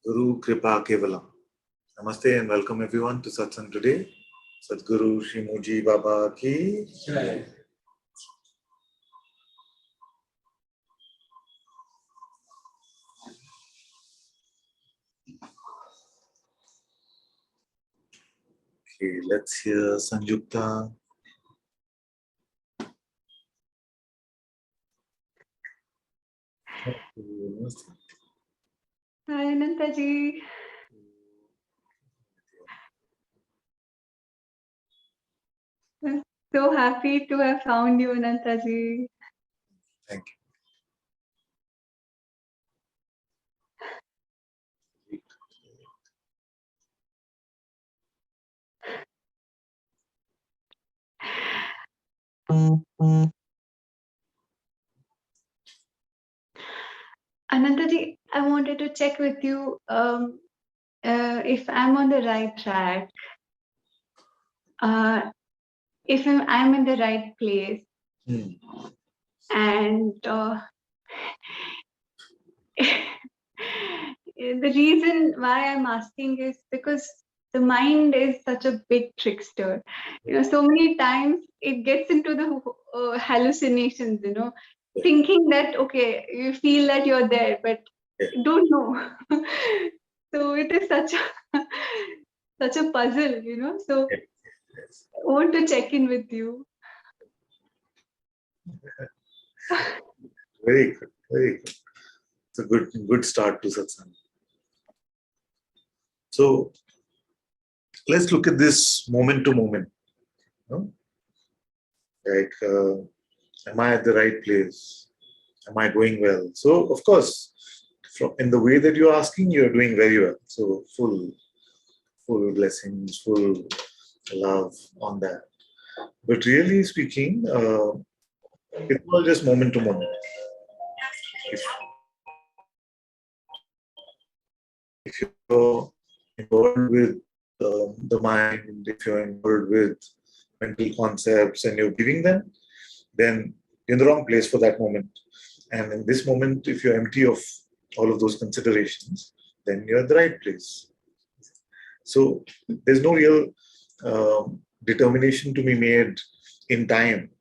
Guru Kripa Kevalam. Namaste and welcome everyone to Satsang today. Sadhguru Shri Muji Baba ki Jai. Okay, let's hear Sanjukta. Hi, Ananta-ji. I'm so happy to have found you, Ananta-ji. Thank you. Ananta-ji, I wanted to check with you if I'm on the right track, if I'm in the right place. And the reason why I'm asking is because the mind is such a big trickster. So many times it gets into the hallucinations, thinking that, okay, you feel that you're there, but you don't know. So it is such a puzzle, So I want to check in with you. Very good, very good. It's a good start to Satsang. So let's look at this moment to moment. Like, am I at the right place? Am I doing well? So, of course, in the way that you're asking, you're doing very well. So, full blessings, full love on that. But really speaking, it's all just moment to moment. If you're involved with the mind, if you're involved with mental concepts and you're giving them, then you're in the wrong place for that moment. And in this moment, if you're empty of all of those considerations, then you're at the right place. So there's no real determination to be made in time.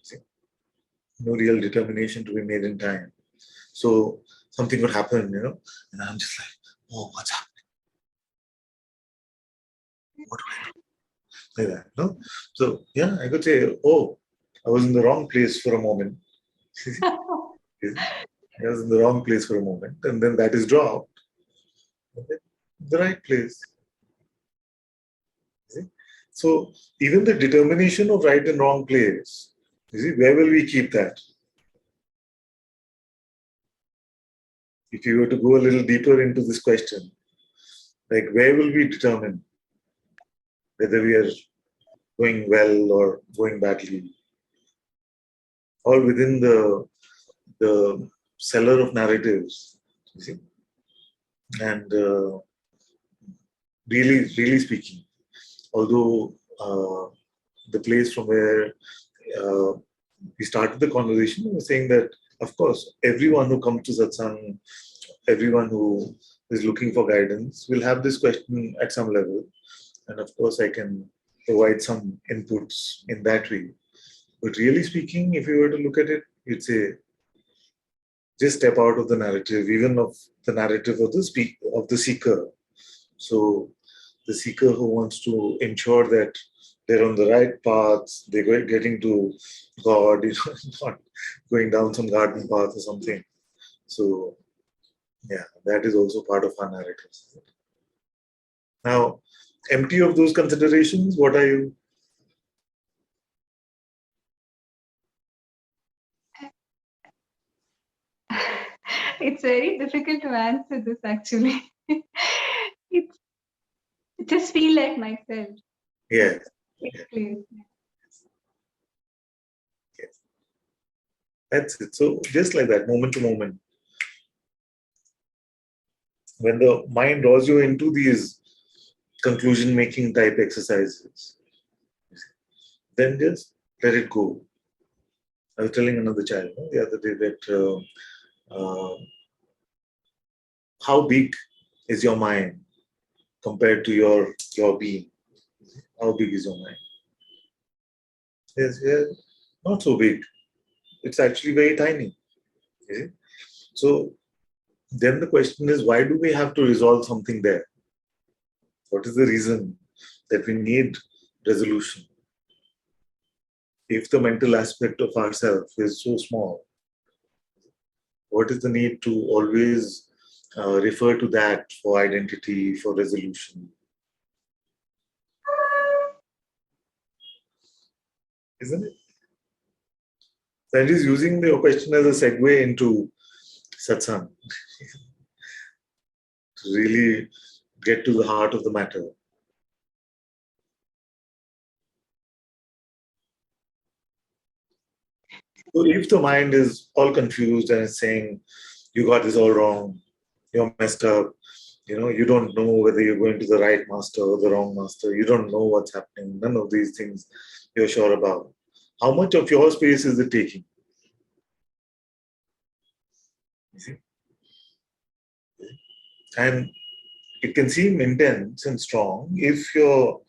See? No real determination to be made in time. So something would happen, and I'm just like, oh, what's happening? What do I do? Like that, no? So yeah, I could say, oh, I was in the wrong place for a moment. I was in the wrong place for a moment, and then that is dropped. The right place. See? So even the determination of right and wrong place, you see, where will we keep that? If you were to go a little deeper into this question, like where will we determine whether we are going well or going badly? All within the cellar of narratives, you see. And really speaking, although the place from where we started the conversation was saying that, of course, everyone who comes to satsang, everyone who is looking for guidance will have this question at some level. And of course, I can provide some inputs in that way. But really speaking, if you were to look at it, you'd say, just step out of the narrative, even of the narrative of the seeker. So the seeker who wants to ensure that they're on the right path, they're getting to God, not going down some garden path or something. So yeah, that is also part of our narratives. Now, empty of those considerations, what are you? It's very difficult to answer this, actually. It's just feel like myself. Yes. Yes. That's it. So just like that, moment to moment. When the mind draws you into these conclusion-making type exercises, then just let it go. I was telling another child the other day that how big is your mind compared to your being? How big is your mind? Yes, yeah, not so big. It's actually very tiny. Okay? So then the question is, why do we have to resolve something there? What is the reason that we need resolution? If the mental aspect of ourself is so small, what is the need to always refer to that for identity, for resolution? Isn't it? That is using your question as a segue into satsang to really get to the heart of the matter. So if the mind is all confused and is saying, you got this all wrong, you're messed up, you don't know whether you're going to the right master or the wrong master, you don't know what's happening, none of these things you're sure about. How much of your space is it taking? You see? And it can seem intense and strong if your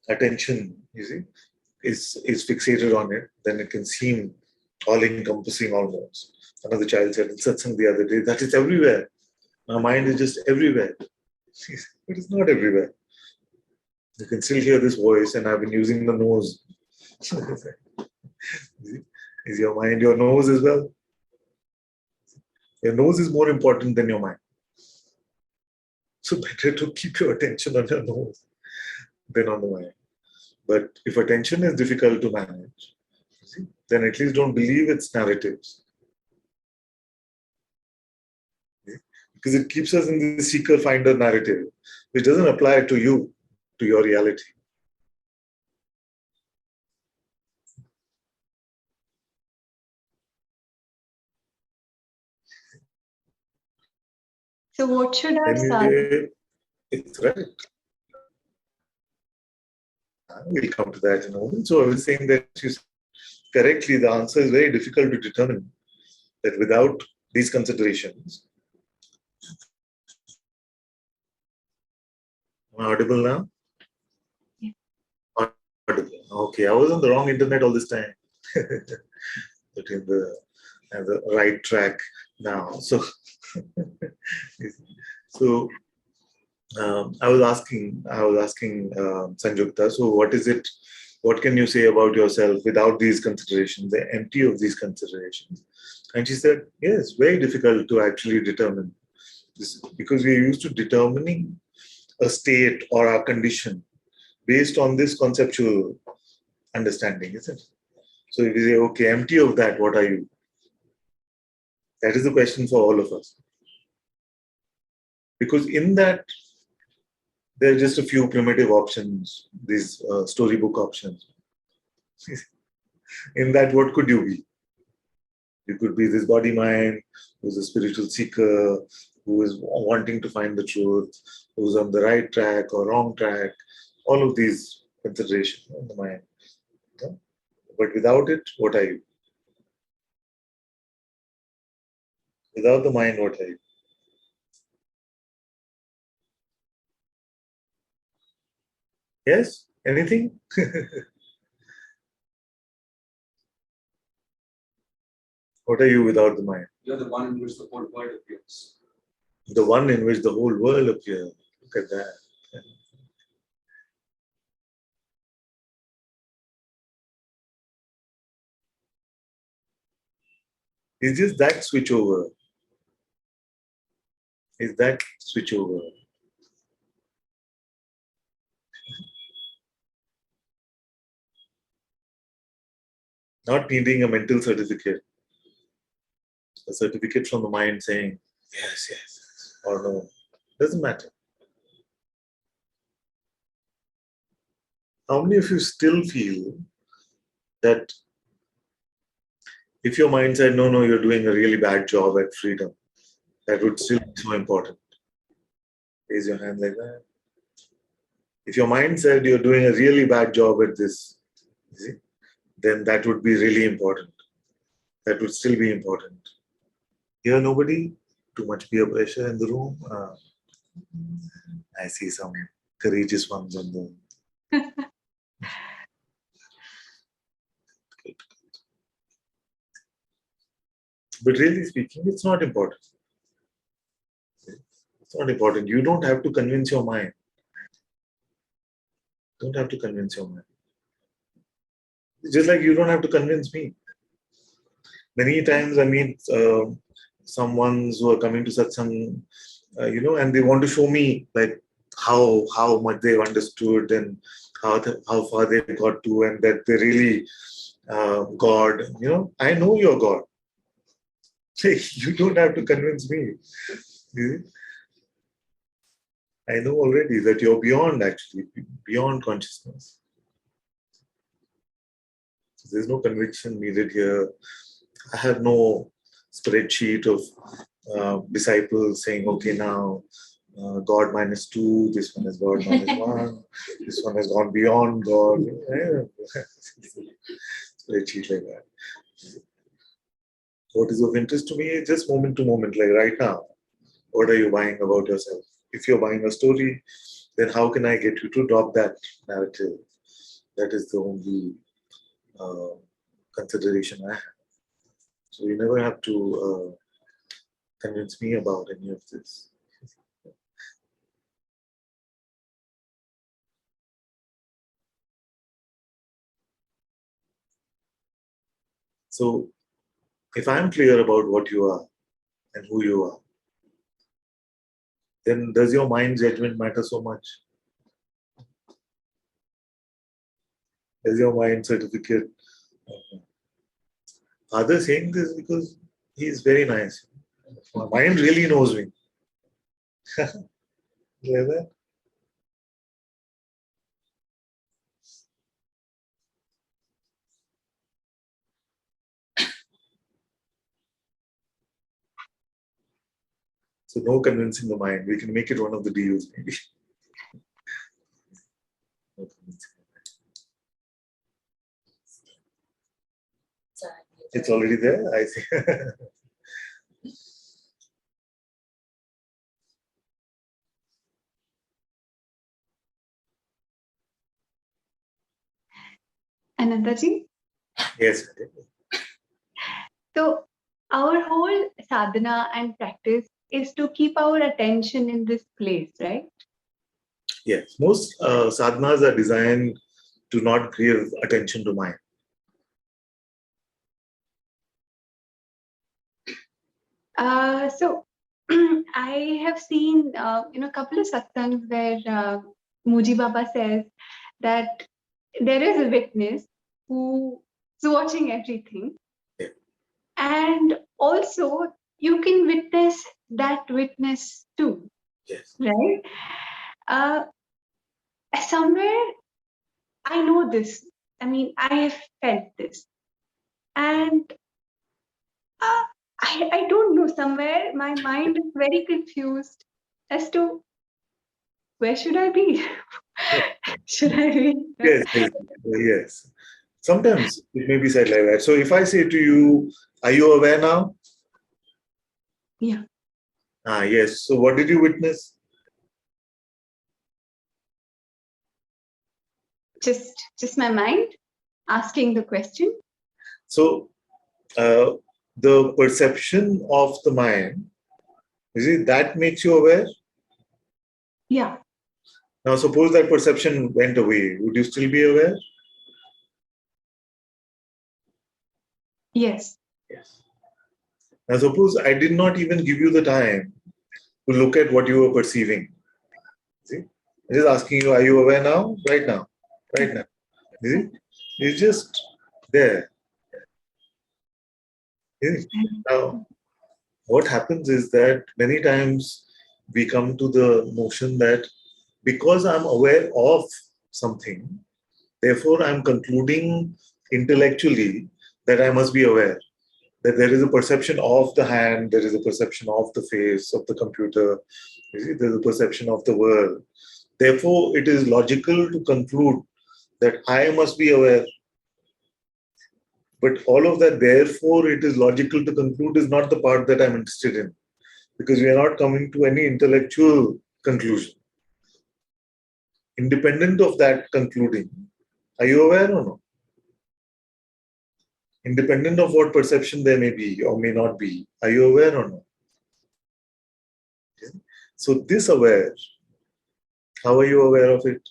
attention, you see, is fixated on it, then it can seem all encompassing almost. Another child said in satsang the other day that it's everywhere. My mind is just everywhere. It is not everywhere. You can still hear this voice, and I've been using the nose. Is your mind your nose as well? Your nose is more important than your mind. So better to keep your attention on your nose than on the mind. But if attention is difficult to manage, then at least don't believe its narratives. Because it keeps us in the seeker-finder narrative, which doesn't apply to you, to your reality. So what should our Anyway, it's right. We'll come to that in a moment. So I was saying that you said correctly, the answer is very difficult to determine. That without these considerations, am I audible now? Yeah. Audible. Okay, I was on the wrong internet all this time. But in the right track now. So, so I was asking Sanjukta, so what is it? What can you say about yourself without these considerations, the empty of these considerations? And she said, yes, very difficult to actually determine this because we're used to determining a state or a condition based on this conceptual understanding, isn't it? So if you say, okay, empty of that, what are you? That is the question for all of us. Because in that, there are just a few primitive options, these storybook options. In that, what could you be? You could be this body mind, who's a spiritual seeker, who is wanting to find the truth, who's on the right track or wrong track. All of these considerations in the mind. Okay? But without it, what are you? Without the mind, what are you? Yes? Anything? What are you without the mind? You're the one in which the whole world appears. The one in which the whole world appears. Look at that. It's just that switch over. Is that switch over. Not needing a mental certificate. A certificate from the mind saying, yes, yes, or no. Doesn't matter. How many of you still feel that if your mind said, no, no, you're doing a really bad job at freedom, that would still be so important? Raise your hand like that. If your mind said you're doing a really bad job at this, you see, then that would be really important. That would still be important. Here, nobody too much peer pressure in the room. I see some courageous ones on the. But really speaking, it's not important. It's not important. You don't have to convince your mind. Don't have to convince your mind. Just like you don't have to convince me. Many times I meet someone who are coming to satsang, and they want to show me like how much they've understood and how far they got to, and that they really God. I know you're God. You don't have to convince me. I know already that you're beyond consciousness. There's no conviction needed here. I have no spreadsheet of disciples saying, okay, now God -2, this one is God -1, this one has gone beyond God. Spreadsheet like that. What is of interest to me is just moment to moment, like right now. What are you buying about yourself? If you're buying a story, then how can I get you to drop that narrative? That is the only consideration I have. So you never have to convince me about any of this. So if I'm clear about what you are and who you are, then does your mind judgment matter so much? Does your mind certificate? Father saying this because he is very nice. My mind really knows me. Hear that? So no convincing the mind. We can make it one of the deals maybe. No convincing the mind. It's already there, I see. Ananta-ji? Yes. So our whole sadhana and practice is to keep our attention in this place, right? Yes. Most sadhanas are designed to not give attention to mind. So I have seen, a couple of satsangs where Muji Baba says that there is a witness who is watching everything. Yeah. And also you can witness that witness too. Yes. Right? Somewhere I know this. I mean, I have felt this. And I don't know, somewhere my mind is very confused as to where should I be? Should I be? Yes. Sometimes it may be said like that. So if I say to you, are you aware now? Yeah. Yes. So what did you witness? Just my mind asking the question. So the perception of the mind, is it that makes you aware? Yeah. Now suppose that perception went away, would you still be aware? Yes. Yes. Now suppose I did not even give you the time to look at what you were perceiving. See? I'm just asking you, are you aware now? Right now. Right now. Is it? It's just there. Is it? Now, what happens is that many times we come to the notion that because I'm aware of something, therefore I'm concluding intellectually that I must be aware. That there is a perception of the hand, there is a perception of the face, of the computer, you see, there's a perception of the world. Therefore, it is logical to conclude that I must be aware. But all of that, therefore, it is logical to conclude is not the part that I'm interested in. because we are not coming to any intellectual conclusion. Independent of that concluding, are you aware or no? Independent of what perception there may be or may not be, are you aware or no? Okay. So this aware, how are you aware of it?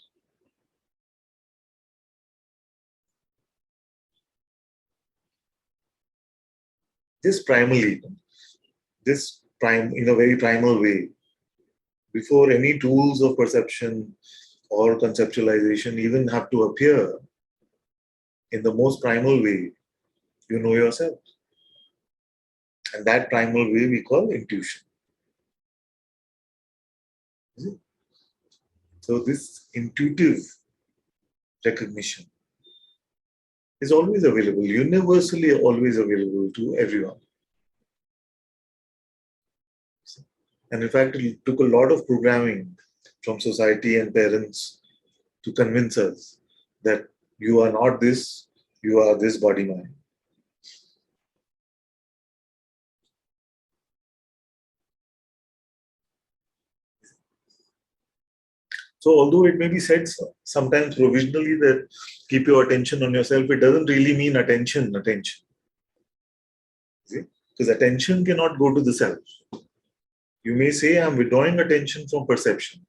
This primarily, this prime in a very primal way, before any tools of perception or conceptualization even have to appear, in the most primal way, you know yourself. And that primal way we call intuition. So this intuitive recognition is always available, universally always available to everyone. And in fact, it took a lot of programming from society and parents to convince us that you are not this, you are this body mind. So although it may be said sometimes provisionally that keep your attention on yourself, it doesn't really mean attention. See? Because attention cannot go to the self. You may say, I'm withdrawing attention from perception.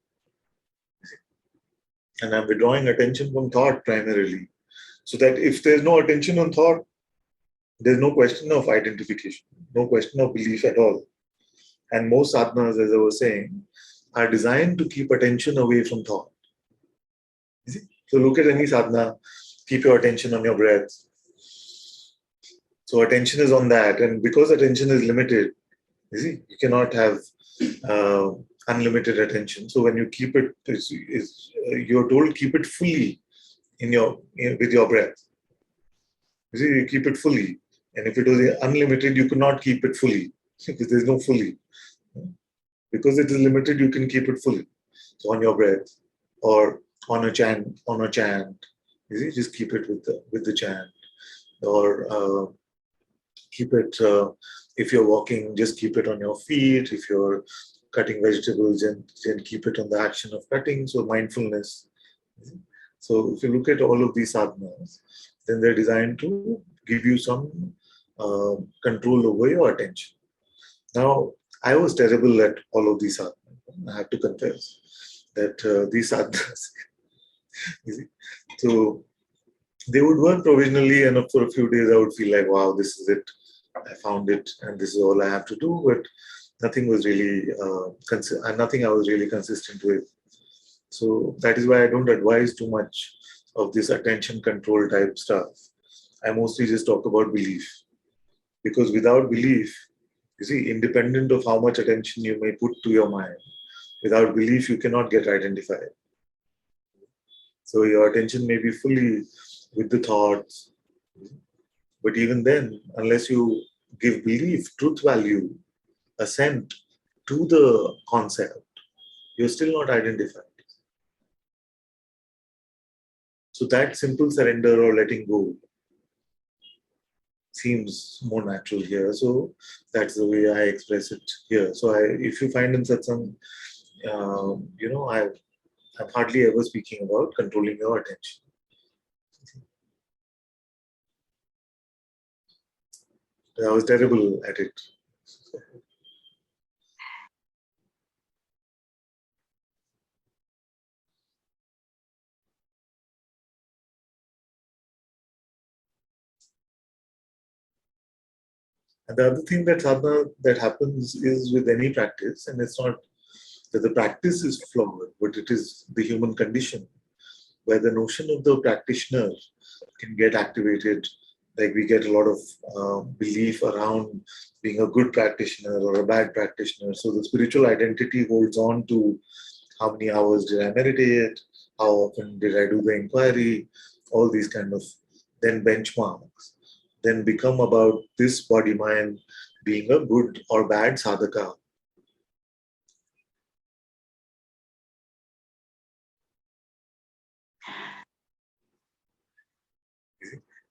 And I'm withdrawing attention from thought primarily. So that if there's no attention on thought, there's no question of identification, no question of belief at all. And most sadhanas, as I was saying, are designed to keep attention away from thought. So look at any sadhana, keep your attention on your breath. So attention is on that. And because attention is limited, you cannot have unlimited attention. So when you keep it, you're told keep it fully with your breath. You keep it fully. And if it was unlimited, you could not keep it fully because there's no fully. Because it is limited, you can keep it fully. So on your breath or on a chant, just keep it with the chant. Or keep it, if you're walking, just keep it on your feet. If you're cutting vegetables, then keep it on the action of cutting. So mindfulness. So if you look at all of these sadhanas, then they're designed to give you some control over your attention. Now, I was terrible at all of these sadhanas. I have to confess that these sadhanas, so they would work provisionally, and for a few days I would feel like, wow, this is it. I found it, and this is all I have to do. But nothing was really, nothing I was really consistent with. So that is why I don't advise too much of this attention control type stuff. I mostly just talk about belief. Because without belief, independent of how much attention you may put to your mind, without belief, you cannot get identified. So your attention may be fully with the thoughts. But even then, unless you give belief, truth value, assent to the concept, you're still not identified. So that simple surrender or letting go seems more natural here. So that's the way I express it here. So if you find in Satsang, I'm hardly ever speaking about controlling your attention. I was terrible at it. And the other thing that happens is with any practice, and it's not that the practice is flawed, but it is the human condition, where the notion of the practitioner can get activated. Like we get a lot of belief around being a good practitioner or a bad practitioner. So the spiritual identity holds on to how many hours did I meditate, how often did I do the inquiry, all these kind of then benchmarks, then become about this body mind being a good or bad sadhaka.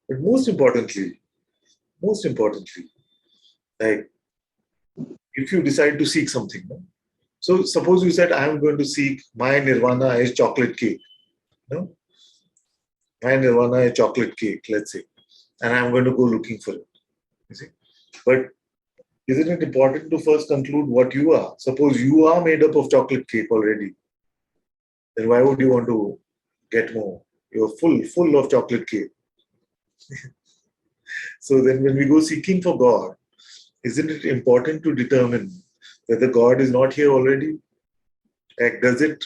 But most importantly, like if you decide to seek something. No? So suppose you said, I am going to seek my nirvana is chocolate cake. No? My nirvana is chocolate cake, let's say. And I'm going to go looking for it. You see? But isn't it important to first conclude what you are? Suppose you are made up of chocolate cake already. Then why would you want to get more? You're full of chocolate cake. So then when we go seeking for God, isn't it important to determine whether God is not here already? Like, does it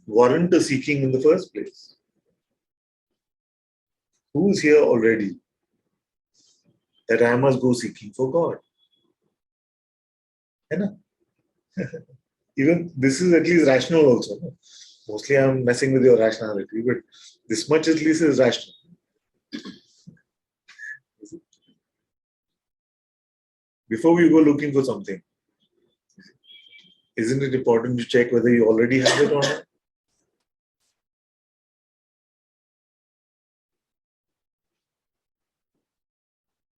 warrant a seeking in the first place? Who's here already that I must go seeking for God? You know? Even this is at least rational also. No? Mostly I'm messing with your rationality, but this much at least is rational. Before we go looking for something, isn't it important to check whether you already have it or not?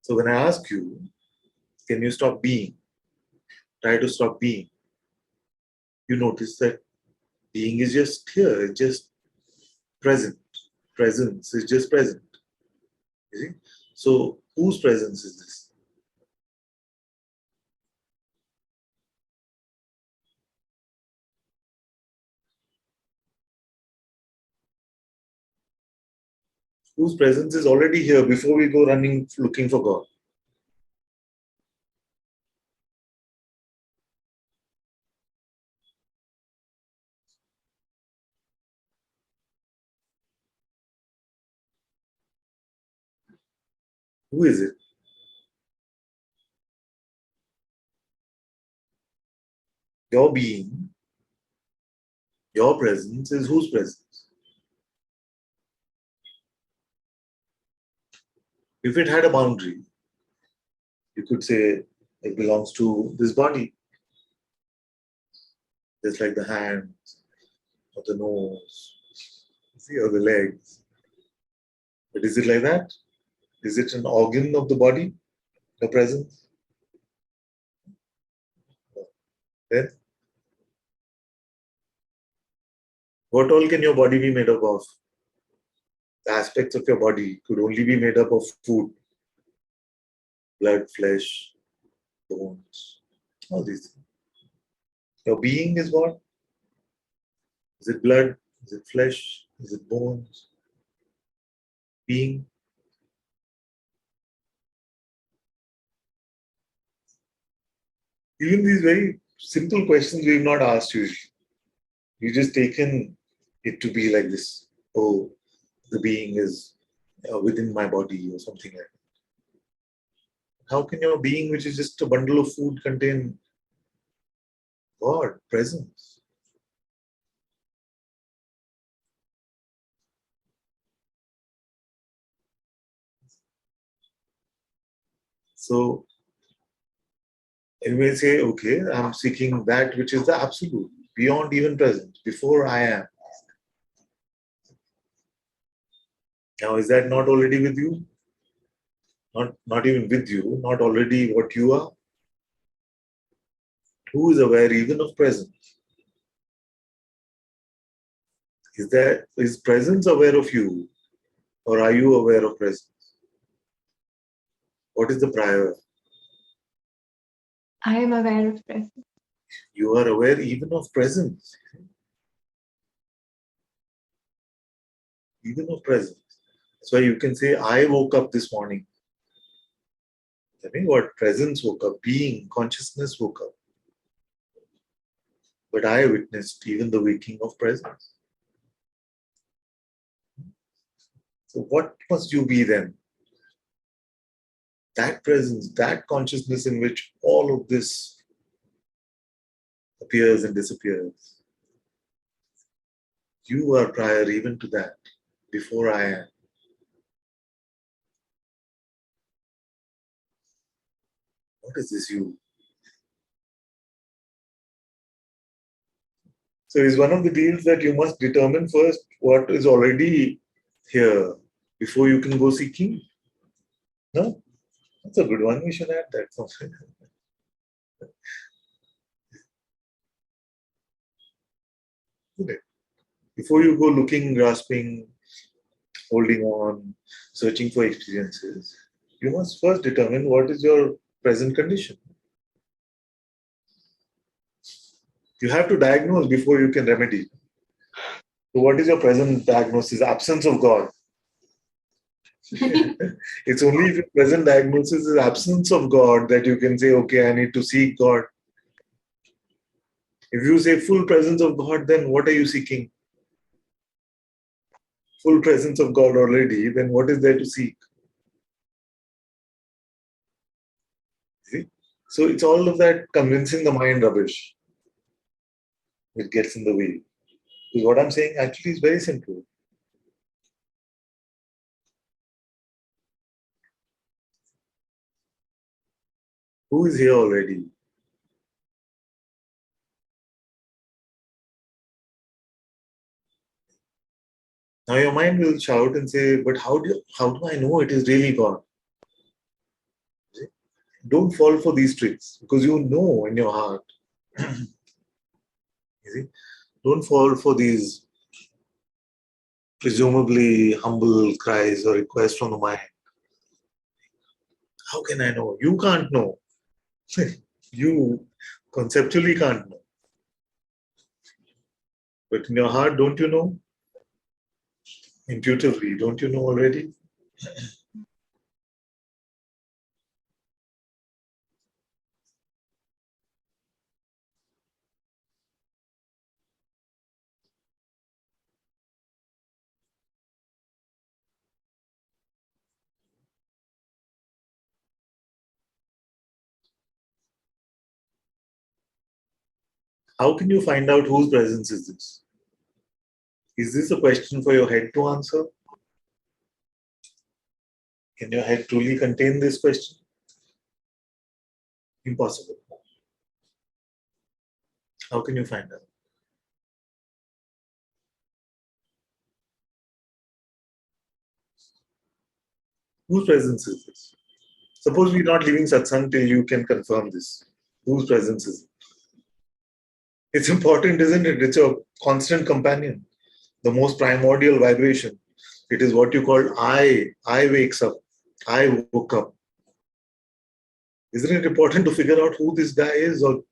So when I ask you, can you stop being? Try to stop being. You notice that being is just here, it's just present. Presence is just present. You see? So whose presence is this? Whose presence is already here before we go running looking for God? Who is it? Your being, your presence is whose presence? If it had a boundary, you could say it belongs to this body, just like the hands or the nose, see, or the legs. But is it like that? Is it an organ of the body, the presence? Then, what all can your body be made up of? The aspects of your body could only be made up of food, blood, flesh, bones, all these things. Your being is what? Is it blood? Is it flesh? Is it bones? Being. Even these very simple questions we've not asked you. You've just taken it to be like this. Oh, the being is within my body or something like that. How can your being, which is just a bundle of food, contain God, presence? So, you may say, okay, I'm seeking that which is the absolute, beyond even presence, before I am. Now, is that not already with you? Not even with you, not already what you are? Who is aware even of presence? Is presence aware of you, or are you aware of presence? What is the prior? I am aware of presence. You are aware even of presence. Even of presence. That's why you can say, I woke up this morning. I mean, what? Presence woke up, being, consciousness woke up. But I witnessed even the waking of presence. So what must you be then? That presence, that consciousness in which all of this appears and disappears. You are prior even to that, before I am. What is this you? So it's one of the deals that you must determine first what is already here before you can go seeking. No? That's a good one. We should add that. Okay. Before you go looking, grasping, holding on, searching for experiences, you must first determine what is your present condition. You have to diagnose before you can remedy. So, what is your present diagnosis? Absence of God. It's only if your present diagnosis is absence of God that you can say, okay, I need to seek God. If you say full presence of God, then what are you seeking? Full presence of God already, then what is there to seek? See? So it's all of that convincing the mind rubbish. It gets in the way. Because what I'm saying actually is very simple. Who is here already? Now your mind will shout and say, but how do I know it is really God? See? Don't fall for these tricks because you know in your heart. You see? Don't fall for these presumably humble cries or requests from the mind. How can I know? You can't know. You conceptually can't know. But in your heart, don't you know? Intuitively, don't you know already? How can you find out whose presence is this? Is this a question for your head to answer? Can your head truly contain this question? Impossible. How can you find out? Whose presence is this? Suppose we're not leaving satsang till you can confirm this. Whose presence is it? It's important, isn't it? It's a constant companion, the most primordial vibration. It is what you call I. I wakes up. I woke up. Isn't it important to figure out who this guy is or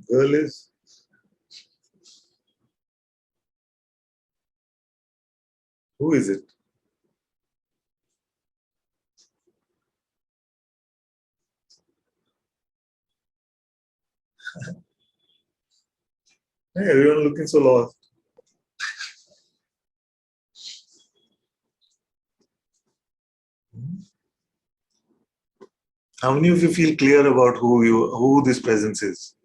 girl is? Who is it? Hey, everyone looking so lost. How many of you feel clear about who this presence is?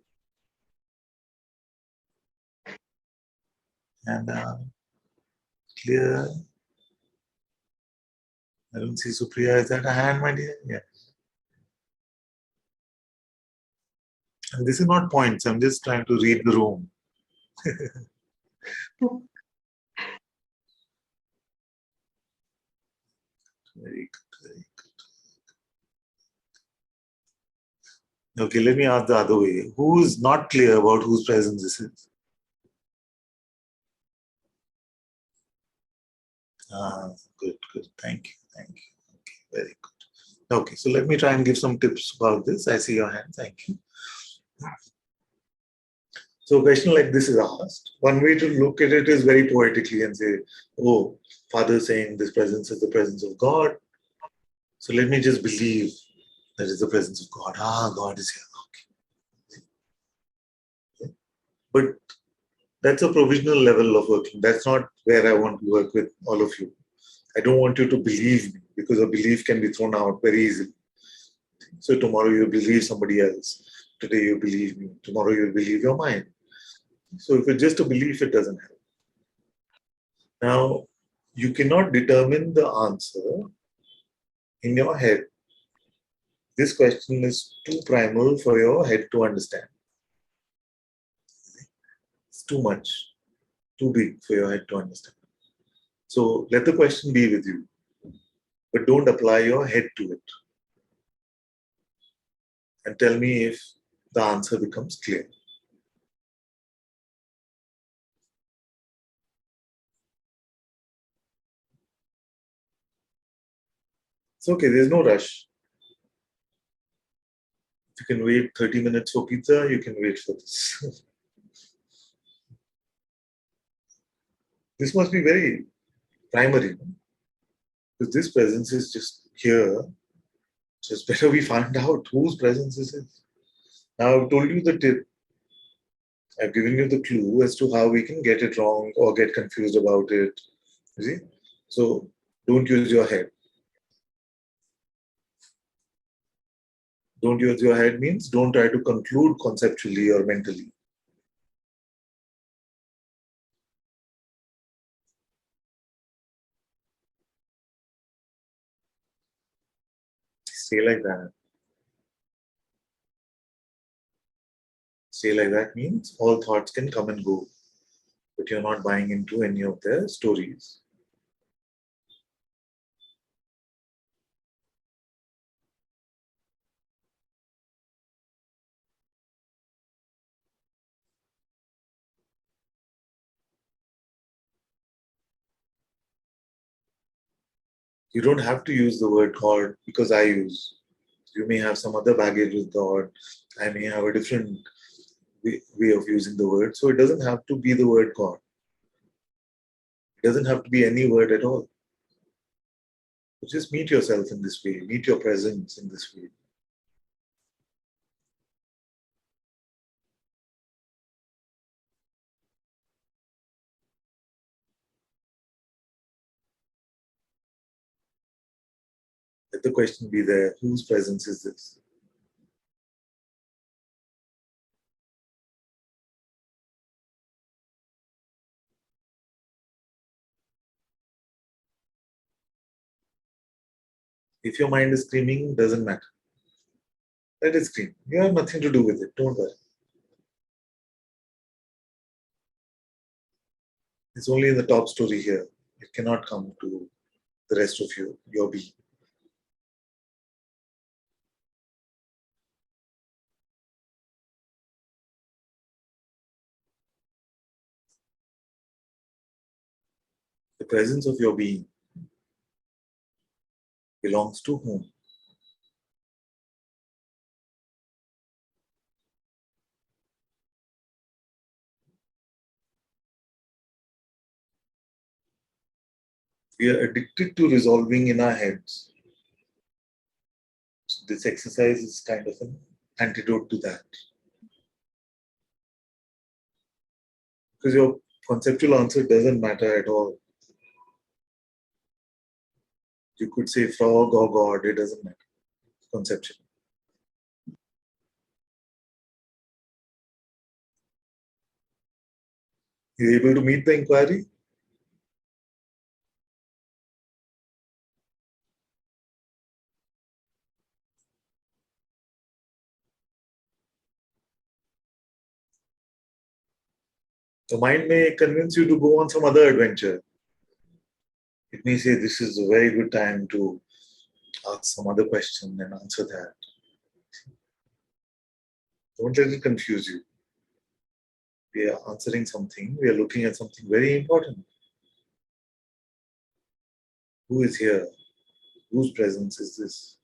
And clear. I don't see Supriya. Is that a hand, my dear? Yeah. And this is not points. I'm just trying to read the room. Very good. Very good. Okay, let me ask the other way. Who is not clear about whose presence this is? Good, good. Thank you. Thank you. Okay, very good. Okay, so let me try and give some tips about this. I see your hand. Thank you. So a question like this is asked. One way to look at it is very poetically and say, oh, Father is saying this presence is the presence of God. So let me just believe that is the presence of God. Ah, God is here. Okay. But that's a provisional level of working. That's not where I want to work with all of you. I don't want you to believe me because a belief can be thrown out very easily. So tomorrow you believe somebody else. Today you believe me. Tomorrow you believe your mind. So if it's just a belief, it doesn't help. Now, you cannot determine the answer in your head. This question is too primal for your head to understand. It's too much, too big for your head to understand. So let the question be with you, but don't apply your head to it. And tell me if the answer becomes clear. It's okay, there's no rush. If you can wait 30 minutes for pizza, you can wait for this. This must be very primary, no? Because this presence is just here. So it's better we find out whose presence this is. Now I've told you the tip. I've given you the clue as to how we can get it wrong or get confused about it. You see? So don't use your head. Don't use your head means don't try to conclude conceptually or mentally. Stay like that. Stay like that means all thoughts can come and go, but you're not buying into any of their stories. You don't have to use the word God because I use. You may have some other baggage with God. I may have a different way of using the word. So it doesn't have to be the word God. It doesn't have to be any word at all. So just meet yourself in this way, meet your presence in this way. Let the question be there, whose presence is this? If your mind is screaming, doesn't matter. Let it scream. You have nothing to do with it. Don't worry. It's only in the top story here. It cannot come to the rest of you, your being. The presence of your being belongs to whom? We are addicted to resolving in our heads. So this exercise is kind of an antidote to that. Because your conceptual answer doesn't matter at all. You could say frog or God, it doesn't matter. Conceptual. You're able to meet the inquiry? The mind may convince you to go on some other adventure. It may say this is a very good time to ask some other question and answer that. Don't let it confuse you. We are answering something, we are looking at something very important. Who is here? Whose presence is this?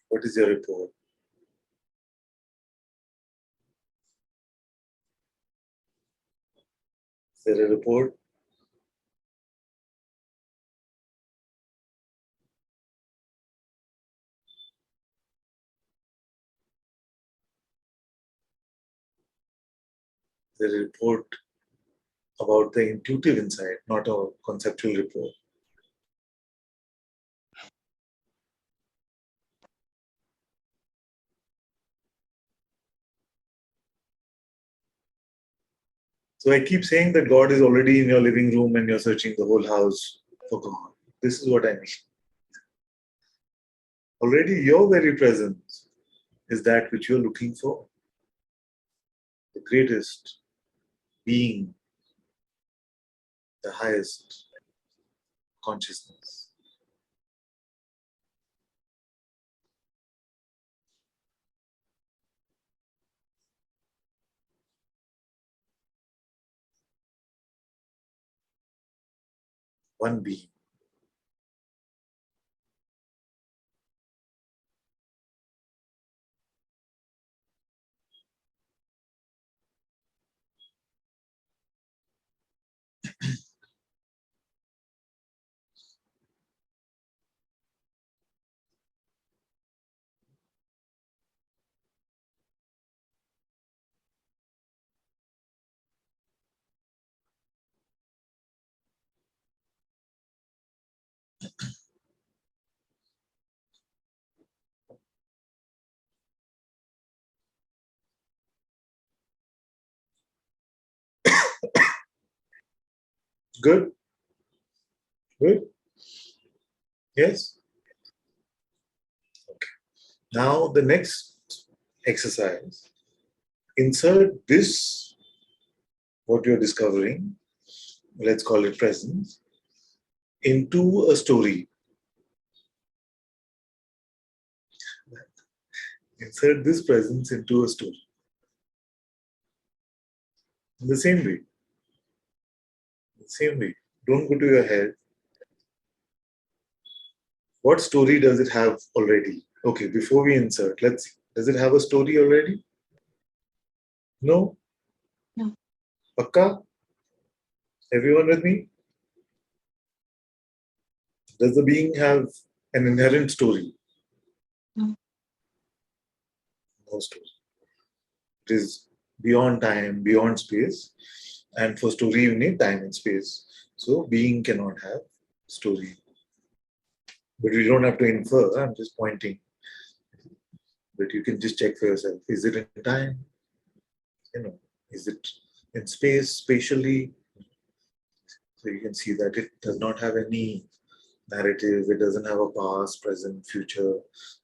What is your report? Is there a report? The report about the intuitive insight, not a conceptual report. So I keep saying that God is already in your living room and you're searching the whole house for God. This is what I mean. Already your very presence is that which you're looking for. The greatest being, the highest consciousness. One being. Good? Good? Yes? Okay. Now the next exercise, insert this, what you're discovering, let's call it presence, into a story. Insert this presence into a story. In the same way. The same way. Don't go to your head. What story does it have already? Okay, before we insert, let's see. Does it have a story already? No? No. Pakka? Everyone with me? Does the being have an inherent story? No. No story. It is beyond time, beyond space. And for story, you need time and space. So being cannot have story. But we don't have to infer. I'm just pointing. But you can just check for yourself. Is it in time? Is it in space, spatially? So you can see that it does not have any narrative. It doesn't have a past, present, future.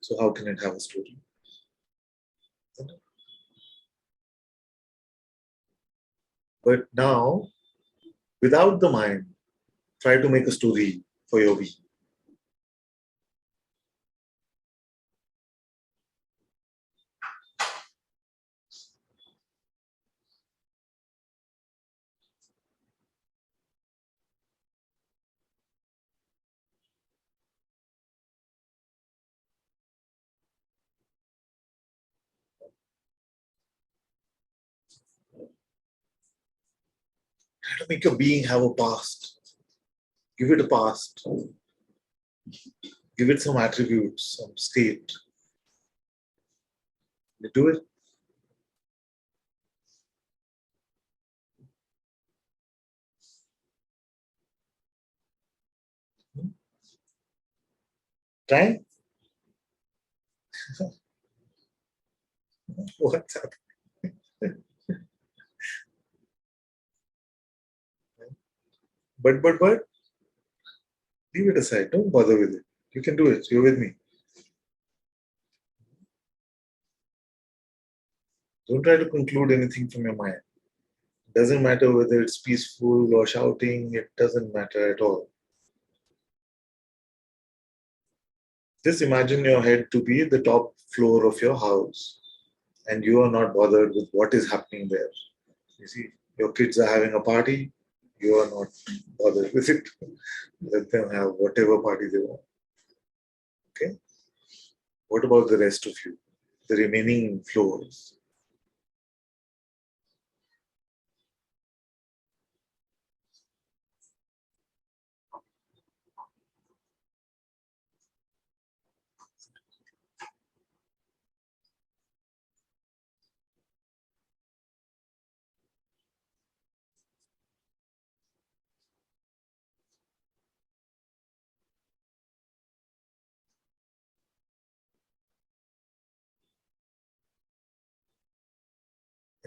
So how can it have a story? But now, without the mind, try to make a story for your we. Try to make your being have a past. Give it a past. Give it some attributes, some state. You do it. Try. What's happening? But, leave it aside. Don't bother with it. You can do it. You're with me. Don't try to conclude anything from your mind. Doesn't matter whether it's peaceful or shouting, it doesn't matter at all. Just imagine your head to be the top floor of your house and you are not bothered with what is happening there. You see, your kids are having a party, you are not bothered with it. Let them have whatever party they want. Okay? What about the rest of you? The remaining floors?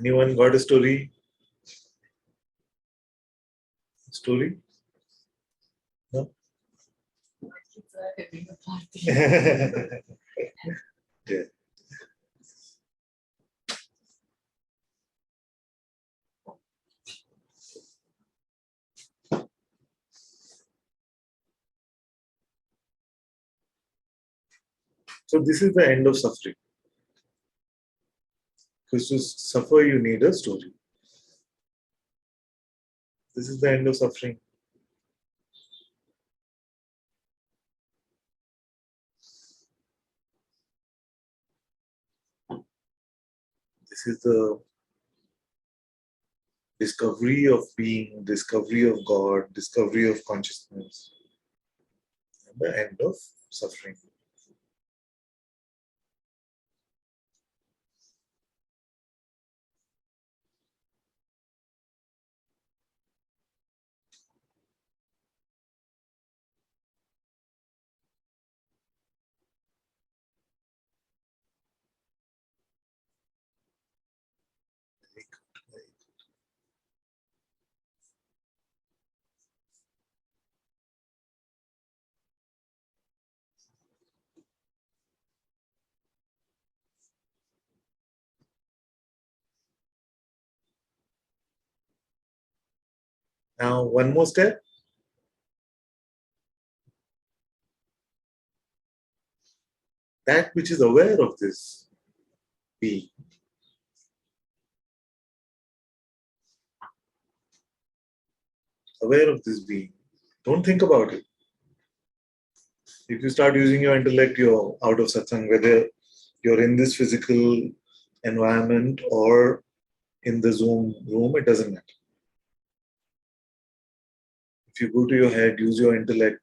Anyone got a story? Story? No? Yeah. So this is the end of suffering. Because to suffer, you need a story. This is the end of suffering. This is the discovery of being, discovery of God, discovery of consciousness, and the end of suffering. Now, one more step. That which is aware of this being, aware of this being. Don't think about it. If you start using your intellect, you're out of satsang, whether you're in this physical environment or in the Zoom room, it doesn't matter. If you go to your head, use your intellect,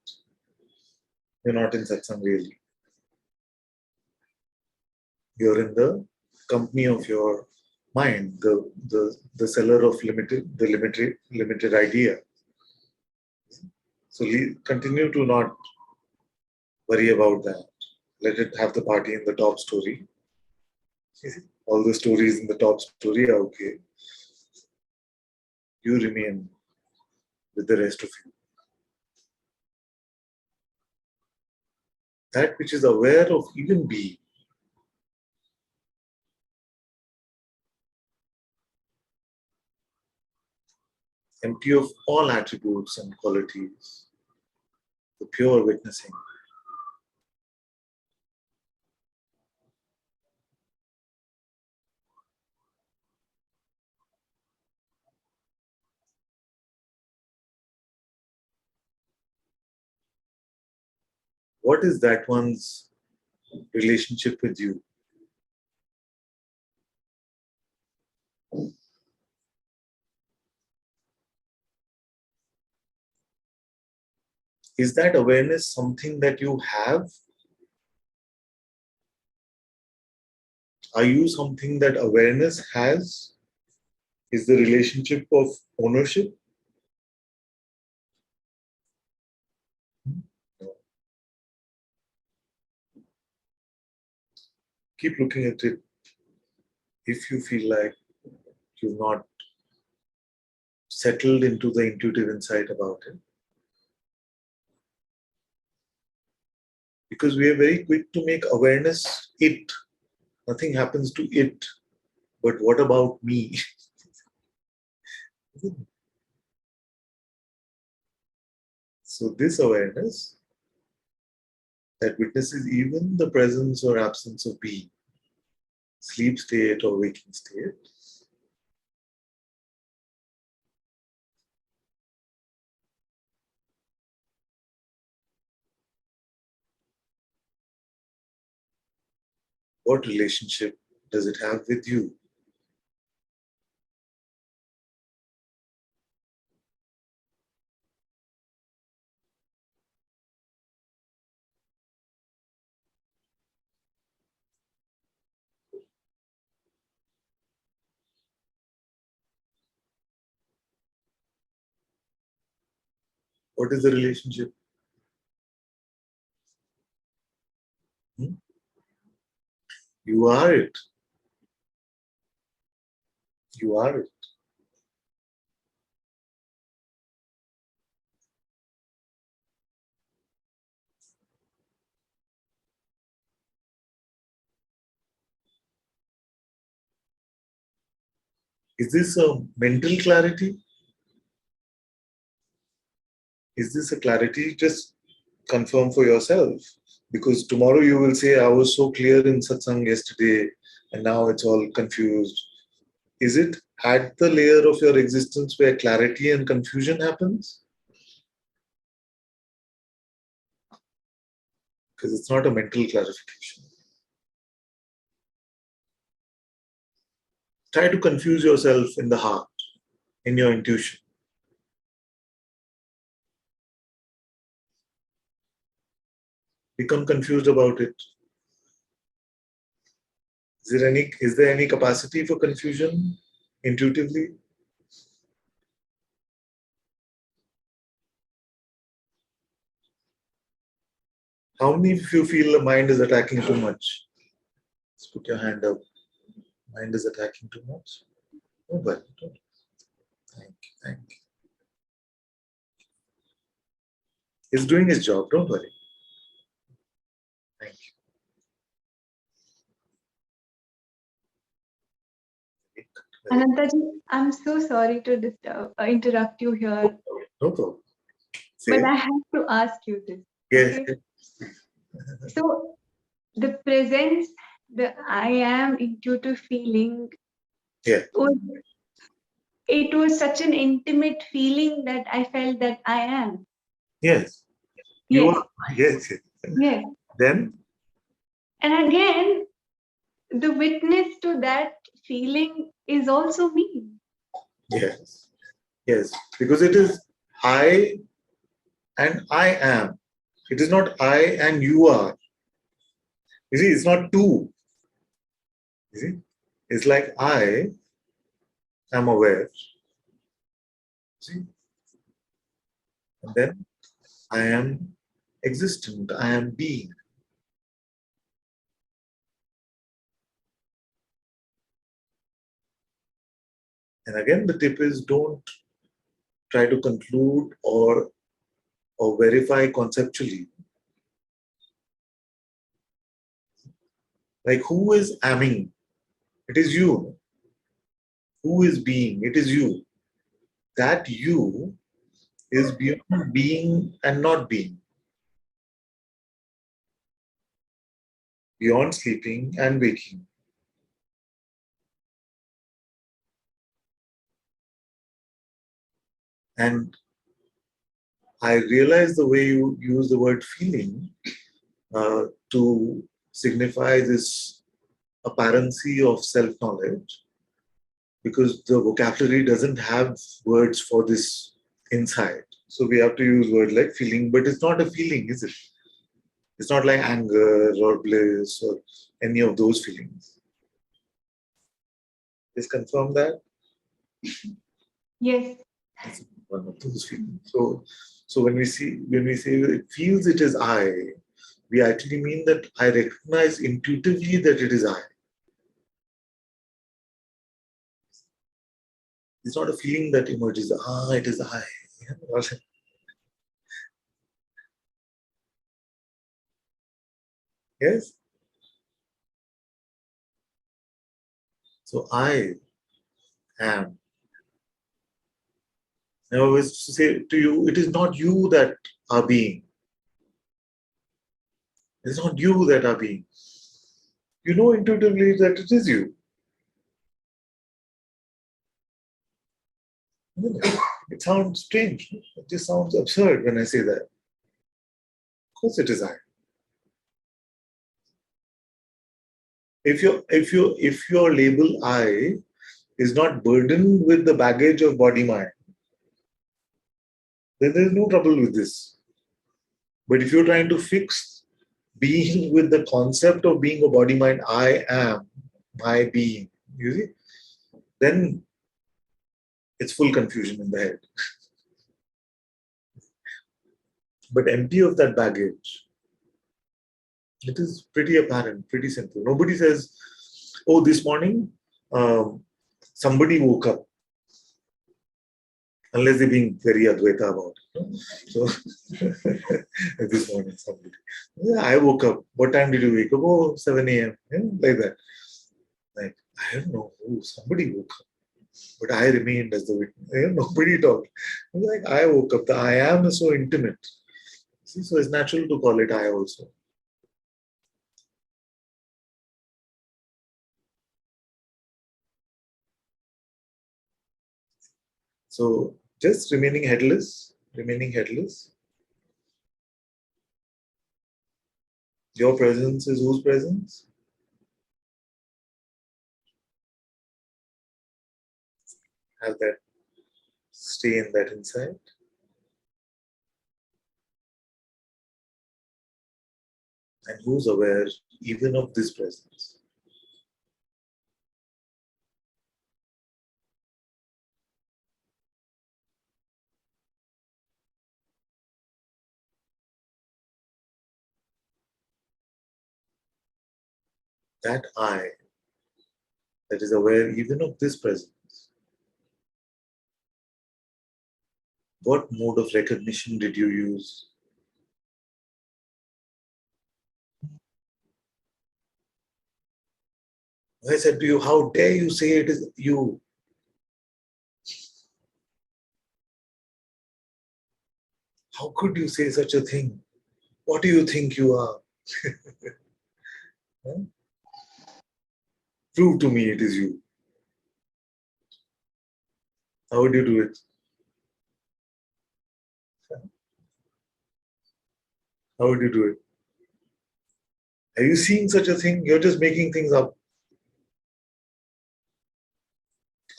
you're not in satsang really. You're in the company of your mind, the seller of limited idea. So continue to not worry about that. Let it have the party in the top story. All the stories in the top story are okay. You remain with the rest of you. That which is aware of even being, empty of all attributes and qualities, the pure witnessing. What is that one's relationship with you? Is that awareness something that you have? Are you something that awareness has? Is the relationship of ownership? No. Keep looking at it. If you feel like you've not settled into the intuitive insight about it, because we are very quick to make awareness it. Nothing happens to it. But what about me? So this awareness that witnesses even the presence or absence of being, sleep state or waking state, what relationship does it have with you? What is the relationship? Hmm? You are it. You are it. Is this a mental clarity? Is this a clarity? Just confirm for yourself. Because tomorrow you will say, I was so clear in satsang yesterday and now it's all confused. Is it at the layer of your existence where clarity and confusion happens? Because it's not a mental clarification. Try to confuse yourself in the heart, in your intuition. Become confused about it. Is there any capacity for confusion intuitively? How many of you feel the mind is attacking too much? Let's put your hand up. Mind is attacking too much. Nobody. Don't. Thank you. Thank you. He's doing his job. Don't worry. Thank you. Anantaji, I'm so sorry to interrupt you here, No problem. Say but it. I have to ask you this. Yes. Okay? So the presence, the I am intuitive feeling, Yeah. it was such an intimate feeling that I felt that I am. Yes. You Yes. are. Yes. Yes. Yes. Then. And again, the witness to that feeling is also me. Yes. Yes. Because it is I and I am. It is not I and you are. You see, it's not two. You see, it's like I am aware. See, and then I am existent. I am being. And again, the tip is don't try to conclude or verify conceptually. Like who is amming? It is you. Who is being? It is you. That you is beyond being and not being, beyond sleeping and waking. And I realize the way you use the word feeling to signify this apparency of self-knowledge, because the vocabulary doesn't have words for this insight. So we have to use words like feeling, but it's not a feeling, is it? It's not like anger or bliss or any of those feelings. Just confirm that. Yes. It's one of those feelings. So when we say it feels it is I, we actually mean that I recognize intuitively that it is I. It's not a feeling that emerges. It is I. Yes. So I am. I always say to you, it is not you that are being. It's not you that are being. You know intuitively that it is you. It sounds strange. It just sounds absurd when I say that. Of course it is I. If your label I is not burdened with the baggage of body mind, then there is no trouble with this. But if you're trying to fix being with the concept of being a body mind, I am my being, you see, then it's full confusion in the head. But empty of that baggage, it is pretty apparent, pretty simple. Nobody says, oh, this morning somebody woke up, unless they're being very Advaita about it. No? So, this morning, somebody, "Yeah, I woke up. What time did you wake up? Oh, 7 a.m. Yeah, like that. Like, I don't know who, somebody woke up. But I remained as the witness. Nobody talked. Like, I woke up. The I am is so intimate. See, so it's natural to call it I also. So just remaining headless, remaining headless. Your presence is whose presence? Have that, stay in that insight. And who's aware even of this presence? That I that is aware even of this presence. What mode of recognition did you use? I said to you, how dare you say it is you? How could you say such a thing? What do you think you are? Huh? Prove to me it is you. How would you do it? How would you do it? Are you seeing such a thing? You're just making things up.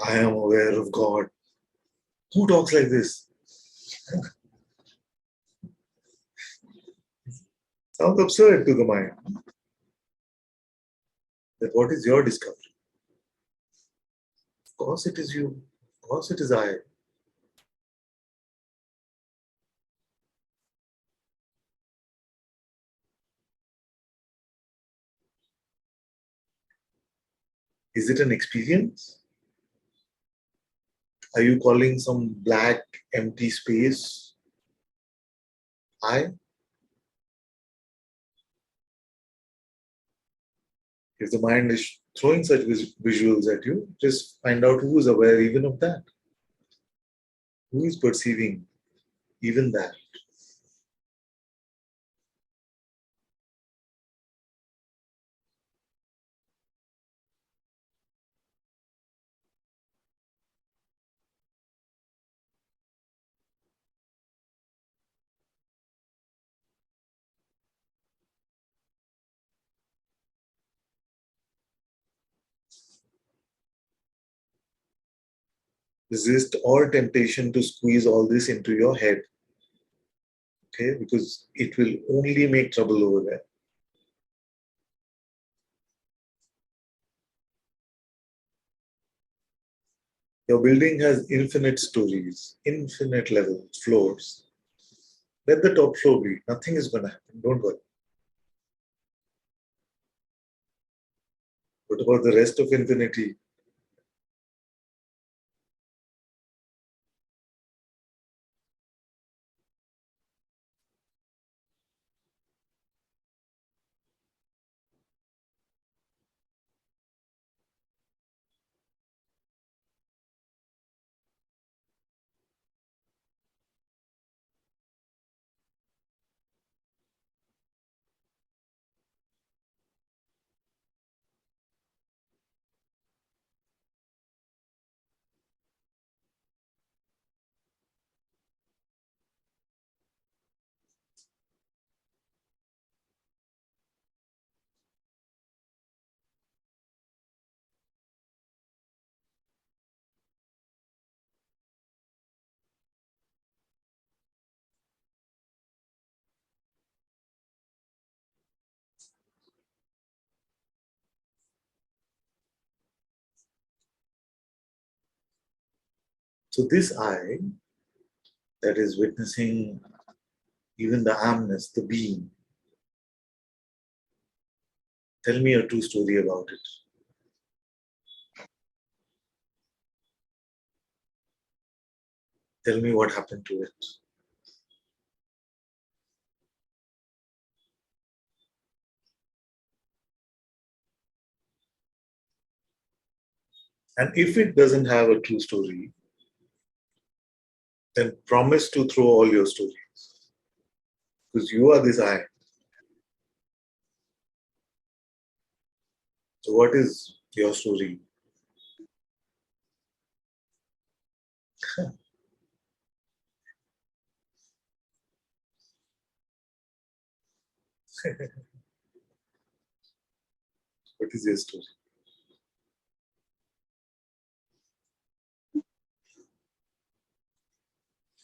I am aware of God. Who talks like this? Sounds absurd to the mind. That what is your discovery? Of course it is you. Of course it is I. Is it an experience? Are you calling some black, empty space I? If the mind is throwing such visuals at you, just find out who is aware even of that. Who is perceiving even that? Resist all temptation to squeeze all this into your head. Okay, because it will only make trouble over there. Your building has infinite stories, infinite levels, floors. Let the top floor be. Nothing is going to happen. Don't worry. What about the rest of infinity? So this I that is witnessing even the amness, the being. Tell me a true story about it. Tell me what happened to it. And if it doesn't have a true story, then promise to throw all your stories. Because you are this I. So what is your story? What is your story?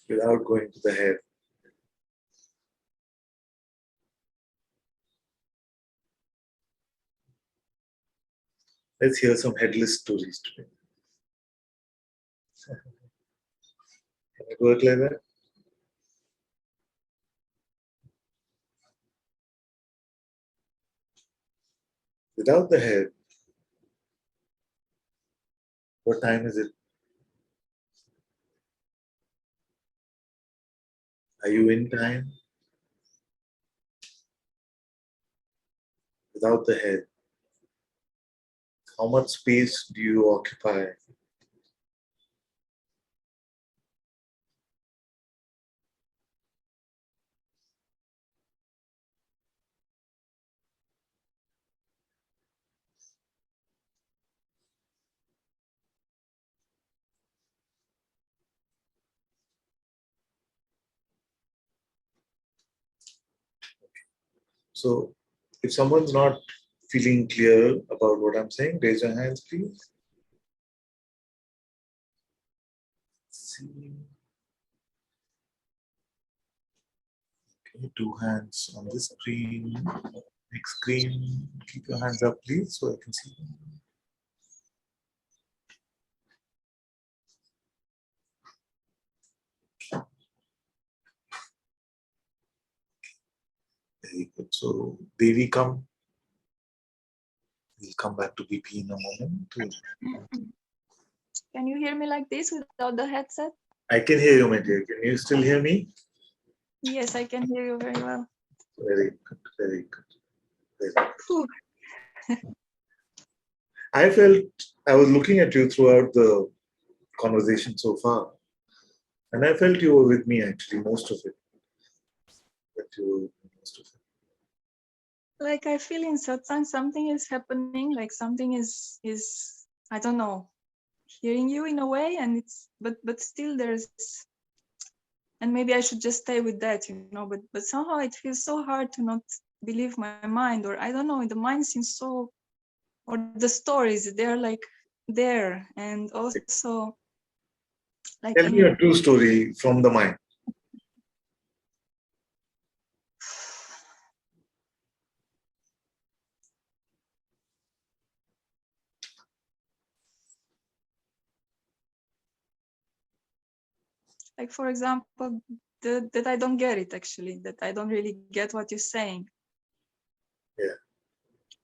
Without going to the head. Let's hear some headless stories today. Can it work like that? Without the head, what time is it? Are you in time? Without the head, how much space do you occupy? So, if someone's not feeling clear about what I'm saying, raise your hands, please. See. Okay, 2 hands on this screen. Next screen. Keep your hands up, please, so I can see them. Very good. So, Devi, come. We'll come back to BP in a moment. Can you hear me like this without the headset? I can hear you, my dear. Can you still hear me? Yes, I can hear you very well. Very good. Very good. Very good. Whew. I felt I was looking at you throughout the conversation so far, and I felt you were with me actually, most of it. That you were with me most of it. Like I feel in Satsang something is happening, like something is I don't know, hearing you in a way, and it's but still there's, and maybe I should just stay with that, you know, but somehow it feels so hard to not believe my mind, or I don't know, the mind seems so, or the stories, they're like there, and also like Tell me a true story from the mind. like for example, that I don't get it actually, that I don't really get what you're saying. Yeah.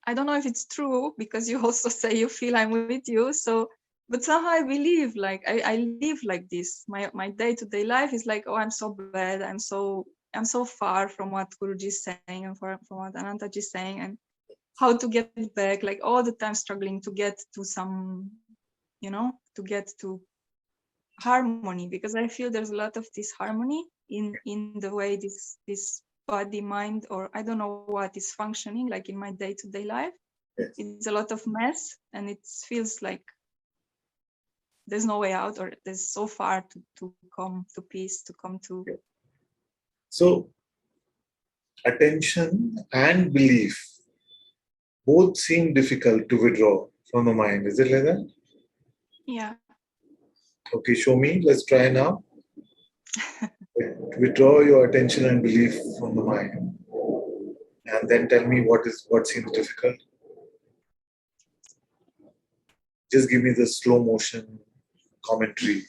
I don't know if it's true, because you also say you feel I'm with you. So, but somehow I believe, like I live like this. My day-to-day life is like, oh, I'm so bad. I'm so far from what Guruji is saying and from what Ananta-ji is saying, and how to get back. Like all the time struggling to get to some, you know, to get to harmony, because I feel there's a lot of disharmony in the way this body, mind, or I don't know what is functioning, like in my day-to-day life. Yes. It's a lot of mess, and it feels like there's no way out, or there's so far to come to peace, to come to. So, attention and belief both seem difficult to withdraw from the mind. Is it like that? Yeah. Okay, show me. Let's try now. Withdraw your attention and belief from the mind, and then tell me what seems difficult. Just give me the slow motion commentary.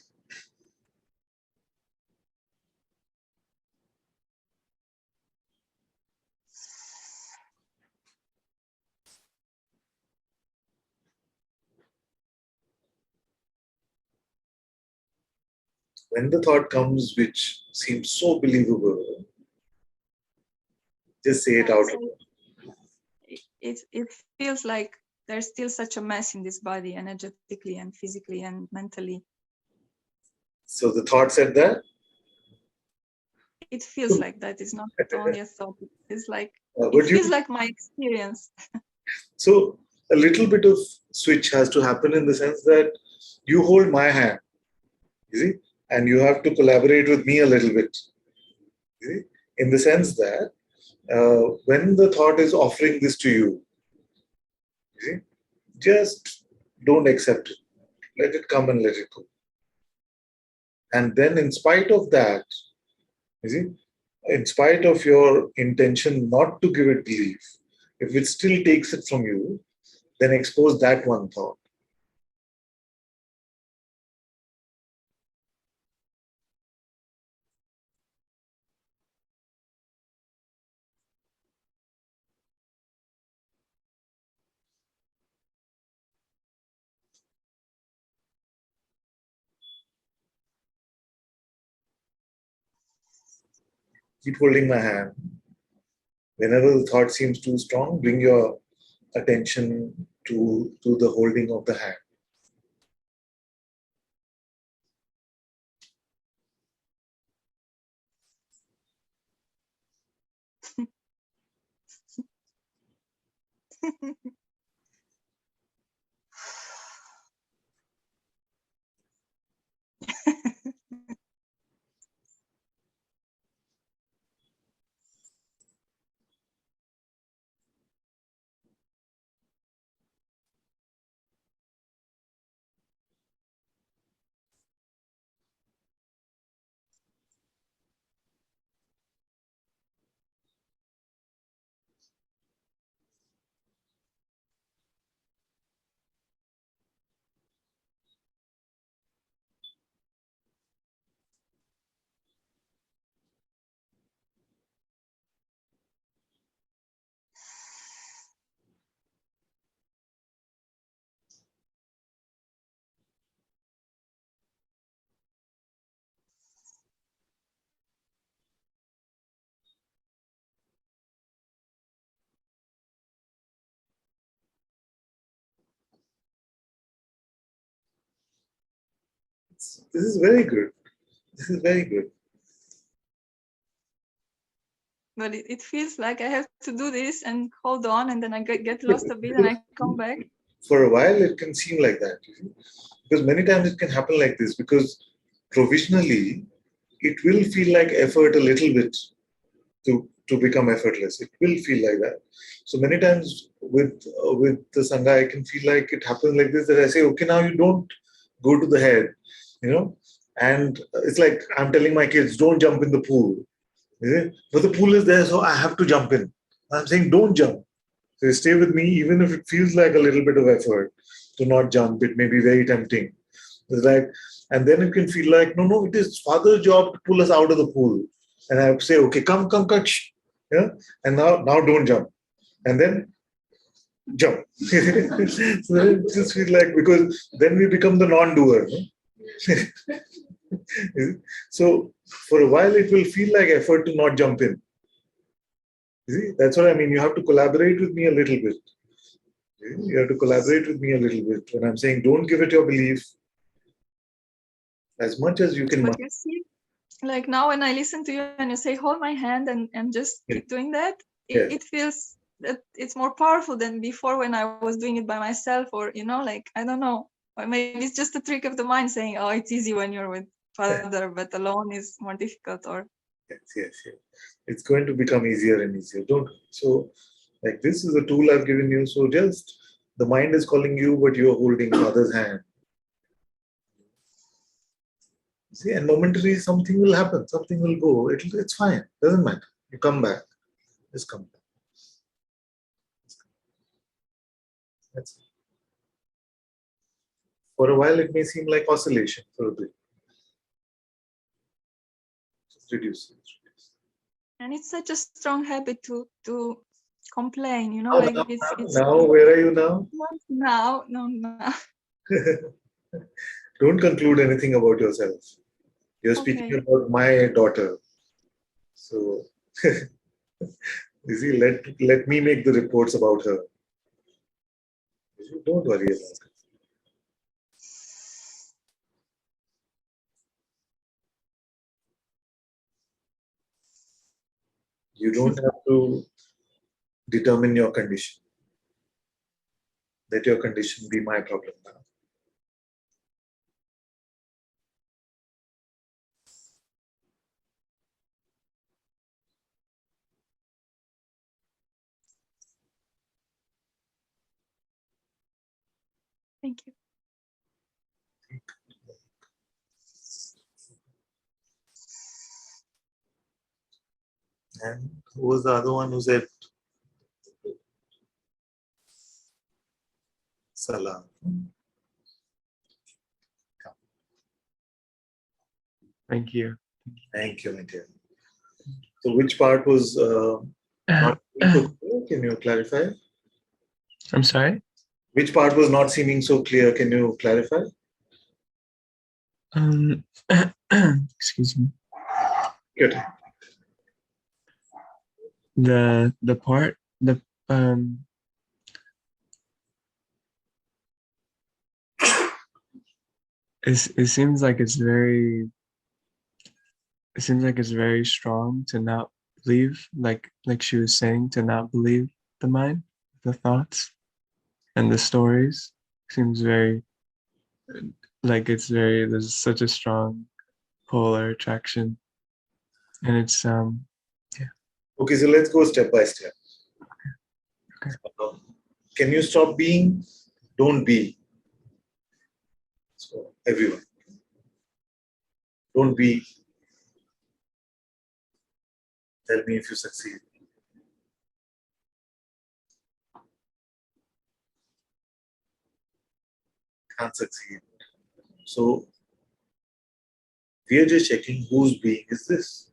When the thought comes which seems so believable, just say it Yeah, out. so it feels like there's still such a mess in this body, energetically and physically and mentally. So the thought said that. It feels like that. It's not only a thought. It's like it But feels like my experience. so a little bit of switch has to happen in the sense that you hold my hand, you see, and you have to collaborate with me a little bit, you see, in the sense that when the thought is offering this to you, you see, just don't accept it. Let it come and let it go. And then, in spite of that, you see, in spite of your intention not to give it belief, if it still takes it from you, then expose that one thought. Keep holding my hand. Whenever the thought seems too strong, bring your attention to the holding of the hand. This is very good. This is very good. But it feels like I have to do this and hold on, and then I get lost a bit and I come back. For a while, it can seem like that, you see? Because many times it can happen like this. Because provisionally, it will feel like effort a little bit to become effortless. It will feel like that. So many times with the sangha, I can feel like it happens like this, that I say, okay, now you don't go to the head, you know, and it's like I'm telling my kids, don't jump in the pool. But the pool is there, so I have to jump in. I'm saying, don't jump. So stay with me, even if it feels like a little bit of effort to not jump. It may be very tempting. It's like, and then it can feel like, no, it is Father's job to pull us out of the pool. And I say, okay, come, shh. Yeah, and now don't jump, and then jump. So then it just feels like, because then we become the non-doer. No? So for a while, it will feel like effort to not jump in. You see, that's what I mean. You have to collaborate with me a little bit. You have to collaborate with me a little bit. When I'm saying don't give it your belief, as much as you can. But you see, like now when I listen to you and you say, hold my hand and just keep doing that, it feels that it's more powerful than before when I was doing it by myself, or, like, I don't know. Or maybe it's just a trick of the mind saying, oh, it's easy when you're with Father, but alone is more difficult. Or Yes. It's going to become easier and easier. Don't. So, like, this is a tool I've given you. So just, the mind is calling you, but you're holding Father's hand. See, and momentarily something will happen, something will go. It's fine. Doesn't matter. You come back. Just come back. That's it. For a while, it may seem like oscillation for a bit. Just reduce it. and it's such a strong habit to complain, Now, like now, it's now, where are you now? now. Don't conclude anything about yourself. You're speaking Okay. about my daughter. So, you see, let me make the reports about her. Don't worry about it. You don't have to determine your condition. Let your condition be my problem now. Thank you. And who was the other one who said Salah? Thank you. Thank you, my dear. So, which part was not so clear? Can you clarify? I'm sorry. Which part was not seeming so clear? Can you clarify? Um, excuse me. Good. The part um it seems like it's very strong to not believe, like she was saying, to not believe the mind, the thoughts, and the stories. Seems very like there's such a strong polar attraction, and it's Okay, so let's go step by step. Okay. Can you stop being? Don't be. So, everyone. Don't be. Tell me if you succeed. Can't succeed. So, we are just checking whose being is this?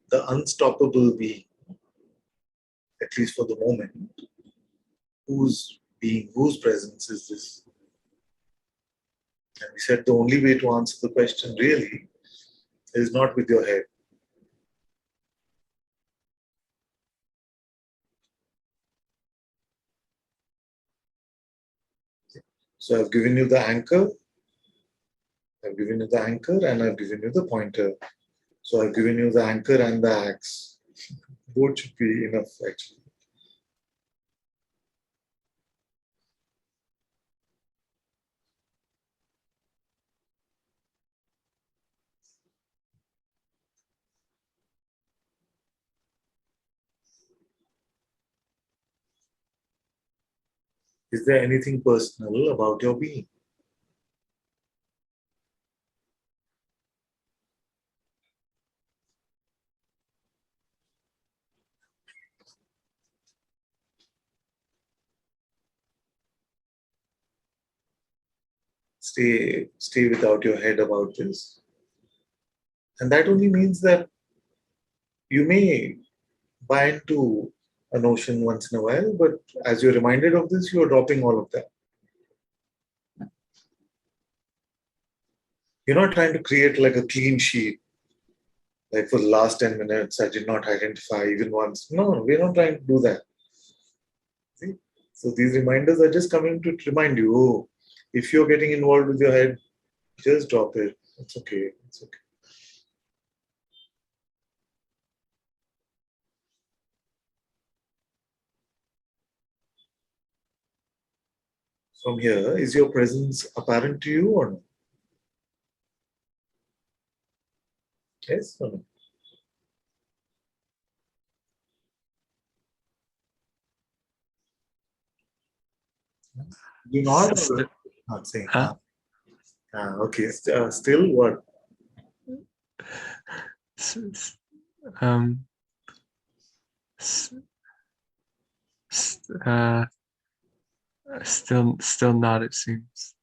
The unstoppable being, at least for the moment. Whose being, whose presence is this? And we said the only way to answer the question really is not with your head. So I've given you the anchor, I've given you the anchor, and I've given you the pointer. So I've given you the anchor and the axe. Both should be enough, actually. Is there anything personal about your being? Stay without your head about this. And that only means that you may buy into a notion once in a while, but as you're reminded of this, you're dropping all of that. You're not trying to create like a clean sheet, like for the last 10 minutes, I did not identify even once. No, we're not trying to do that. See? So these reminders are just coming to remind you, oh, if you're getting involved with your head, just drop it. It's okay. It's okay. From here, is your presence apparent to you or no? Yes or no? You not or not saying? Huh? Okay. Still what? S- s- um s- s- uh still not, it seems.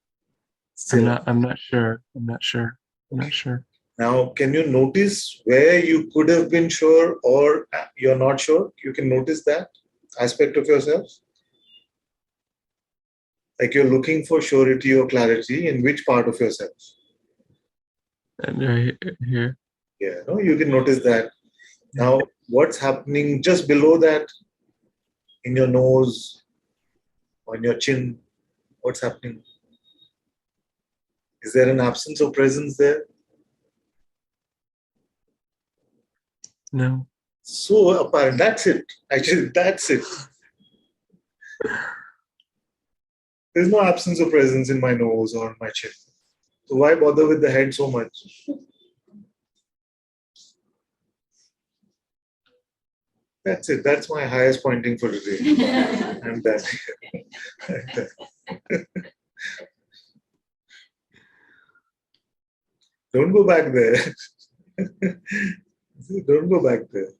Still. I'm not sure. I'm not sure. I'm not sure. Now, can you notice where you could have been sure or you're not sure? You can notice that aspect of yourself. Like you're looking for surety or clarity in which part of yourself? And right here. Yeah, no, you can notice that. Now, what's happening just below that, in your nose, on your chin? What's happening? Is there an absence of presence there? No. So apparent. That's it. Actually, that's it. There's no absence of presence in my nose or my chin. So why bother with the head so much? That's it. That's my highest pointing for today. I'm done. I'm done. Don't go back there. Don't go back there.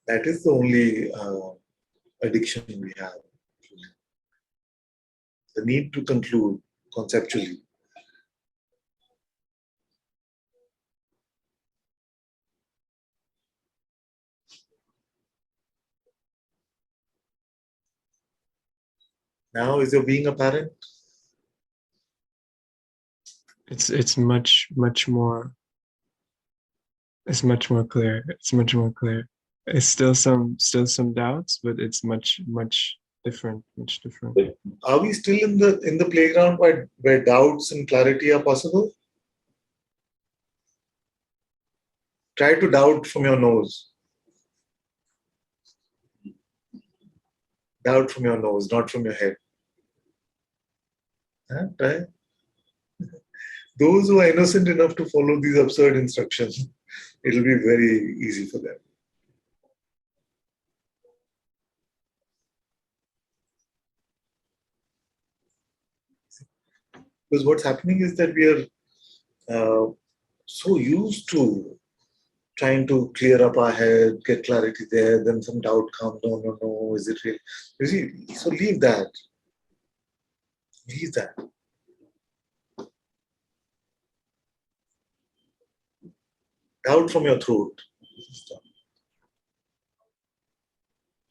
That is the only addiction we have. The need to conclude conceptually. Now, is your being apparent? It's much more. It's much more clear. It's much more clear. It's still some doubts, but it's much different. Much different. Are we still in the playground where doubts and clarity are possible? Try to doubt from your nose. Doubt from your nose, not from your head. Huh? Try. Those who are innocent enough to follow these absurd instructions, it'll be very easy for them. Because what's happening is that we are so used to trying to clear up our head, get clarity there, then some doubt comes, no, is it real? You see, so leave that. Leave that. Doubt from your throat. Stop.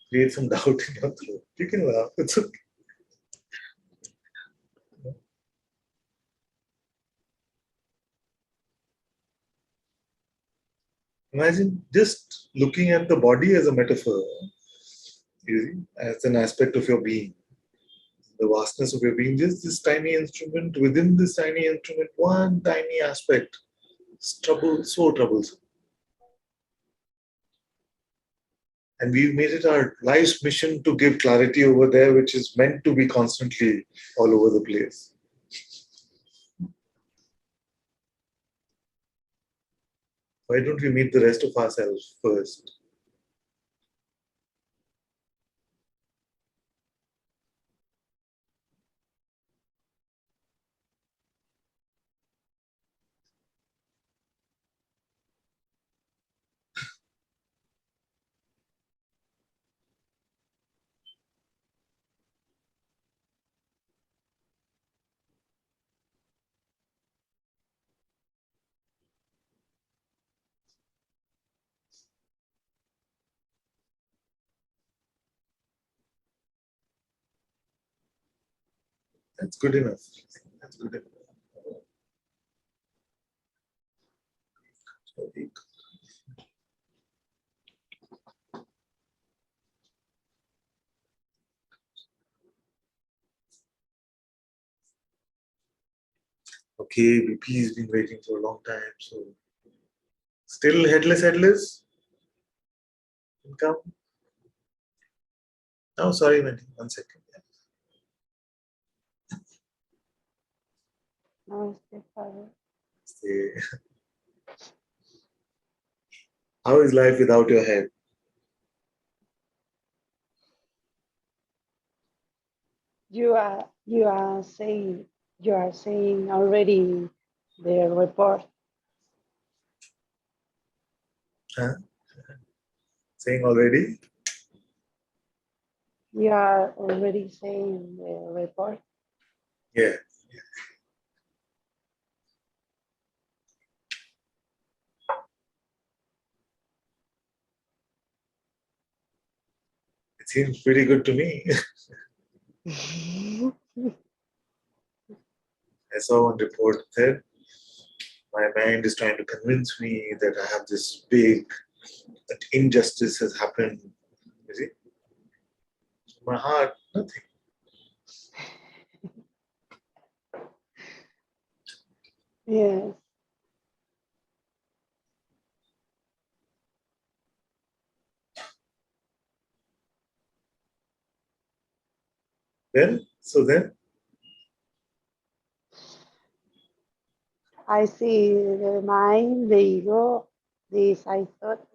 Create some doubt in your throat. You can laugh, it's okay. Imagine just looking at the body as a metaphor, you see, as an aspect of your being. The vastness of your being, just this tiny instrument, within this tiny instrument, one tiny aspect. It's so troublesome. And we've made it our life's mission to give clarity over there, which is meant to be constantly all over the place. Why don't we meet the rest of ourselves first? That's good enough. That's good enough. Okay, BP has been waiting for a long time, so still headless? Come. Oh, sorry, Mandy. 1 second. Namaste, Father. Say, how is life without your head? You are saying already the report. Huh? Saying already? You are already saying the report. Yeah. It seems pretty good to me. I saw one report that my mind is trying to convince me that I have this big that injustice has happened. You see, my heart, nothing. Yes. Then, I see the mind, the ego, this I thought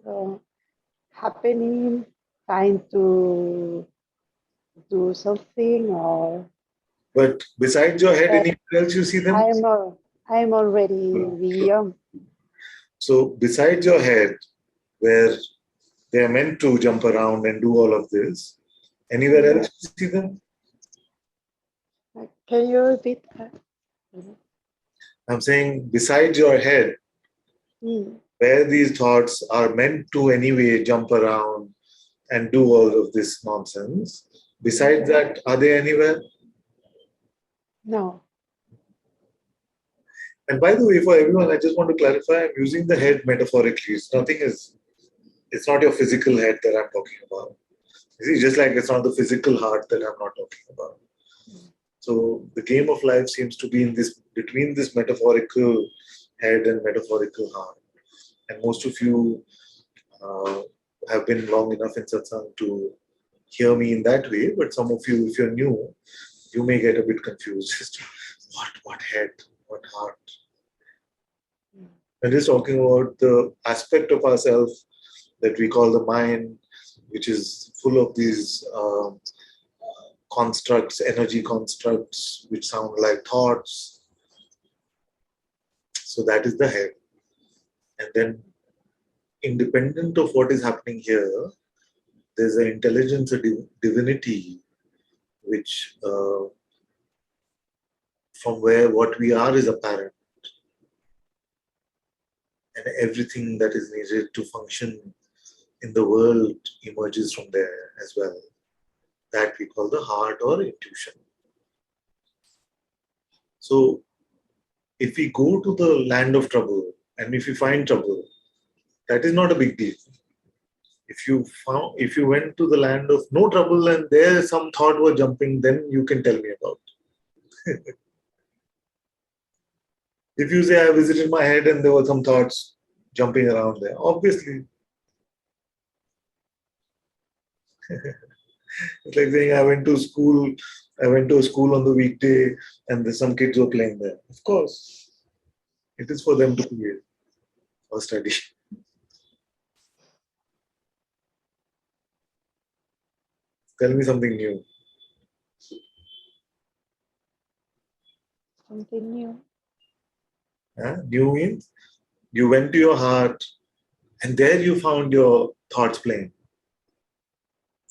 happening, trying to do something, or but besides your head, anywhere else you see them? I'm already beyond. So besides your head, where they are meant to jump around and do all of this, anywhere else you see them? Can you repeat that? I'm saying besides your head, Mm. where these thoughts are meant to anyway jump around and do all of this nonsense. Besides that, are they anywhere? No. And by the way, for everyone, I just want to clarify, I'm using the head metaphorically. It's not your physical head that I'm talking about. You see, just like it's not the physical heart that I'm not talking about. So the game of life seems to be in this between this metaphorical head and metaphorical heart. And most of you have been long enough in satsang to hear me in that way. But some of you, if you're new, you may get a bit confused as to what head, what heart. I'm just talking about the aspect of ourselves that we call the mind, which is full of these constructs, energy constructs, which sound like thoughts. So that is the head. And then, independent of what is happening here, there's an intelligence, a divinity, which from where what we are is apparent. And everything that is needed to function in the world emerges from there as well. That we call the heart or intuition. So, if we go to the land of trouble and if we find trouble, that is not a big deal. If you went to the land of no trouble and there some thought was jumping, then you can tell me about it. If you say I visited my head and there were some thoughts jumping around there, obviously. It's like saying I went to a school on the weekday and some kids were playing there. Of course, it is for them to play or study. Tell me something new. Something new. New means you went to your heart and there you found your thoughts playing.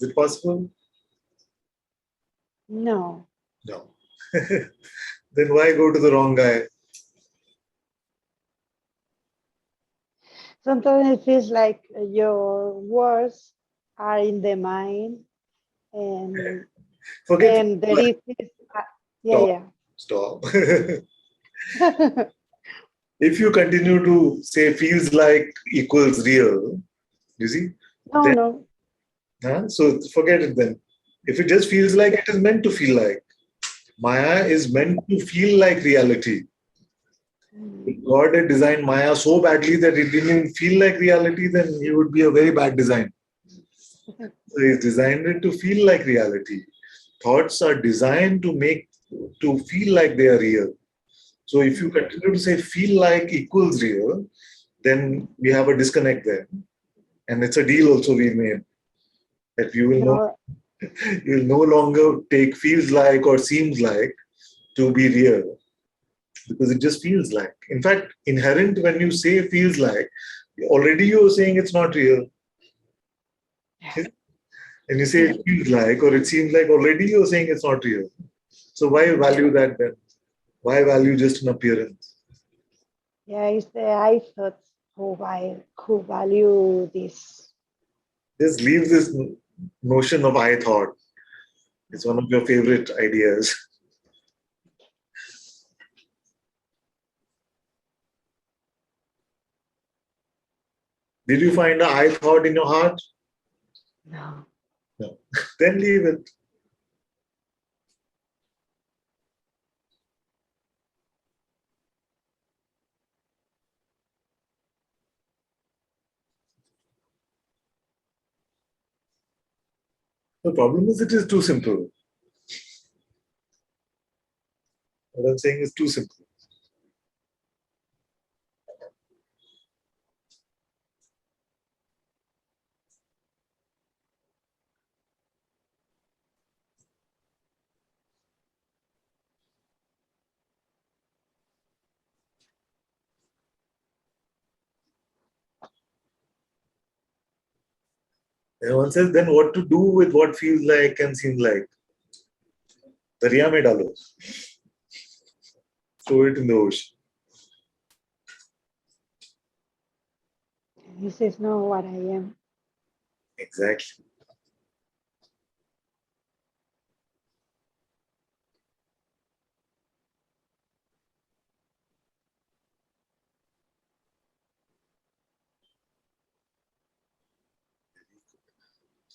Is it possible? No. No. Then why go to the wrong guy? Sometimes it feels like your words are in the mind, and Forget. then there is this, Stop. If you continue to say feels like equals real, you see, then, no. so forget it then. If it just feels like, it is meant to feel like. Maya is meant to feel like reality. If God had designed Maya so badly that it didn't even feel like reality, then it would be a very bad design. So He's designed it to feel like reality. Thoughts are designed to feel like they are real. So if you continue to say feel like equals real, then we have a disconnect there. And it's a deal also we made that No. you'll no longer take feels like or seems like to be real because it just feels like. In fact, inherent when you say feels like, already you're saying it's not real. And you say it feels like or it seems like, already you're saying it's not real. So why value that then? Why value just an appearance? Yeah, it's the I thoughts who value this. Just leave this notion of I thought. It's one of your favorite ideas. Did you find a I thought in your heart? No. No. Then leave it. The problem is it is too simple. What I'm saying is too simple. And one says, then what to do with what feels like and seems like? Dariya mein dalo. Throw it in the ocean. This is not what I am. Exactly.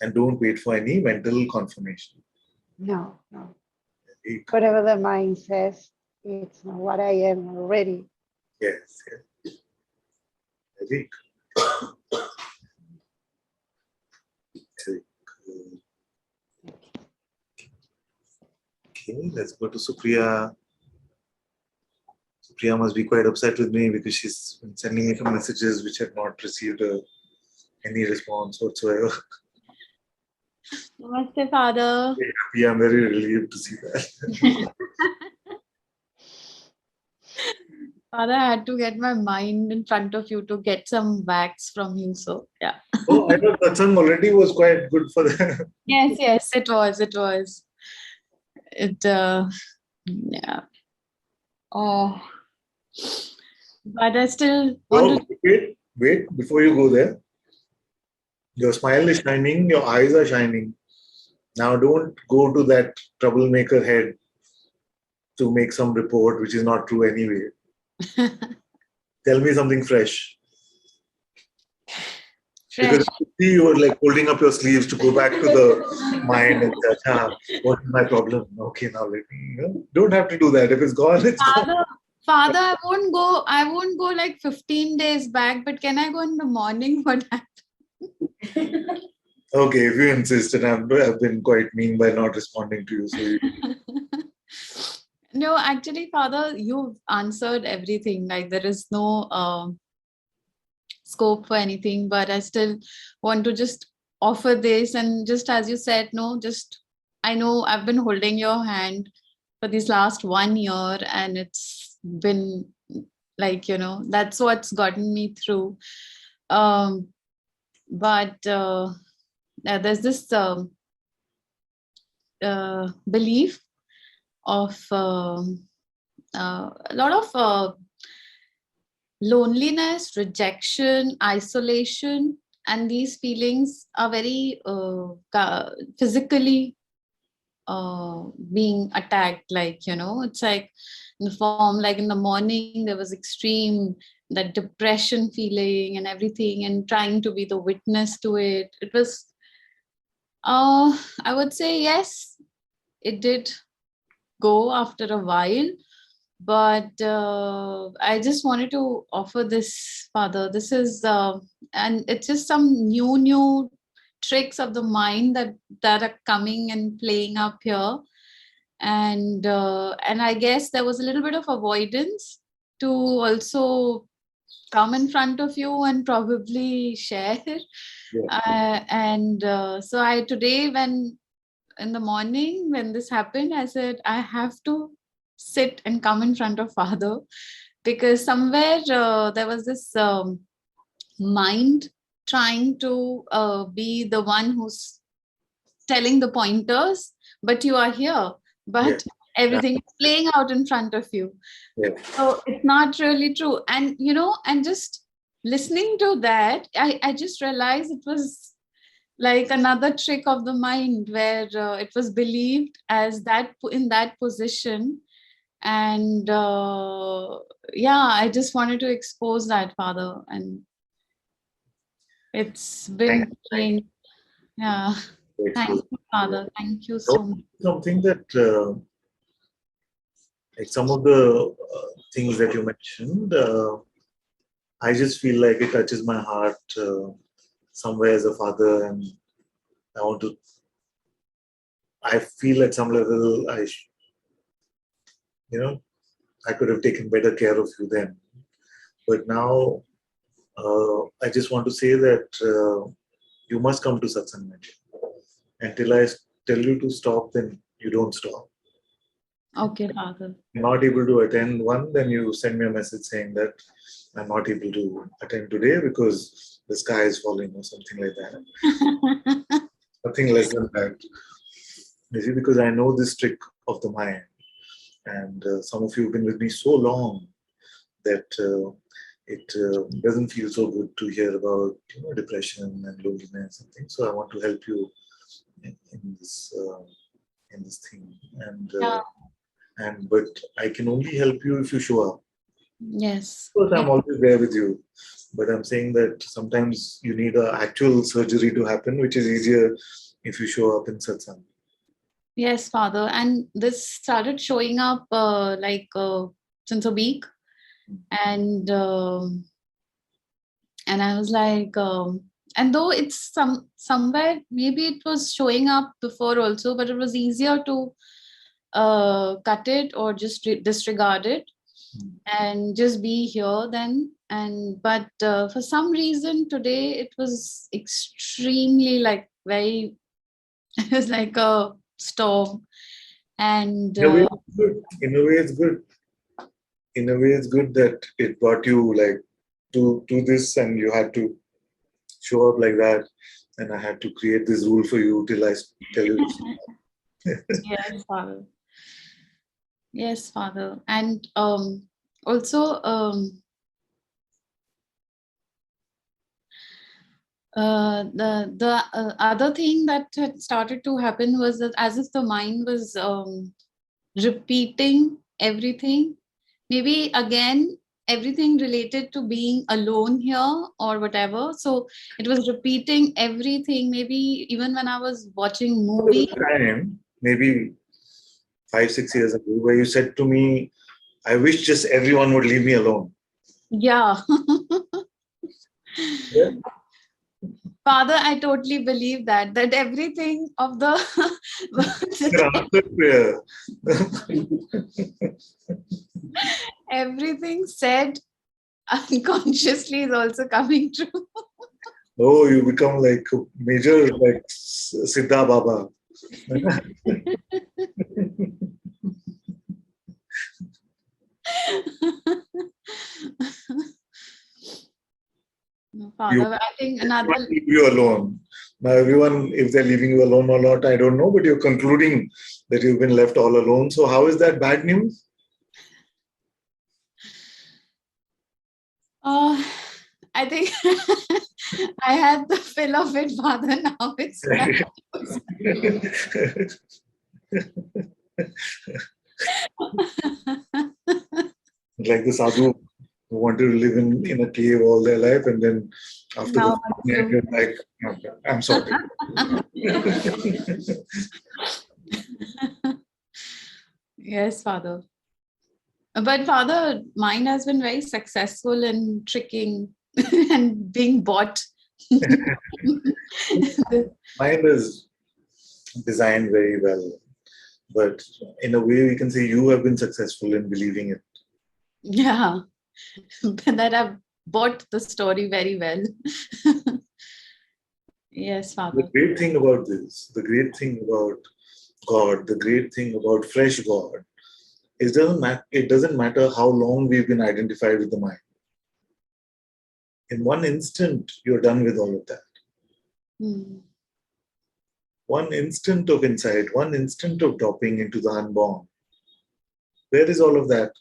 And don't wait for any mental confirmation. No, no. Very good. Whatever the mind says, it's not what I am already. Yes, yes. Very good. Very good. Okay, let's go to Supriya. Supriya must be quite upset with me because she's been sending me some messages which have not received any response whatsoever. Namaste, Father. Yeah, I'm very relieved to see that. Father, I had to get my mind in front of you to get some wax from you. So, yeah. Oh, I thought Satsang already was quite good for that. Yes, yes, it was. It was. Yeah. Oh. But I still want No, to. wait, before you go there. Your smile is shining, your eyes are shining. Now don't go to that troublemaker head to make some report which is not true anyway. Tell me something fresh. Fresh. Because see, you were like holding up your sleeves to go back to the mind and say, what is my problem? Okay, now let me. Don't have to do that. If it's gone, it's gone. Father, I won't go like 15 days back, but can I go in the morning? What happened? Okay, if you insist, and I've been quite mean by not responding to you. So you, No, actually, Father, you've answered everything. Like there is no scope for anything, but I still want to just offer this. And just as you said, no, just I know I've been holding your hand for this last 1 year, and it's been like, that's what's gotten me through. But there's this belief of a lot of loneliness, rejection, isolation, and these feelings are very physically being attacked. Like, it's like in the form, like in the morning, there was extreme that depression feeling and everything, and trying to be the witness to it. It was, I would say, yes, it did go after a while. But I just wanted to offer this, Father. This is, and it's just some new tricks of the mind that are coming and playing up here. And I guess there was a little bit of avoidance to also come in front of you and probably share. So today, when in the morning when this happened, I said I have to sit and come in front of Father, because somewhere there was this mind trying to be the one who's telling the pointers, but you are here, but everything is playing out in front of you. So it's not really true. And and just listening to that, I just realized it was like another trick of the mind, where it was believed as that in that position. And I just wanted to expose that, Father. And It's been changed. Yeah. Thank you, Father. Thank you so much. Something that, like some of the things that you mentioned, I just feel like it touches my heart somewhere as a father, and I want to. I feel at some level, I could have taken better care of you then. But now, I just want to say that you must come to Satsang. Until I tell you to stop, then you don't stop. Okay, Father. If you're not able to attend one, then you send me a message saying that I'm not able to attend today because the sky is falling or something like that. Nothing less than that. You see, because I know this trick of the mind, and some of you have been with me so long that it doesn't feel so good to hear about depression and loneliness and things. So I want to help you in this thing, Yeah. but I can only help you if you show up. Yes. Of course, I'm always there with you, but I'm saying that sometimes you need an actual surgery to happen, which is easier if you show up in satsang. Yes, Father. And this started showing up since a week, and I was like, and though it's somewhere maybe it was showing up before also, but it was easier to cut it or just disregard it and just be here then. And but for some reason today it was extremely like very it was like a storm. And In a way, it's good. In a way, it's good. In a way, it's good that it brought you like to this, and you had to show up like that, and I had to create this rule for you till I tell you. yes, Father. Yes, Father. And also the other thing that had started to happen was that as if the mind was repeating everything, maybe again everything related to being alone here or whatever. So it was repeating everything. Maybe even when I was watching movie. Time, maybe 5-6 years ago, where you said to me, "I wish just everyone would leave me alone." Yeah. Yeah. Father, I totally believe that everything of the everything said unconsciously is also coming true. Oh, you become like a major like Siddha Baba. No, Father, I think another. Leave you alone. Now, everyone, if they're leaving you alone or not, I don't know, but you're concluding that you've been left all alone. So, how is that bad news? I think I had the fill of it, Father. Now it's bad. Like the sadhu who wanted to live in a cave all their life, and then after Now the it's you. you're like, "Okay, I'm sorry." Yes, Father. But Father, mine has been very successful in tricking and being bought. Mine is designed very well, but in a way, we can say you have been successful in believing it. Yeah, that I've bought the story very well. Yes, The Father. great thing about this, the great thing about God, the great thing about fresh God, is it doesn't matter how long we've been identified with the mind. In one instant, you're done with all of that. Hmm. One instant of insight, one instant of dropping into the unborn. Where is all of that?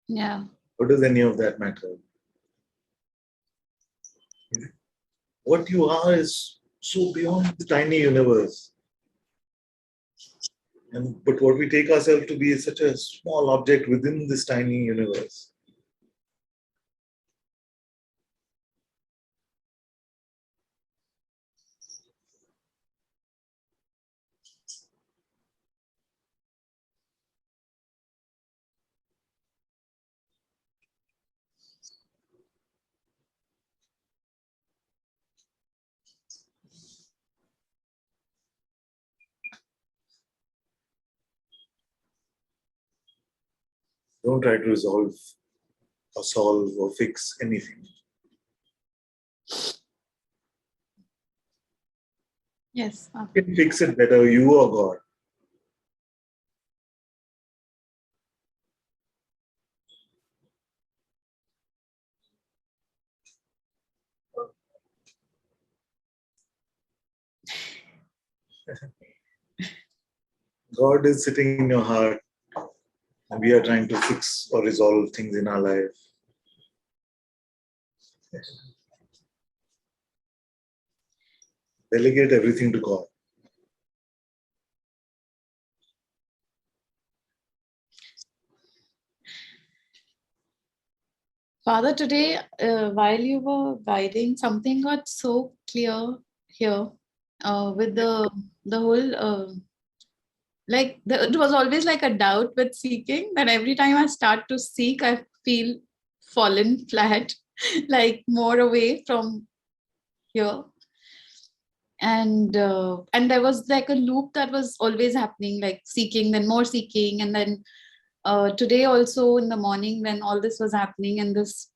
Yeah. What does any of that matter? What you are is so beyond the tiny universe. But what we take ourselves to be is such a small object within this tiny universe. Don't try to resolve or solve or fix anything. Yes. You can fix it better, you or God. God is sitting in your heart, and we are trying to fix or resolve things in our life. Delegate everything to God. Father, today, while you were guiding, something got so clear here with the whole it was always like a doubt with seeking, that every time I start to seek, I feel fallen flat, like more away from here. And there was like a loop that was always happening, like seeking, then more seeking, and then today also in the morning when all this was happening, and this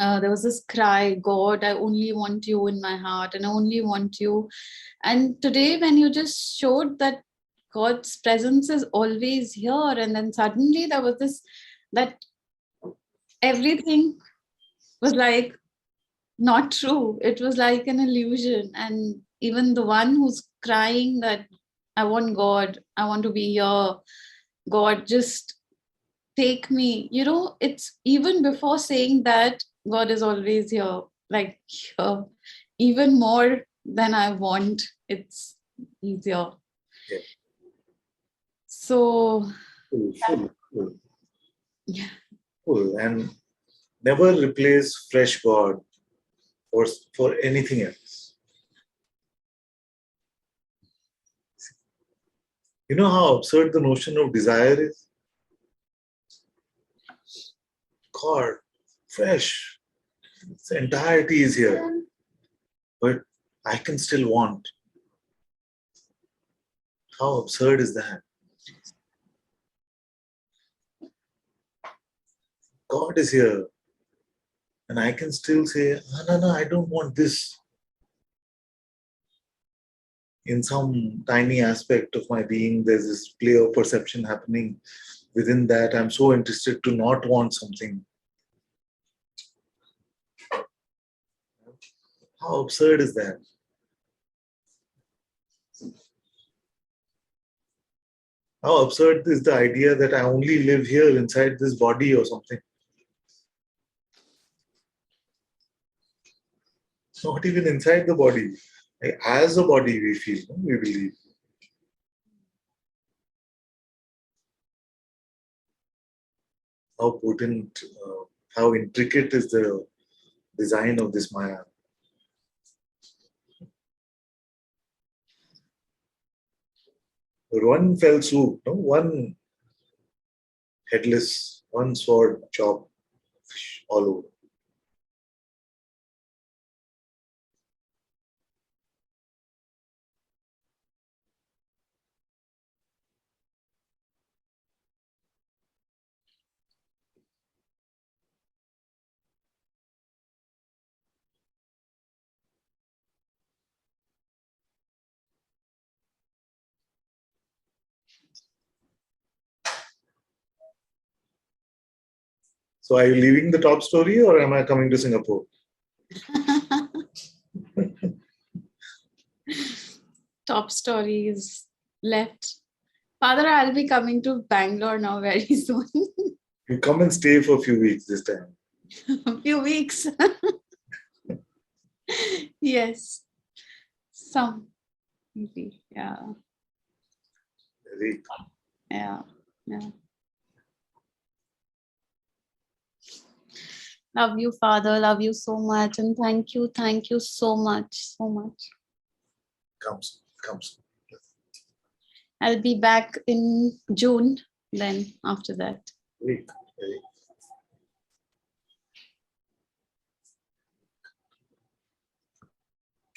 there was this cry, God, I only want you in my heart, and I only want you. And today when you just showed that God's presence is always here, and then suddenly there was this, that everything was like not true. It was like an illusion. And even the one who's crying that I want God, I want to be here, God, just take me. It's even before saying that, God is always here, like here, even more than I want. It's easier. Yeah. So, Full. yeah. Full. And never replace fresh God for anything else. You know how absurd the notion of desire is? God, fresh. Its entirety is here. But I can still want. How absurd is that? God is here. And I can still say, no, I don't want this. In some tiny aspect of my being, there's this play of perception happening. Within that, I'm so interested to not want something. How absurd is that? How absurd is the idea that I only live here inside this body or something? Not even inside the body. Like, as a body, we feel, we believe. How potent, how intricate is the design of this Maya. One fell swoop, one headless, one sword chop all over. So are you leaving the top story or am I coming to Singapore? Top stories left. Father, I'll be coming to Bangalore now very soon. You come and stay for a few weeks this time. A few weeks. Yes. Some. Maybe. Yeah. Very Yeah. Yeah. Love you, Father. Love you so much. And thank you. Thank you so much. So much. comes. I'll be back in June then after that. Very.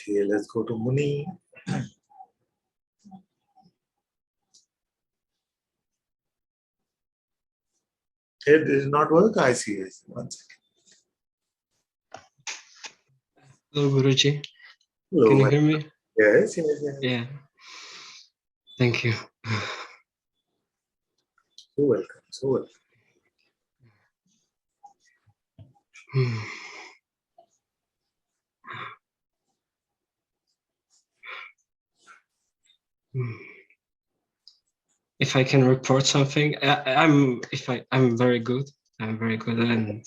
Okay, let's go to Muni. It did not work. I see. 1 second. Hello, Guruji. Hello. Can you hear me? Yes, yes, yes. Yeah. Thank you. So welcome. So welcome. Hmm. Hmm. If I can report something, I'm very good. I'm very good, and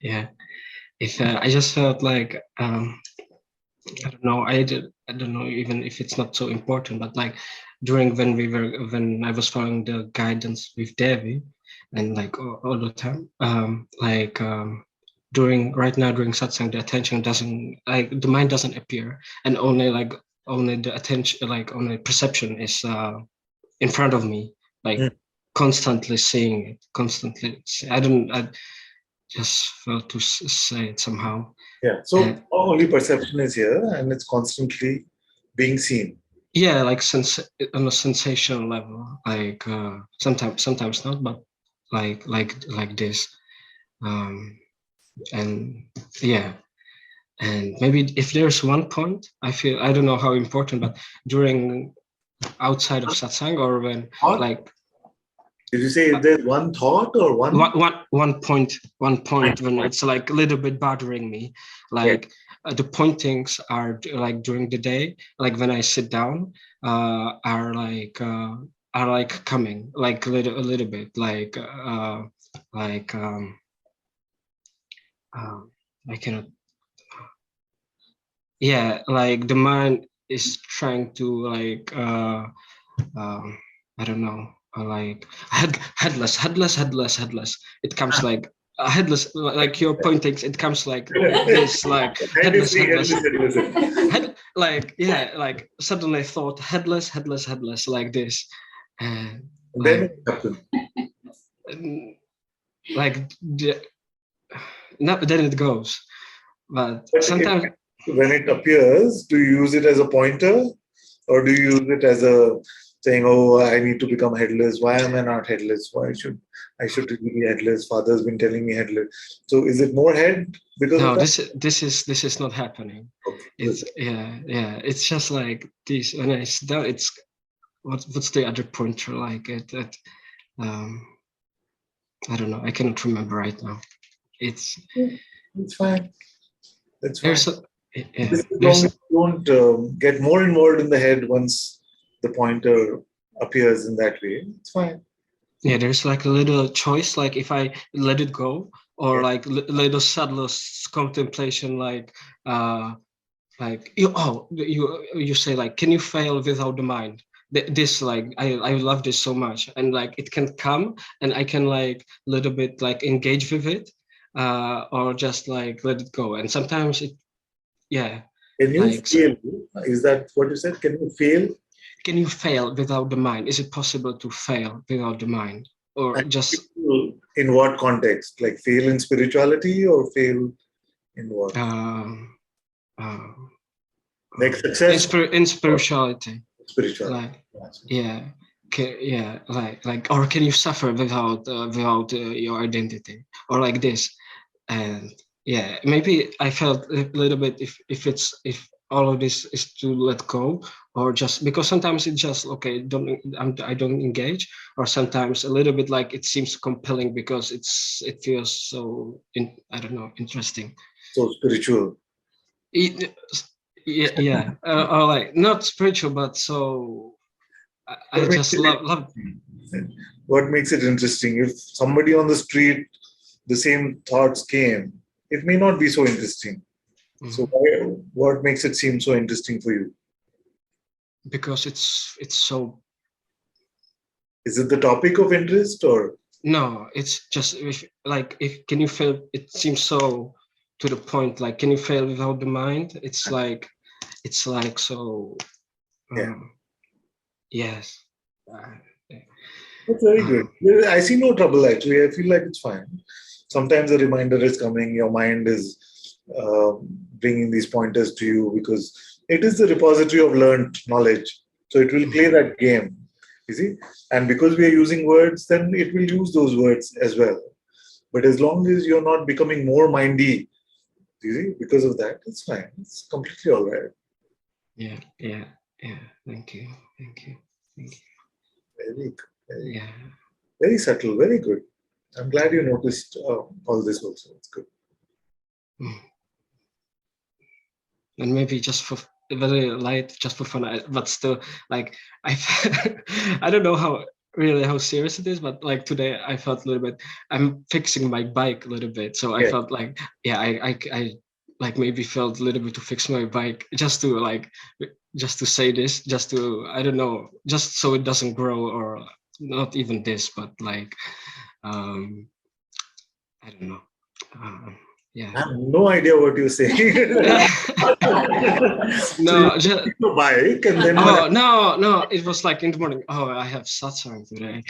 yeah. If I just felt like I don't know. I don't know even if it's not so important, but like during when I was following the guidance with Devi, and like all the time, during Satsang, the attention doesn't, like the mind doesn't appear, and only the attention, like only perception is in front of me, like constantly seeing it, constantly. I just felt to say it somehow. Yeah. So only perception is here, and it's constantly being seen. Yeah, like on a sensational level, like sometimes not, but like this, and yeah, and maybe if there's one point, I don't know how important, but during outside of satsang or when Thought? like. Did you say if there's one thought or one point when it's like a little bit bothering me, like the pointings are like during the day, like when I sit down, are like coming like a little bit like I cannot. Yeah, like the mind is trying to like I don't know, like headless. It comes like headless, like your pointings. It comes like this, like headless. Like yeah, like suddenly thought headless, like this, and then it happened. Like then it goes, but sometimes. When it appears, do you use it as a pointer, or do you use it as a saying, "Oh, I need to become headless. Why am I not headless? Why should I be headless? Father's been telling me headless." So, is it more head because no? of that? This is not happening. Okay. It's yeah. It's just like this. When I sit down, it's what's the other pointer like? I don't know. I cannot remember right now. It's fine. That's fine. Don't get more involved in the head once the pointer appears in that way. It's fine. Yeah, there's like a little choice, like if I let it go, or like little subtle contemplation, like you say like, can you fail without the mind? This like I love this so much, and like it can come, and I can like a little bit like engage with it, or just like let it go, and sometimes it. Yeah. Can you fail? Is that what you said? Can you fail? Can you fail without the mind? Is it possible to fail without the mind? Or just in what context? Like fail in spirituality or fail in what? Like success in spirituality. Spirituality. Like or can you suffer without your identity, or like this? And yeah, maybe I felt a little bit if all of this is to let go, or just because sometimes it's just okay, I don't engage, or sometimes a little bit like it seems compelling because it feels so I don't know, interesting, so spiritual. Yeah, or like not spiritual, but so I just love. What makes it interesting? If somebody on the street, the same thoughts came, it may not be so interesting. Mm-hmm. So what makes it seem so interesting for you? Because it's so. Is it the topic of interest or? No, it's just if can you feel it seems so to the point, like can you fail without the mind? It's like so. Yes. That's very good. I see no trouble actually. I feel like it's fine. Sometimes a reminder is coming. Your mind is bringing these pointers to you because it is the repository of learned knowledge. So it will play that game. You see? And because we are using words, then it will use those words as well. But as long as you're not becoming more mindy, you see, because of that, it's fine. It's completely all right. Yeah. Thank you. Thank you. Very good. Yeah. Very subtle, very good. I'm glad you noticed all this also. It's good. And maybe just for very light, just for fun, but still, like I don't know how serious it is, but like today I felt a little bit, I'm fixing my bike a little bit, so I felt like, yeah, I like maybe felt a little bit to fix my bike, just to say this, just to, I don't know, just so it doesn't grow, or not even this, but like I don't know. Yeah. I have no idea what you're saying. No, so you your bike and then no, it was like in the morning. Oh, I have satsang today.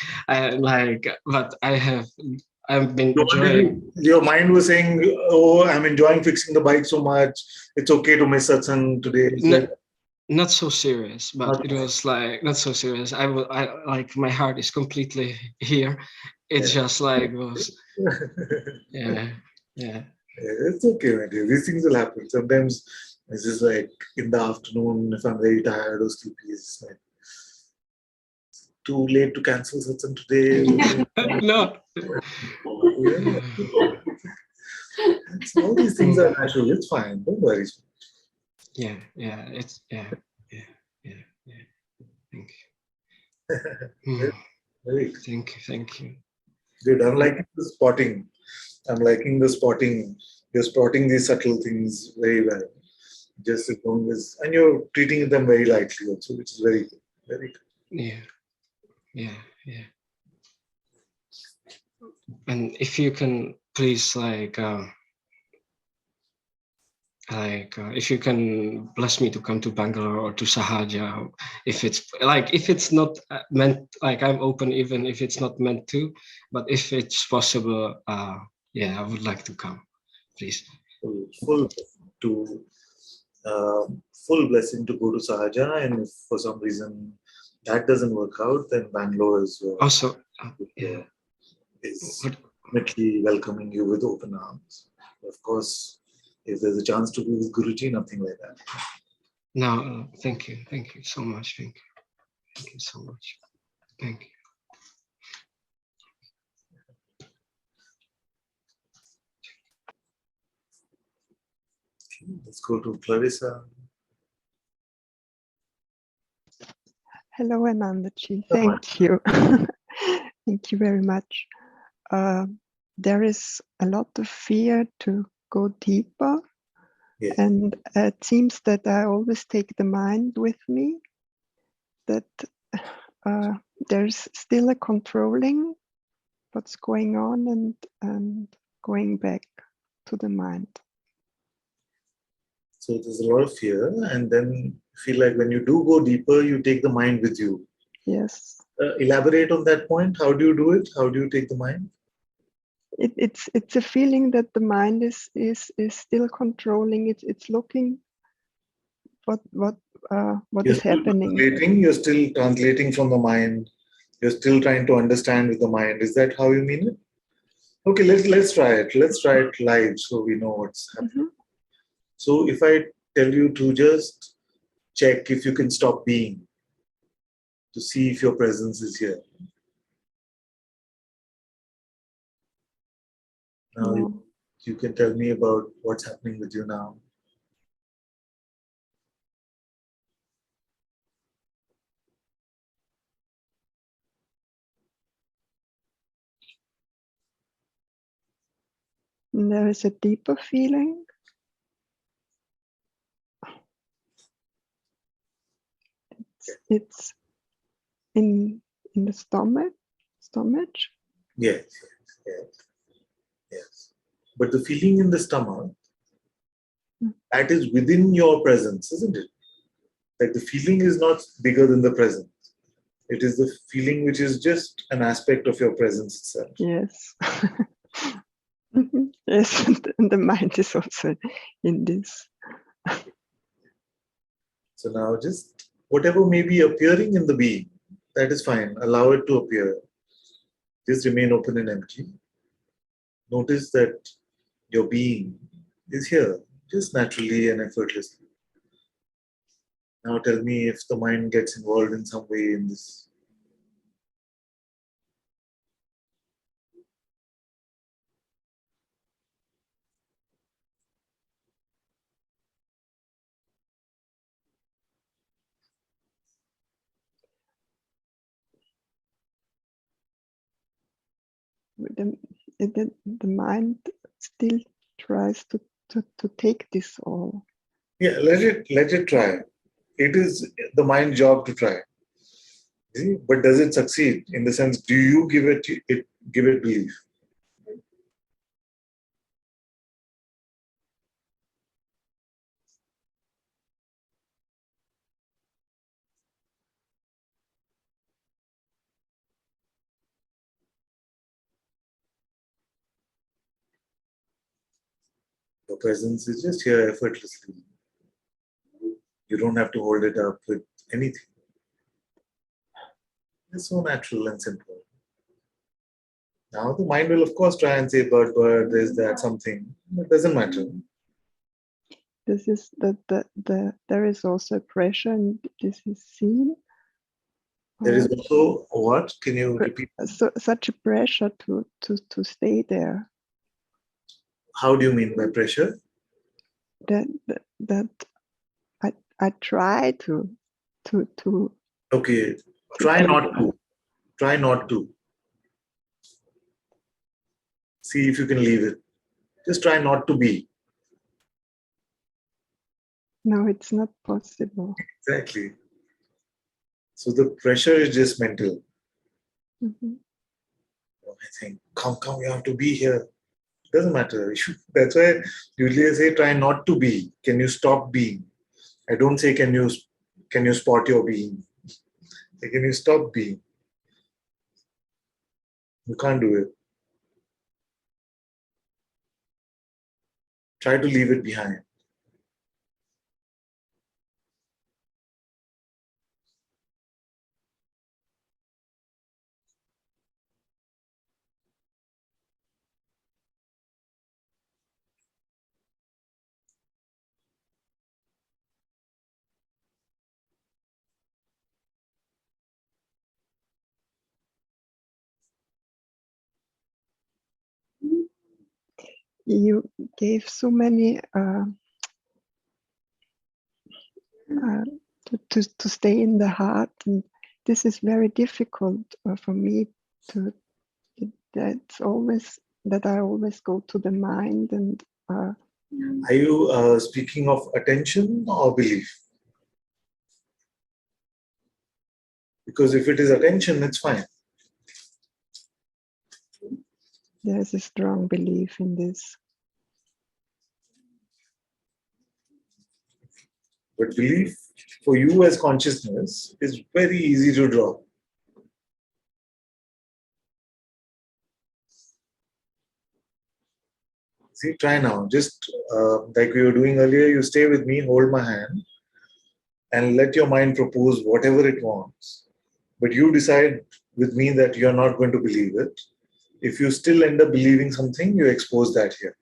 But I've been enjoying. Your mind was saying, "Oh, I'm enjoying fixing the bike so much. It's okay to miss satsang today." Not so serious, but it was like not so serious. I like my heart is completely here. It's just like it was. Yeah. It's okay, my dear. These things will happen. Sometimes it's just like in the afternoon, if I'm very tired or sleepy, it's like too late to cancel satsang today. No. So all these things are natural. It's fine. Don't worry. Yeah. It's yeah. Thank you. Very Thank you. good. I'm liking the spotting. You're spotting these subtle things very well. Just as long as, and you're treating them very lightly also, which is very good. Very good. Yeah. And if you can please if you can bless me to come to Bangalore or to Sahaja, if it's not meant, like I'm open even if it's not meant to, but if it's possible, I would like to come, please. Full blessing to go to Sahaja, and if for some reason that doesn't work out, then Bangalore is Also, is definitely welcoming you with open arms. Of course, if there's a chance to be with Guruji, nothing like that. No, thank you so much. Thank you so much. Thank you. Let's go to Clarissa. Hello, Ananda-ji. Thank you. Thank you very much. There is a lot of fear to go deeper. Yes. And it seems that I always take the mind with me, that there's still a controlling what's going on and going back to the mind. So there's a lot of fear, and then feel like when you do go deeper, you take the mind with you. Yes. Elaborate on that point. How do you do it? How do you take the mind? It's a feeling that the mind is still controlling. It's looking what is happening. You're still translating from the mind. You're still trying to understand with the mind. Is that how you mean it? Okay, let's try it. Let's try it live so we know what's happening. Mm-hmm. So if I tell you to just check if you can stop being, to see if your presence is here. Now you can tell me about what's happening with you now. And there is a deeper feeling. It's in the stomach. Yes. But the feeling in the stomach, that is within your presence, isn't it? Like the feeling is not bigger than the presence. It is the feeling which is just an aspect of your presence itself. Yes. Yes, and the mind is also in this. So now just whatever may be appearing in the being, That is fine. Allow it to appear. Just remain open and empty. Notice that your being is here, just naturally and effortlessly. Now tell me if the mind gets involved in some way in this. The, the mind still tries to take this all. Yeah, let it try. It is the mind's job to try. See? But does it succeed? In the sense, do you give it belief? Your presence is just here effortlessly. You don't have to hold it up with anything. It's so natural and simple. Now the mind will of course try and say bird, there's that, something. It doesn't matter. This is there is also pressure, and this is seen. There is also what? Can you repeat? Such a pressure to stay there. How do you mean by pressure? That I try to Okay, try not to. Try not to. See if you can leave it. Just try not to be. No, it's not possible. Exactly. So the pressure is just mental. Mm-hmm. I think, come, you have to be here. Doesn't matter. That's why usually I say try not to be. Can you stop being? I don't say can you spot your being. Say, can you stop being? You can't do it. Try to leave it behind. You gave so many to stay in the heart, and this is very difficult for me to. That's always that I always go to the mind and. Are you speaking of attention or belief? Because if it is attention, it's fine. There's a strong belief in this. But belief for you as consciousness is very easy to draw. See, try now. Just like we were doing earlier, you stay with me, hold my hand, and let your mind propose whatever it wants. But you decide with me that you're not going to believe it. If you still end up believing something, you expose that here.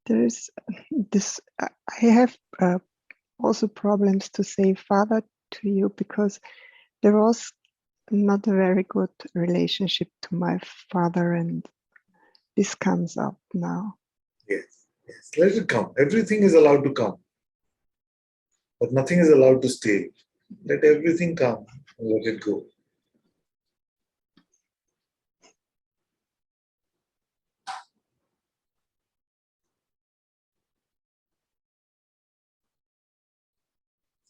There's this. I have also problems to say father to you because there was not a very good relationship to my father, and this comes up now. Yes, yes. Let it come. Everything is allowed to come. But nothing is allowed to stay. Let everything come and let it go.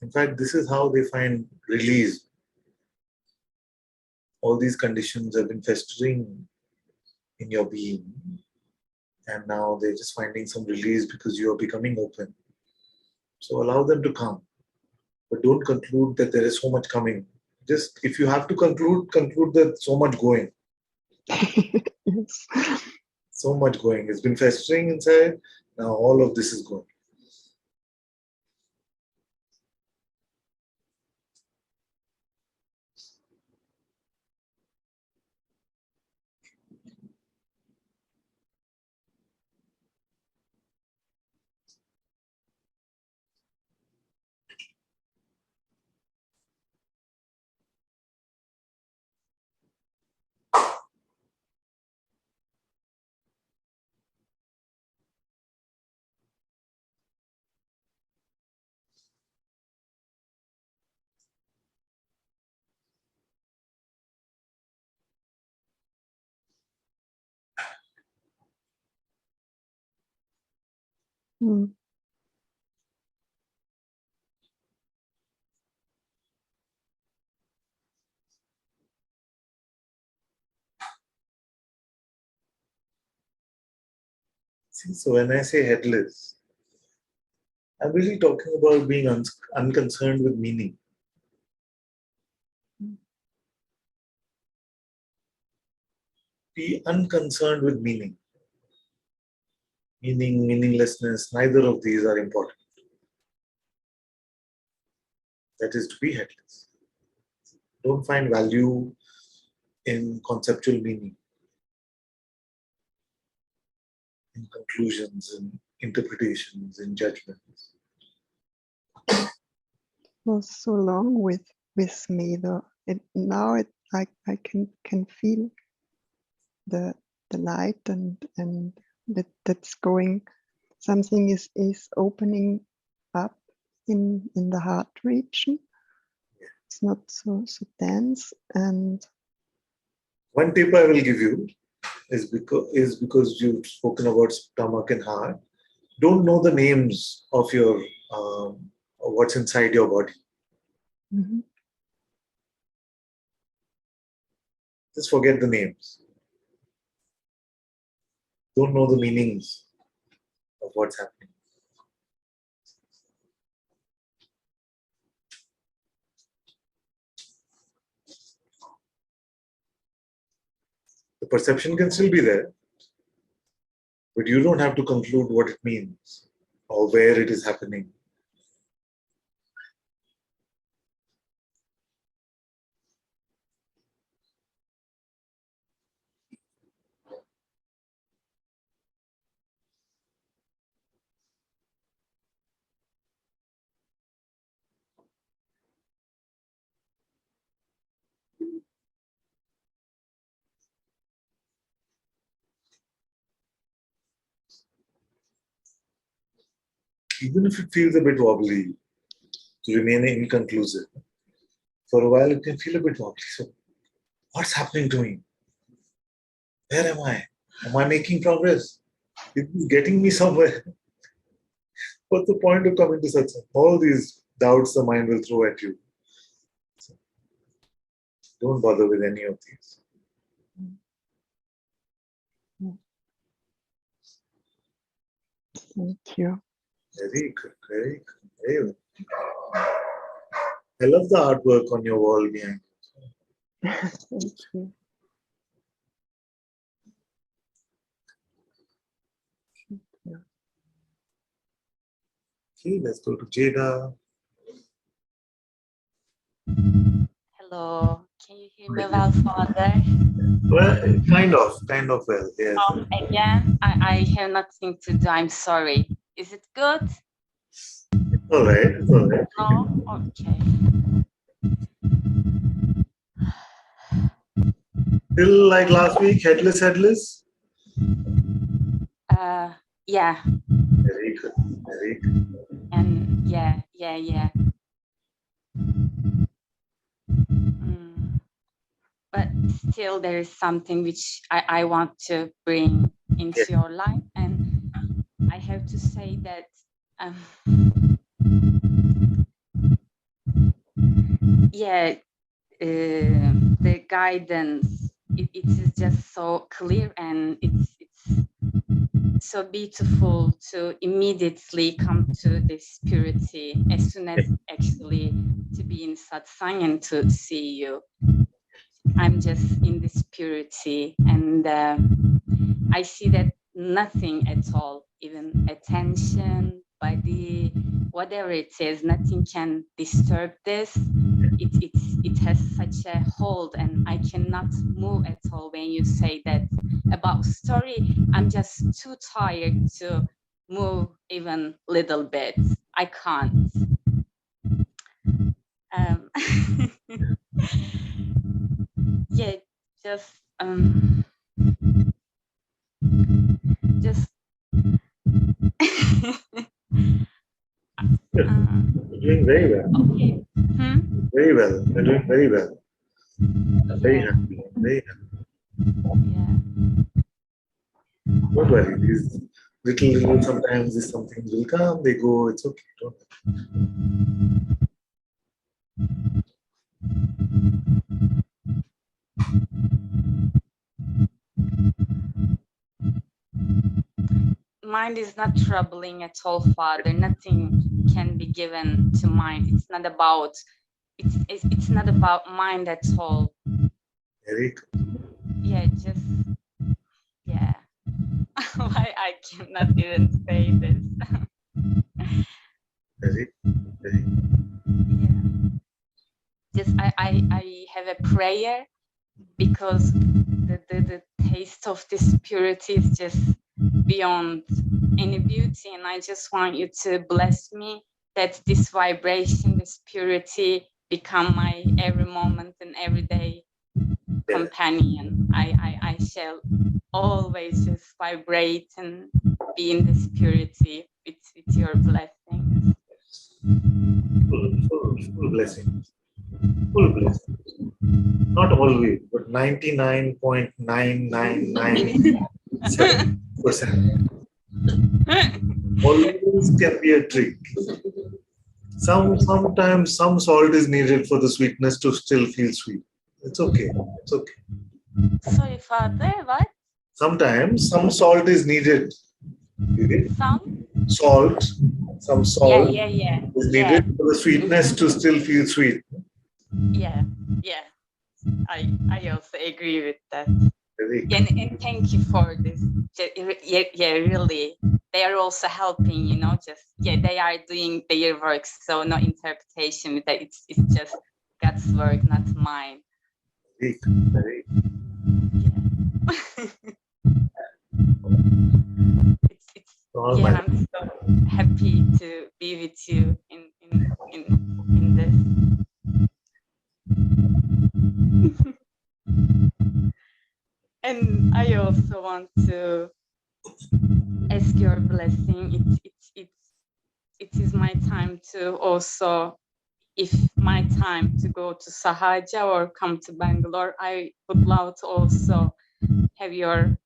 In fact, this is how they find release. All these conditions have been festering in your being, and now they're just finding some release because you are becoming open. So allow them to come, but don't conclude that there is so much coming. Just if you have to conclude that so much going. Yes. So much going. It's been festering inside. Now all of this is going. Mm. See, so when I say headless, I'm really talking about being unconcerned with meaning. Be unconcerned with meaning. Meaning, meaninglessness, neither of these are important. That is to be headless. Don't find value in conceptual meaning, in conclusions, in interpretations, in judgments. Was so long with me though. Now I can feel the light and that's going. Something is opening up in the heart region. It's not so dense, and one tip I will give you is because you've spoken about stomach and heart. Don't know the names of your what's inside your body. mm-hmm. Just forget the names. Don't know the meanings of what's happening. The perception can still be there, but you don't have to conclude what it means or where it is happening. Even if it feels a bit wobbly, to remain inconclusive, for a while it can feel a bit wobbly. So, what's happening to me? Where am I? Am I making progress? It is getting me somewhere. What's the point of coming to Satsang? All these doubts the mind will throw at you. So, don't bother with any of these. Thank you. Very good, very good, very good. I love the artwork on your wall behind. Thank you. Okay, let's go to Jada. Hello, can you hear me well, Father? Well, kind of well, yes. Again, I have nothing to do. I'm sorry. Is it good? All right, it's all right. No? Okay. Still like last week, headless? Yeah. Very good, very good. And yeah. But still there is something which I want to bring into your life. And I have to say that the guidance, it is just so clear, and it's so beautiful to immediately come to this purity as soon as actually be in satsang and to see you. I'm just in this purity, and I see that nothing at all, even attention, body, whatever it is, nothing can disturb this. It has such a hold, and I cannot move at all. When you say that about story, I'm just too tired to move even little bit. I can't. Yeah, just You're doing very well. okay. Very well. You're doing very well. Very Yeah. happy. Very happy. Yeah. Don't worry. These little sometimes these some things will come, they go. It's okay. Don't worry. Mind is not troubling at all, Father. Nothing can be given to mind. It's not about. It's not about mind at all. Very good. Yeah, just yeah. Why I cannot even say this. Very, very. Yeah. Just I have a prayer, because the taste of this purity is just beyond any beauty, and I just want you to bless me that this vibration, this purity become my every moment and every day companion. I shall always just vibrate and be in this purity with your blessings. Full blessings. Full blessings. Not always, but 99.9997%. Always can be a trick. Sometimes some salt is needed for the sweetness to still feel sweet. It's okay. It's okay. Sorry, Father, what? Sometimes some salt is needed. Some? Salt. Some salt Yeah. is needed for the sweetness to still feel sweet. Yeah. I also agree with that. And thank you for this. Yeah, really. They are also helping, they are doing their work. So no interpretation with that. It's just God's work, not mine. Very. Yeah, I'm so happy to be with you in this. And I also want to ask your blessing. It is my time to also, if my time to go to Sahaja or come to Bangalore, I would love to also have your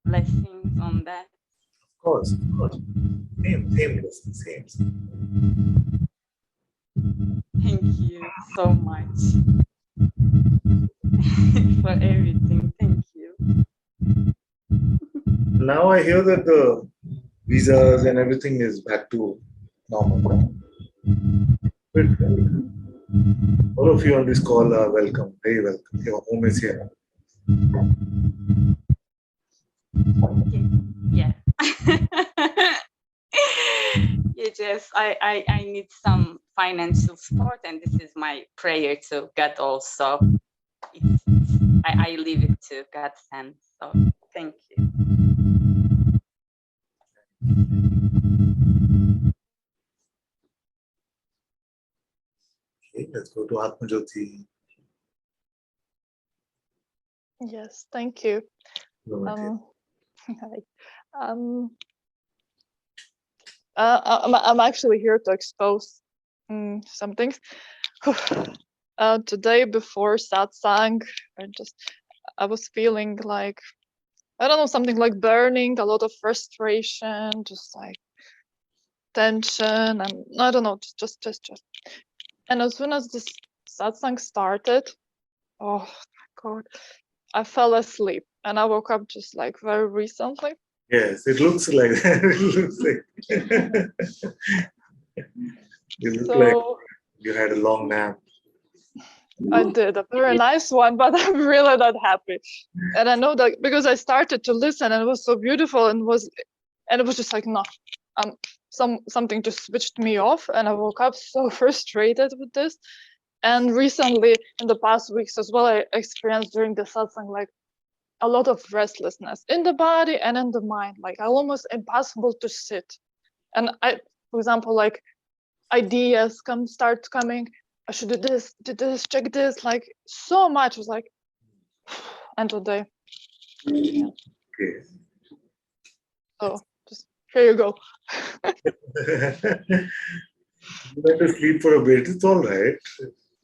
blessings on that. Of course. Same blessing, same. Thank you so much for everything. Thank you. Now I hear that the visas and everything is back to normal. Good. All of you on this call are welcome, very welcome. Your home is here. Okay. Yeah. Yes, I need some financial support, and this is my prayer to God also. I leave it to God's hands. So thank you. Okay, let's go to Atmajyoti. Yes, thank you. No, Hi. I'm actually here to expose some things. Today before satsang, I was feeling like, I don't know, something like burning, a lot of frustration, just like tension, and I don't know, just. And as soon as this satsang started, oh my God, I fell asleep, and I woke up just like very recently. yes, it looks like that. It looks like. It looks like. You had a long nap. I did a very nice one, but I'm really not happy. And I know that because I started to listen and it was so beautiful and it was just like, no, something just switched me off and I woke up so frustrated with this. And recently, in the past weeks as well, I experienced during the satsang like a lot of restlessness in the body and in the mind, like almost impossible to sit. And for example, like ideas start coming. I should do this, check this, like so much was like, and today, yeah. Okay. So just here you go. You went to sleep for a bit. It's all right.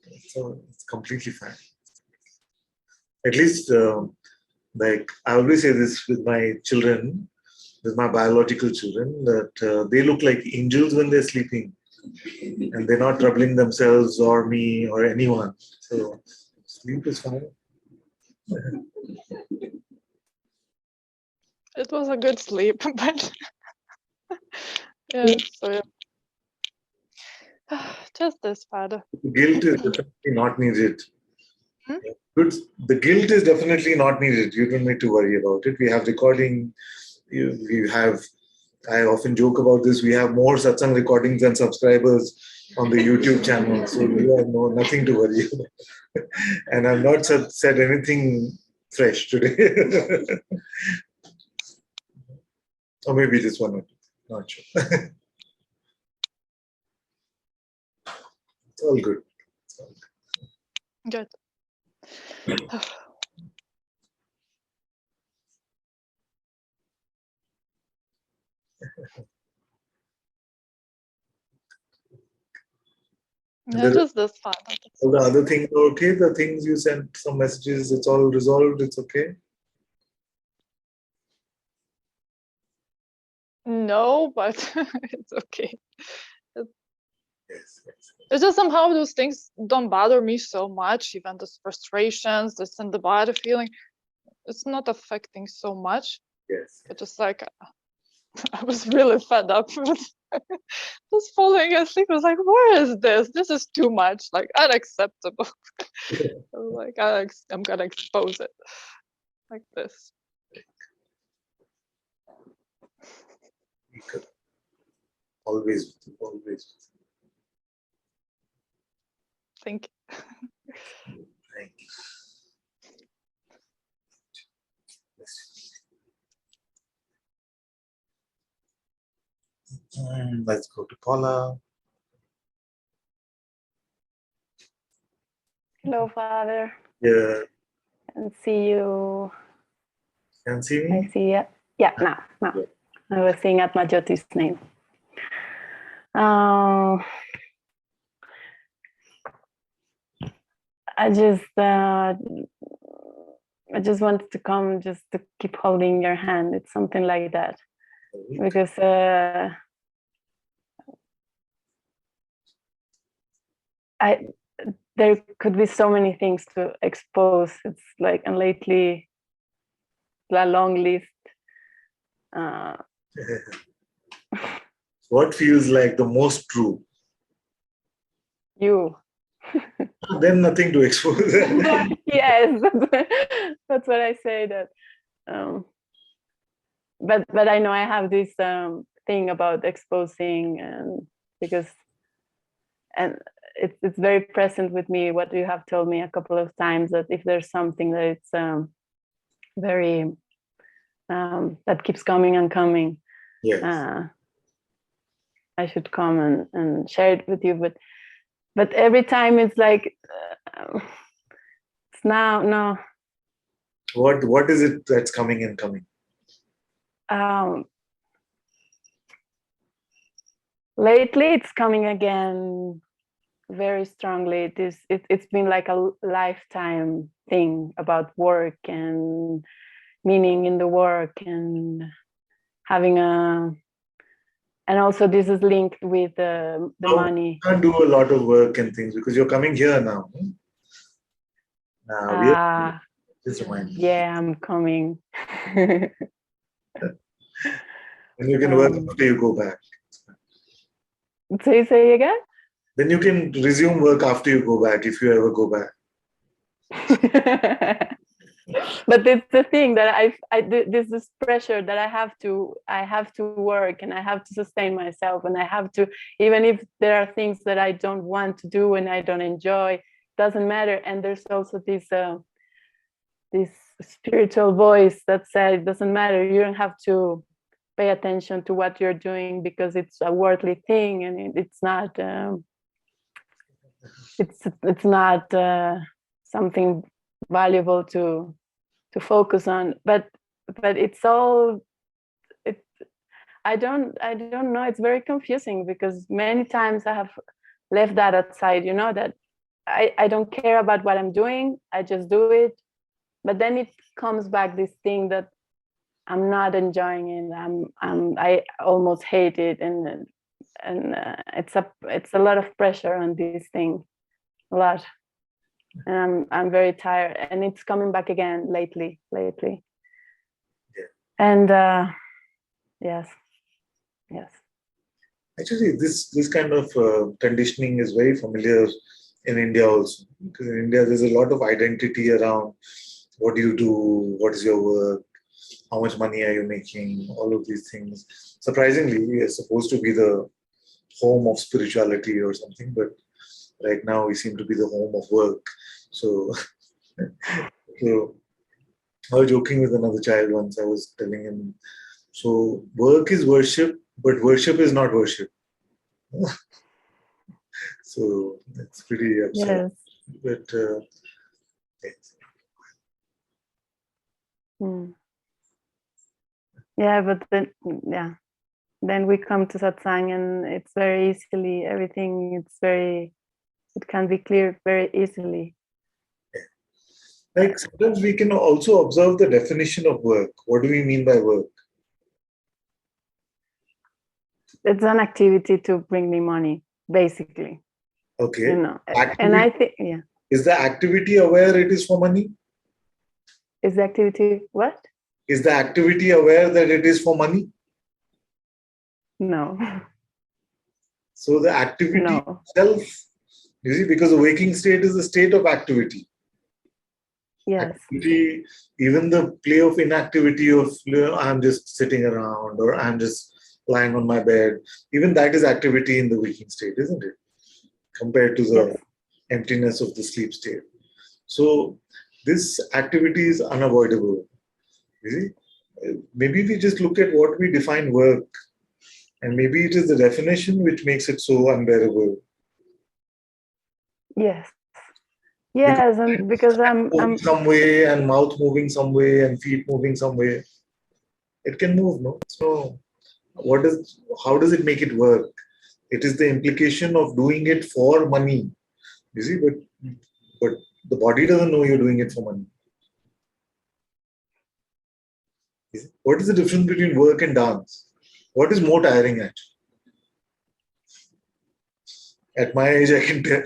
It's completely fine. At least, like I always say this with my children, with my biological children, that they look like angels when they're sleeping, and they're not troubling themselves or me or anyone. So sleep is fine. It was a good sleep, but yeah. So yeah. Just this, Father. Guilt is definitely not needed. Hmm? Good. The guilt is definitely not needed. You don't need to worry about it. We have recording. We have. I often joke about this. We have more satsang recordings than subscribers on the YouTube channel, so you have nothing to worry about. And I've not said anything fresh today, or maybe just one or two. Not sure. It's all good. It's all Good. Yeah, just this, Father. All the other things are okay. The things you sent some messages, it's all resolved. It's okay. No, but it's okay. Yes. It's just somehow those things don't bother me so much, even those frustrations, this in the body feeling. It's not affecting so much. Yes. But just like I was really fed up with just falling asleep. I was like, where is this? This is too much, like unacceptable. I was like, I'm gonna expose it like this. Always. Thank you. Thank you. Let's go to Paula. Hello, Father. Yeah. And see you. Can see me? I see you. Yeah, now. I was seeing at Jyoti's name. I just wanted to come just to keep holding your hand. It's something like that. Because there could be so many things to expose. It's like, and lately, a long list. What feels like the most true? You. Then nothing to expose. Yes, that's what I say. That, but I know I have this thing about exposing, and because, and it's very present with me. What you have told me a couple of times, that if there's something that it's very that keeps coming and coming, yes. I should come and share it with you. But every time it's like it's now. What is it that's coming and coming? Lately, it's coming again very strongly. It's been like a lifetime thing about work and meaning in the work and having and also this is linked with the money. You can't do a lot of work and things because you're coming here now. Just remind me. Yeah, I'm coming. And you can work after you go back. So you say again? Then you can resume work after you go back, if you ever go back. But it's the thing that there's this pressure that I have to work and I have to sustain myself, and I have to, even if there are things that I don't want to do and I don't enjoy, doesn't matter. And there's also this spiritual voice that said it doesn't matter, you don't have to pay attention to what you're doing because it's a worldly thing, and it's not it's not something valuable to focus on. But it's all, I don't know, it's very confusing because many times I have left that outside, that I don't care about what I'm doing, I just do it. But then it comes back, this thing that I'm not enjoying it, I almost hate it, and it's a lot of pressure on this thing, a lot. And I'm very tired, and it's coming back again lately. Yeah. And yes. Actually, this kind of conditioning is very familiar in India also. Because in India, there's a lot of identity around what do you do, what is your work, how much money are you making, all of these things. Surprisingly, we are supposed to be the home of spirituality or something, but right now we seem to be the home of work. So, so I was joking with another child once. I was telling him, so work is worship, but worship is not worship. So it's pretty absurd. Yes. But yes. Yeah, but then we come to satsang, and it's very easily, everything, it can be clear very easily. Like sometimes we can also observe the definition of work. What do we mean by work? It's an activity to bring me money, basically. Okay. And I think, yeah. Is the activity aware it is for money? Is the activity what? Is the activity aware that it is for money? No. So the activity itself, you see, because the waking state is a state of activity. Yes. Activity, even the play of inactivity of I'm just sitting around or I'm just lying on my bed, even that is activity in the waking state, isn't it? Compared to the emptiness of the sleep state. So this activity is unavoidable. You see? Maybe we just look at what we define work, and maybe it is the definition which makes it so unbearable. Yes. Yes, and because I'm some way, and mouth moving some way, and feet moving some way. It can move, no? So how does it make it work? It is the implication of doing it for money. You see, but the body doesn't know you're doing it for money. What is the difference between work and dance? What is more tiring at? At my age, I can tell.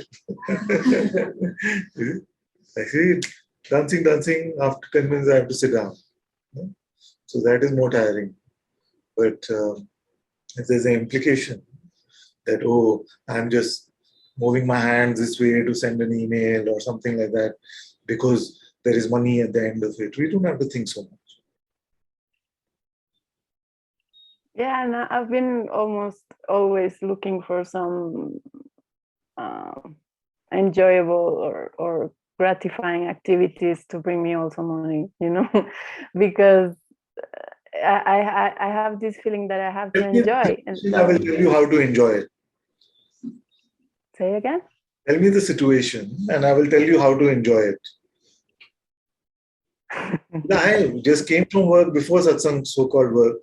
I see dancing, after 10 minutes I have to sit down. So that is more tiring. But if there's an implication that, I'm just moving my hands this way to send an email or something like that, because there is money at the end of it, we don't have to think so much. Yeah, and I've been almost always looking for some enjoyable or gratifying activities to bring me also money, because I have this feeling that I have to enjoy. And I will tell you how to enjoy it. Say again? Tell me the situation and I will tell you how to enjoy it. I just came from work before Satsang, so-called work,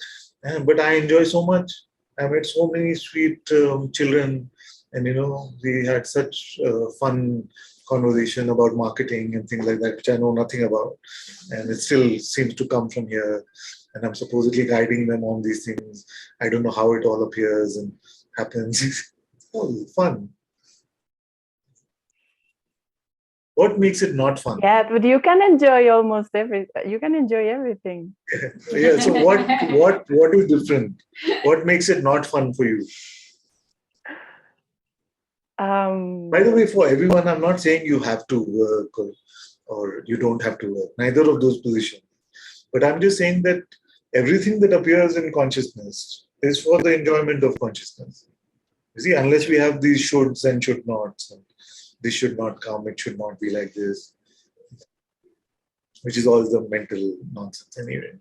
but I enjoy so much. I met so many sweet children, and we had such fun conversation about marketing and things like that, which I know nothing about, and it still seems to come from here. And I'm supposedly guiding them on these things. I don't know how it all appears and happens. It's all fun. What makes it not fun? Yeah, but you can enjoy almost everything. You can enjoy everything. Yeah. So what is different? What makes it not fun for you? By the way, for everyone, I'm not saying you have to work or you don't have to work. Neither of those positions. But I'm just saying that everything that appears in consciousness is for the enjoyment of consciousness. You see, unless we have these shoulds and should nots, and this should not come, it should not be like this, which is all the mental nonsense anyway.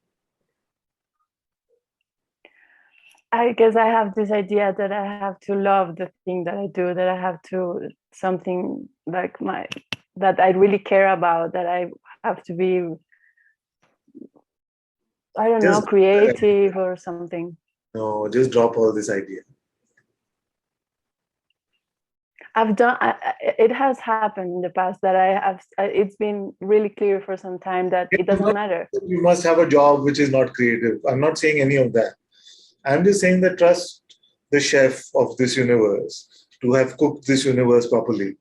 I guess I have this idea that I have to love the thing that I do, that I have to something like that I really care about, that I have to be, I don't know, creative or something. No, just drop all this idea. I've done, it has happened in the past that it's been really clear for some time that it doesn't matter. You must have a job which is not creative. I'm not saying any of that. I'm just saying that trust the chef of this universe to have cooked this universe properly.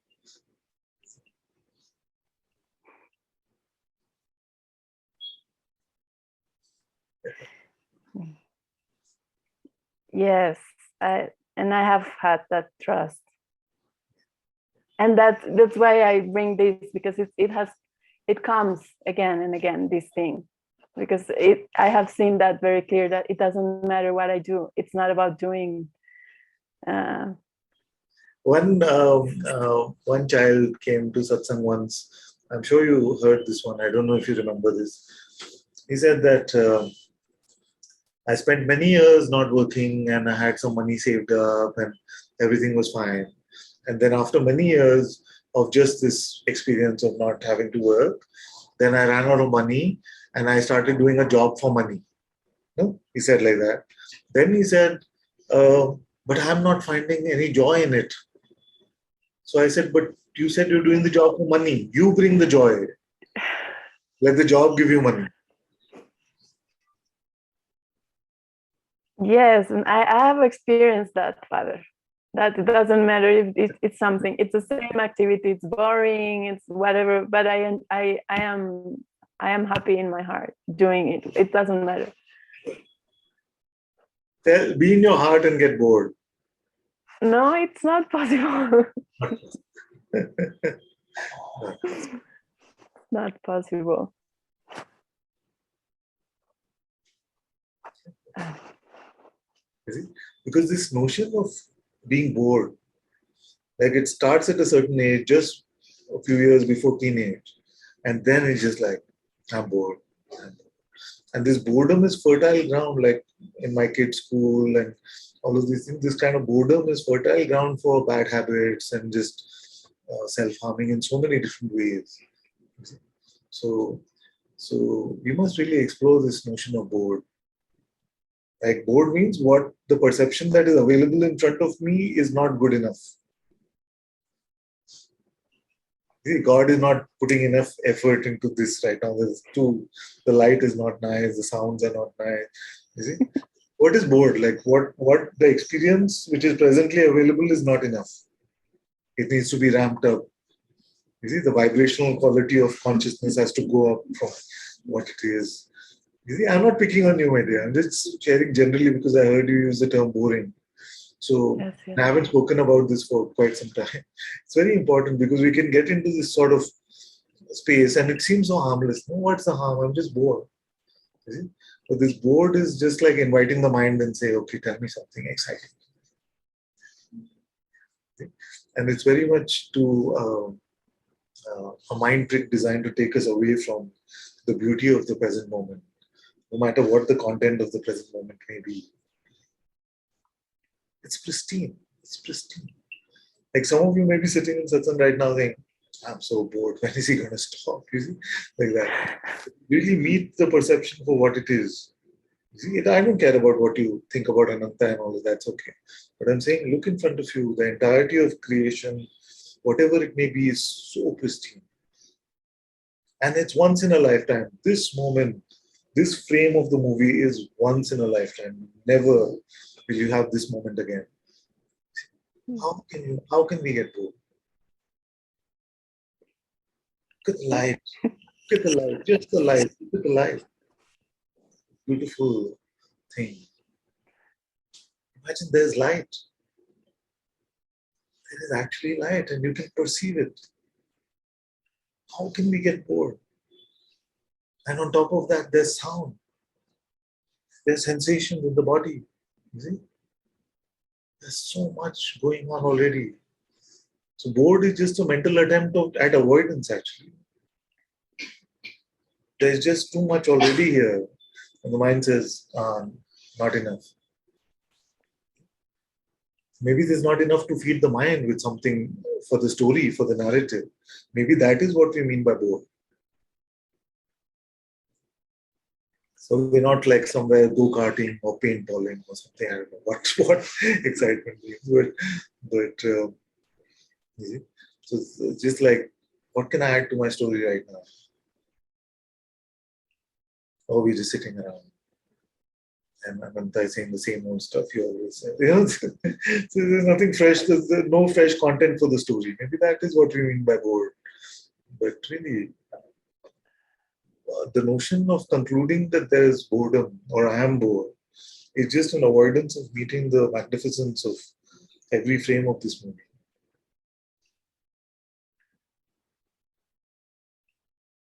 Yes, and I have had that trust. And that's why I bring this, because it comes again and again, this thing, because I have seen that very clear, that it doesn't matter what I do. It's not about doing. One child came to Satsang once. I'm sure you heard this one. I don't know if you remember this. He said that I spent many years not working and I had some money saved up and everything was fine. And then after many years of just this experience of not having to work, then I ran out of money and I started doing a job for money. No? He said like that. Then he said, but I'm not finding any joy in it. So I said, but you said you're doing the job for money. You bring the joy. Let the job give you money. Yes, and I have experienced that, Father. That it doesn't matter if it's something. It's the same activity. It's boring. It's whatever. But I am happy in my heart doing it. It doesn't matter. Be in your heart and get bored. No, it's not possible. Not possible. Because this notion of being bored, like it starts at a certain age, just a few years before teenage, and then it's just like, I'm bored. And this boredom is fertile ground, like in my kids' school and all of these things. This kind of boredom is fertile ground for bad habits and just self-harming in so many different ways. So we must really explore this notion of bored. Like bored means what the perception that is available in front of me is not good enough. See, God is not putting enough effort into this right now. The light is not nice, the sounds are not nice. You see? What is bored? Like what the experience which is presently available is not enough. It needs to be ramped up. You see, the vibrational quality of consciousness has to go up from what it is. You see, I'm not picking on you, my dear. I'm just sharing generally because I heard you use the term boring. So yes. I haven't spoken about this for quite some time. It's very important because we can get into this sort of space and it seems so harmless. No, what's the harm? I'm just bored. You see? But this bored is just like inviting the mind and say, okay, tell me something exciting. And it's very much to a mind trick designed to take us away from the beauty of the present moment, no matter what the content of the present moment may be. It's pristine. It's pristine. Like some of you may be sitting in satsang right now saying, I'm so bored. When is he going to stop? You see, like that. Really meet the perception for what it is. You see, I don't care about what you think about Ananta and all of that's okay. But I'm saying, look in front of you. The entirety of creation, whatever it may be, is so pristine. And it's once in a lifetime. This moment, this frame of the movie is once in a lifetime. Never will you have this moment again. How can we get bored? Look at the light. Look at the light. Just the light. Look at the light. Beautiful thing. Imagine there's light. there is actually light and you can perceive it. How can we get bored? And on top of that, there's sound. There's sensations in the body. You see? There's so much going on already. So bored is just a mental attempt at avoidance, actually. There's just too much already here. And the mind says, not enough. Maybe there's not enough to feed the mind with something for the story, for the narrative. Maybe that is what we mean by bored. So we're not like somewhere go-karting or paintballing or something. I don't know what excitement means. But you see? So it's just like, what can I add to my story right now? Or we're just sitting around. And Ananta is saying the same old stuff you always say. So there's nothing fresh, there's no fresh content for the story. Maybe that is what we mean by bored. But really, the notion of concluding that there is boredom or I am bored is just an avoidance of meeting the magnificence of every frame of this movie.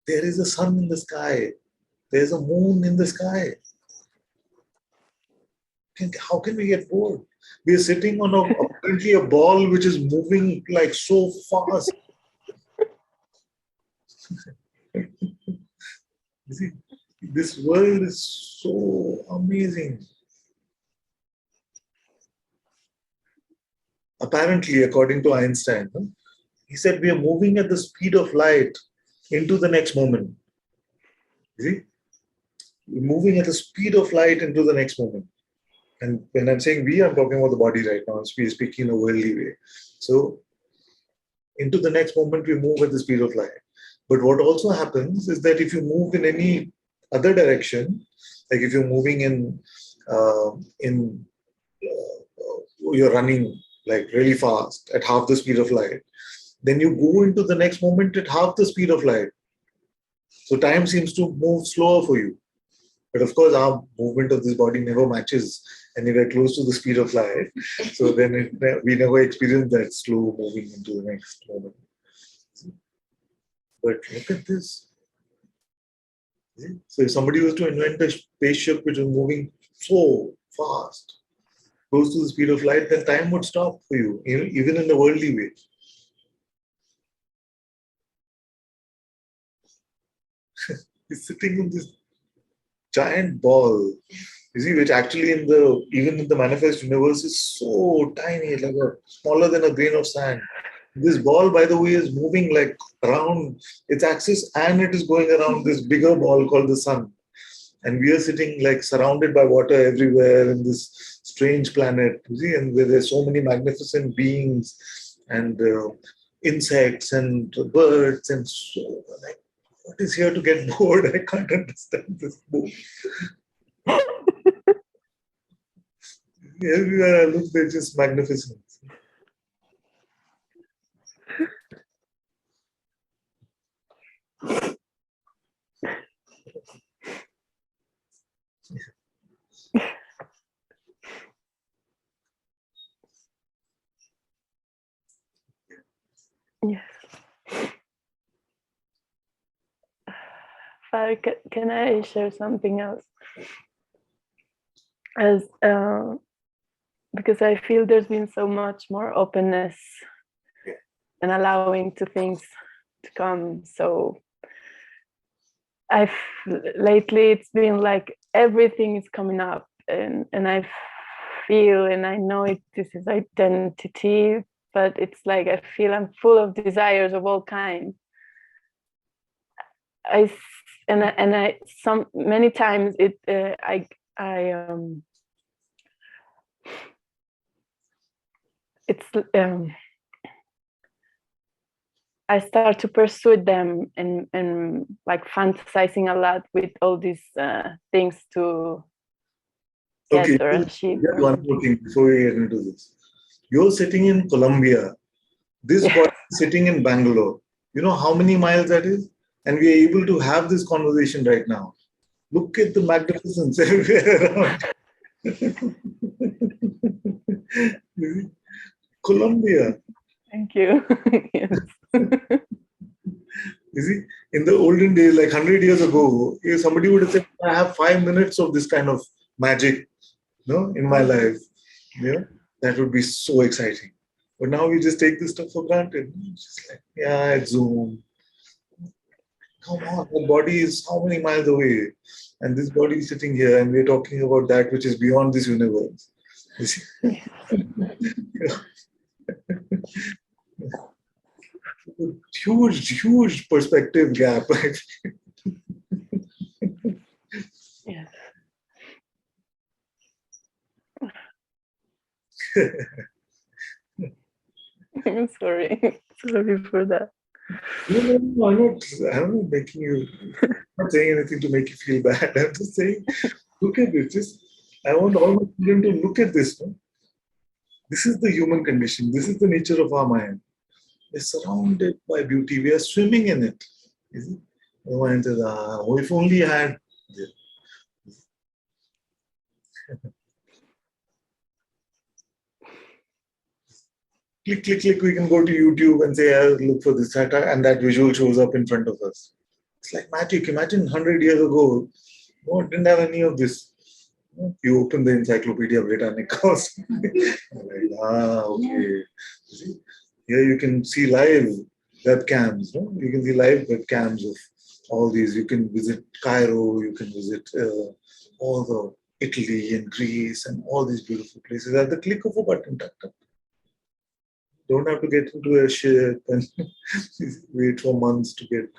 There is a sun in the sky. There's a moon in the sky. How can we get bored? We are sitting on apparently a ball which is moving like so fast. You see, this world is so amazing. Apparently, according to Einstein, he said we are moving at the speed of light into the next moment. You see? We're moving at the speed of light into the next moment. And when I'm saying we, I'm talking about the body right now. We're speaking in a worldly way. So, into the next moment, we move at the speed of light. But what also happens is that if you move in any other direction, like if you're moving you're running like really fast at half the speed of light, then you go into the next moment at half the speed of light. So time seems to move slower for you. But of course, our movement of this body never matches anywhere close to the speed of light. So then we never experience that slow moving into the next moment. But look at this. So if somebody was to invent a spaceship which is moving so fast, close to the speed of light, then time would stop for you, even in the worldly way. He's sitting on this giant ball, you see, which actually even in the manifest universe is so tiny, like smaller than a grain of sand. This ball, by the way, is moving like around its axis and it is going around this bigger ball called the sun. And we are sitting like surrounded by water everywhere in this strange planet, you see, and where there's so many magnificent beings and insects and birds and so like, what is here to get bored? I can't understand this book. Everywhere I look, they're just magnificent. Yes. Father, can I share something else? As because I feel there's been so much more openness and allowing to things to come. So lately it's been like everything is coming up, and I feel and I know this is identity, but it's like I feel I'm full of desires of all kinds. Many times I start to pursue them and like fantasizing a lot with all these things to get or achieve. One more thing before we get into this. You're sitting in Colombia. This body is sitting in Bangalore. You know how many miles that is? And we are able to have this conversation right now. Look at the magnificence everywhere around. Colombia. Thank you. Yes. You see, in the olden days, like 100 years ago, if somebody would have said, I have 5 minutes of this kind of magic, in my life, that would be so exciting. But now we just take this stuff for granted. It's just like, yeah, it's Zoom. Come on, the body is how many miles away? And this body is sitting here, and we're talking about that which is beyond this universe. You see? Huge perspective gap. Yes. I'm sorry. Sorry for that. No, I'm not making you. I'm not saying anything to make you feel bad. I'm just saying, look at this. I want all my children to look at this. No? This is the human condition. This is the nature of our mind. We're surrounded by beauty. We are swimming in it. Is it? The mind says, if only I had. Click, we can go to YouTube and say, I'll look for this, and that visual shows up in front of us. It's like magic. Imagine 100 years ago, no, didn't have any of this. You open the Encyclopedia Britannica. Okay. See? Here you can see live webcams. No? You can see live webcams of all these. You can visit Cairo. You can visit all the Italy and Greece and all these beautiful places at the click of a button. Don't have to get into a ship and wait for months to get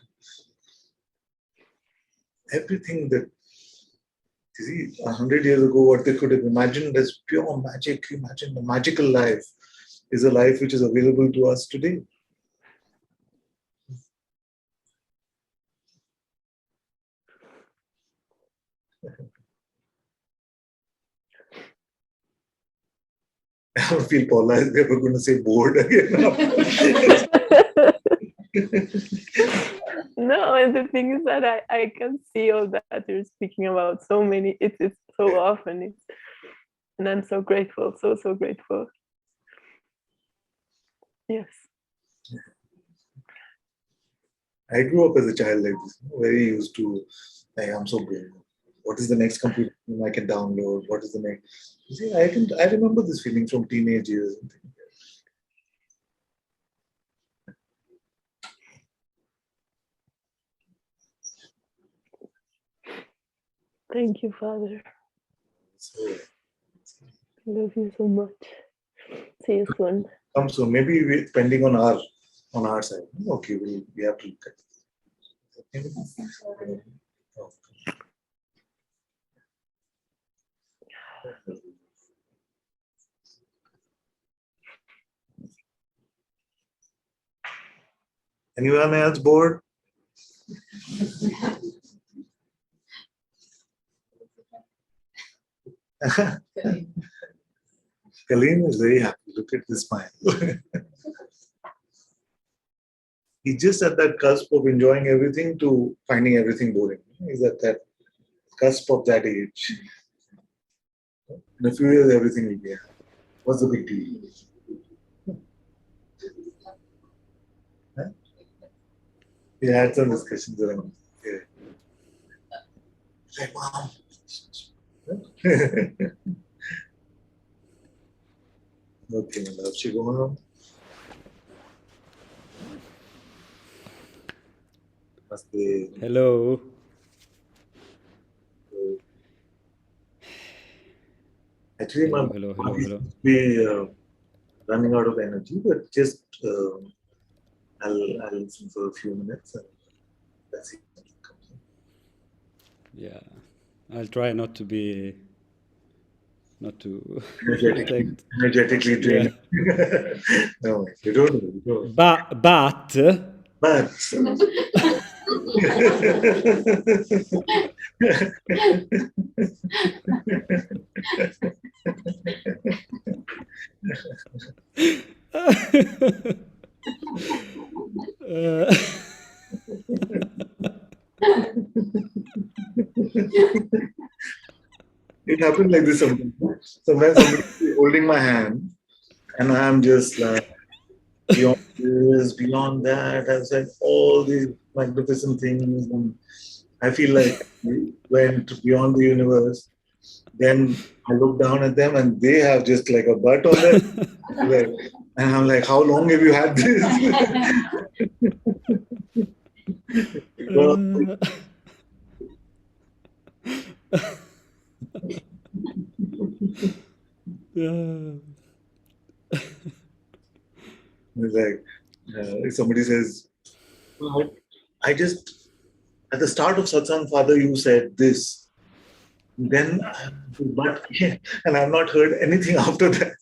everything that. You see, 100 years ago, what they could have imagined as pure magic, imagine a magical life, is a life which is available to us today. I don't feel Paula is ever going to say bored again. No, and the thing is that I can see all that you're speaking about so many. It's so often. And I'm so grateful, so grateful. Yes. I grew up as a child like this, very used to, like, I'm so good. What is the next computer game I can download? What is the next? You see, I remember this feeling from teenage years. Thank you, Father. So, I love you so much. See you soon. So maybe depending on our side. Okay, we have to look at this. Anyone else bored? Kaleem is very happy. Look at this smile. He's just at that cusp of enjoying everything to finding everything boring. He's at that cusp of that age. In a few years, everything will be happy. What's the big deal? Huh? We had some discussions around. Yeah. Like, Mom. Okay, my love. She go home. Hello. Actually, my hello. be running out of energy, but just I'll listen for a few minutes and let's see. Yeah, I'll try not to energetically drained. Yeah. No, you don't. But it happened like this sometimes. Sometimes somebody is holding my hand and I'm just like, beyond this, beyond that. I've said all these magnificent things, and I feel like we went beyond the universe. Then I look down at them, and they have just like a butt on their like, and I'm like, how long have you had this? Well, it's like if somebody says, "Well, I just at the start of satsang, Father, you said this." Then, but and I've not heard anything after that.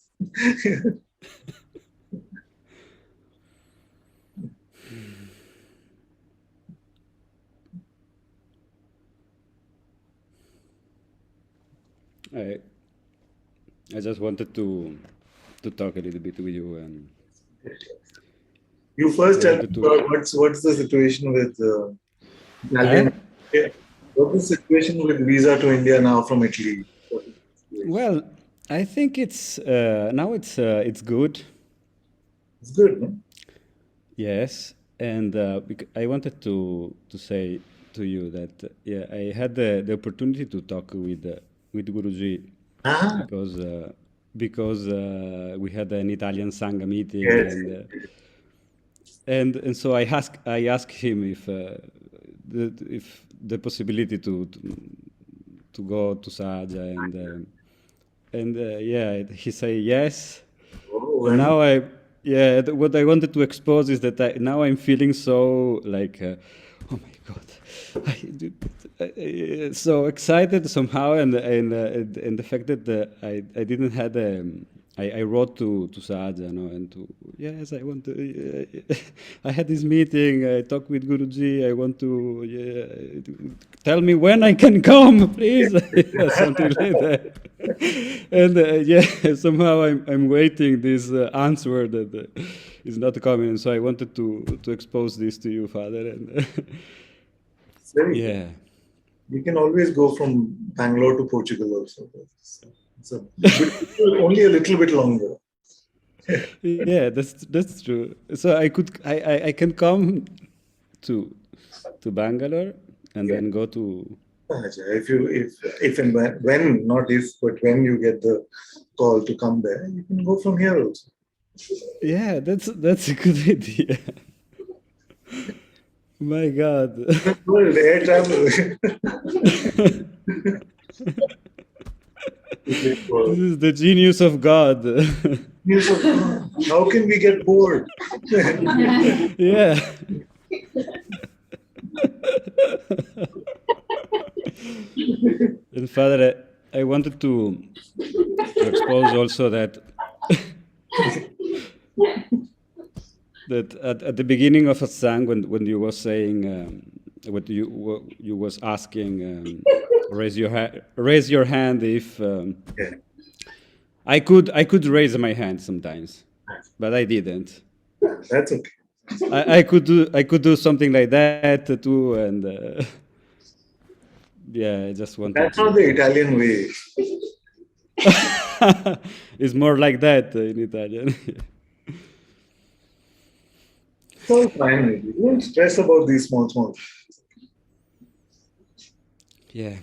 I just wanted to talk a little bit with you, and You first I tell me wanted to. about what's the situation with Italian. What's the situation with visa to India now from Italy? Well, I think it's now it's good. It's good, no? Yes, and I wanted to say to you that I had the opportunity to talk with Guruji Ah, because we had an Italian Sangha meeting, yes. and so I asked him if the possibility to go to Sahaja, and he said yes. Oh, And now what I wanted to expose is that now I'm feeling so like, oh my God, so excited somehow, and the fact that I didn't had I wrote to Sahaja, and yes, I want to. I had this meeting. I talked with Guruji. I want to tell me when I can come, please, something like that. And somehow I'm waiting this answer that is not coming. So I wanted to expose this to you, Father, and Very. You can always go from Bangalore to Portugal also. Only a little bit longer. Yeah, that's true. So I can come to Bangalore and then go to. If and when, not if, but when you get the call to come there, you can go from here also. Yeah, that's a good idea. My God. Air travel. This is the genius of God. How can we get bored? Yeah. And Father, I wanted to expose also that at the beginning of Satsang, when you were saying what you was asking, raise your hand if I could raise my hand sometimes, but I didn't. That's okay. I could do something like that too, and I just wanted. That's not the Italian way. It's more like that in Italian. It's all fine. Don't stress about these small things. Yeah.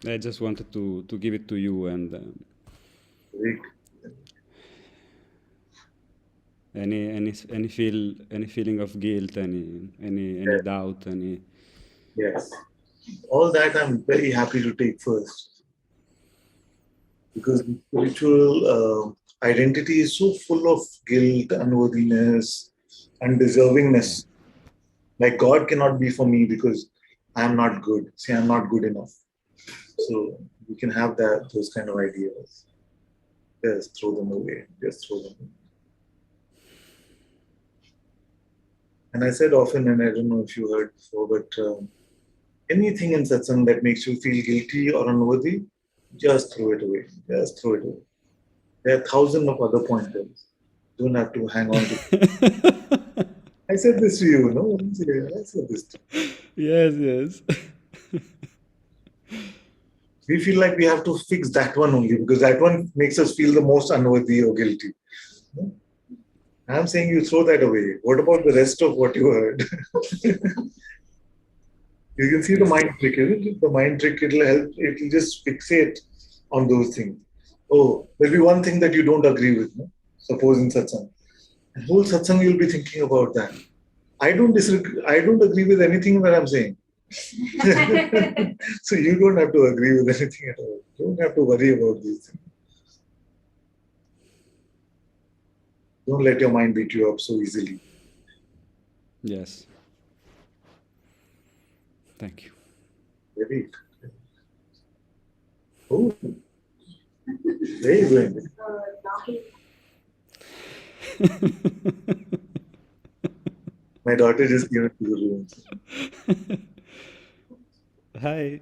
I just wanted to give it to you, and any feeling of guilt, any doubt, any. Yes. All that I'm very happy to take first. Because the spiritual identity is so full of guilt, unworthiness, undeservingness. Like God cannot be for me because I'm not good. See, I'm not good enough. So we can have those kind of ideas. Just throw them away. Just throw them away. And I said often, and I don't know if you heard before, but anything in satsang that makes you feel guilty or unworthy, just throw it away. Just throw it away. There are thousands of other pointers. Don't have to hang on to. I said this to you, no? I said this to you. Yes. We feel like we have to fix that one only because that one makes us feel the most unworthy or guilty. I'm saying you throw that away. What about the rest of what you heard? You can see the mind trick, isn't it? The mind trick, it'll help, it'll just fixate on those things. Oh, there'll be one thing that you don't agree with, no? Suppose in satsang. The whole satsang you'll be thinking about that. I don't agree with anything that I'm saying. So you don't have to agree with anything at all. You don't have to worry about these things. Don't let your mind beat you up so easily. Yes. Thank you. Very. Oh, where are you going? My daughter just came into the room. Hi.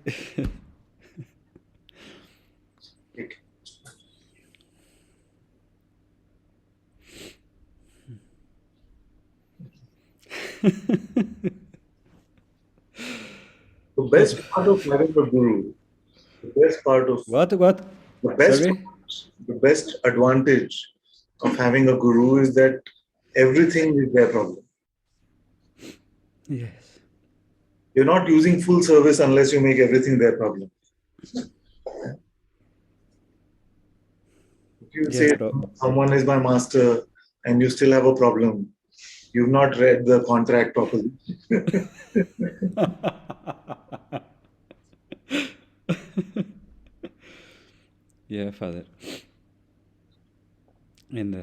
The best part of having a guru, the best part of What? the best advantage of having a guru is that everything is their problem. Yes. You're not using full service unless you make everything their problem. If you say someone is my master and you still have a problem, you've not read the contract properly. Yeah, Father. And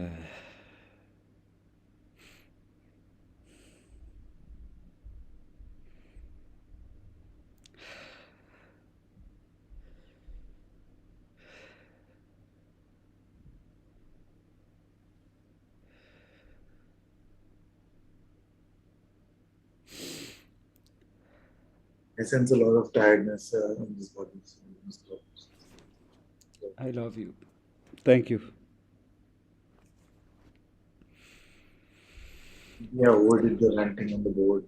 I sense a lot of tiredness in this body. I love you. Thank you. Yeah, overdid the ranting on the board.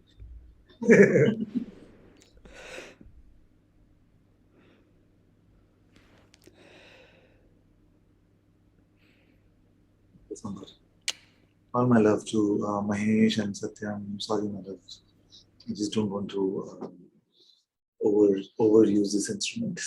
All my love to Mahesh and Satyam. Sorry, my love. I just don't want to overuse this instrument.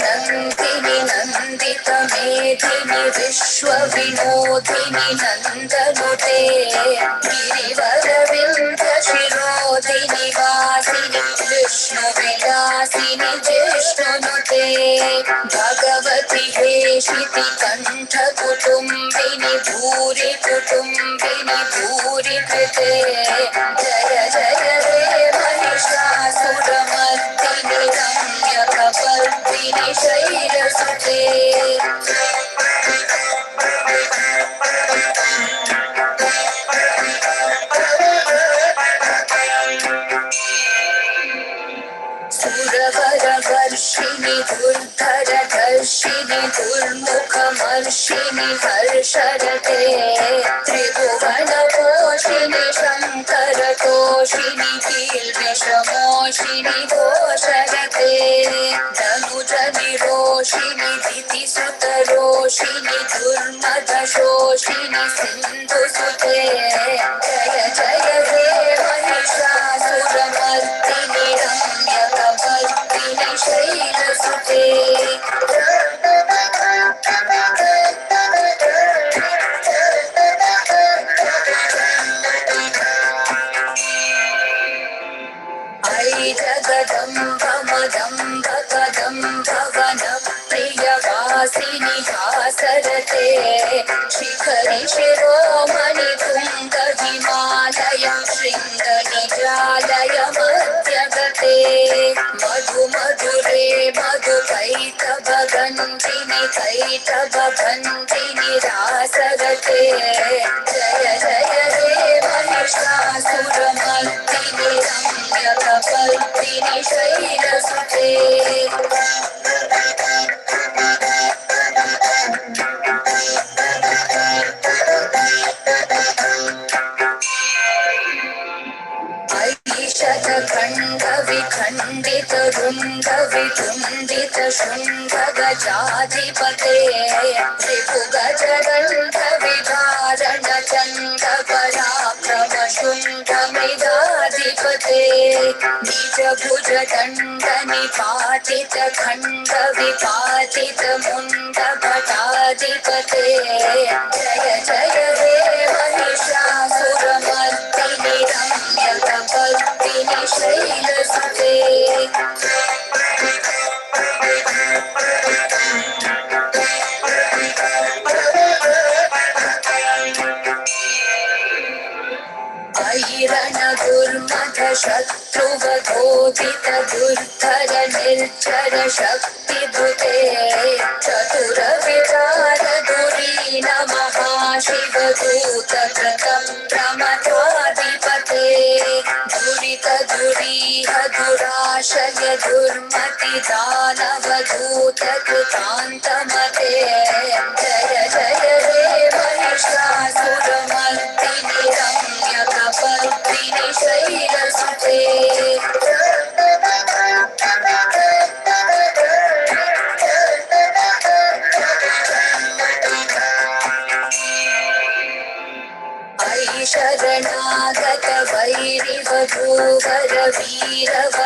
नन्दिनि नन्दित मेधिनि विश्वविनोदिनि नन्दनुते गिरिवरविन्द शिरोधिनि वासिनि विष्णुविलासिनि जिष्णुनुते भगवति हेशिति कण्ठ कुटुम्बिनि भूरि कुटुम्बिनि भूरि कृते जय जय हे महिषासुरमर्दिनि रम्यकपर्दिनि शैलसुते सुरवरवर्षिणि दुर्धरधर्षिणि दुर्मुखमर्षिणि हर्षरते त्रिभुवनपोषिणि शङ्करतोषिणि कील्विषमोषिणि घोषरते धनुजनिरोषिणि दितिसुतरोषिणि दुर्मदशोषिणि सिन्धुसुते जय जय हे महिषासुरमर्दिनि रम्यकपर्दिनि शैलसुते ऐ जगदम्ब मदम्ब कदम्ब निरासरते शिखरि शिरोमणि तुङ्ग हिमालयं शृङ्गनिजालय मध्यगते मधु मधुरे मधुकैटभगन्धिनि कैटभगन्धिनि रासरते जय जय हे महिषासुरमर्दिनि रम्यकपर्दिनि शैलसुते ऐशतखण्ड विखण्डित रुण्ड वितुण्डित शृङ्ग गजाधिपते रिपुगजदण्ड विदारण चण्ड पराक्रम शुण्ड मृगाधिपते निज भुज दण्ड निपातित खण्ड विपातित मुण्ड भटाधिपते जय जय हे महिषासुरमर्दिनि रम्यकपर्दिनि शैलसुते ऐरण दुर्मद शत्रुवधोदित दुर्धर निर्जर शक्तिभृते चतुर विचार धुरीन महाशिवदूत कृतं प्रमथाधिपते दुरित दुरीह दुराशय दुर्मति दानवधूत कृतान्तमते जय जय हे महिषासुरमर्दिनि रम्यकपर्दिनि शैलसुते ऐ शरणागत वैरिवधूवर वीरवराभयदायक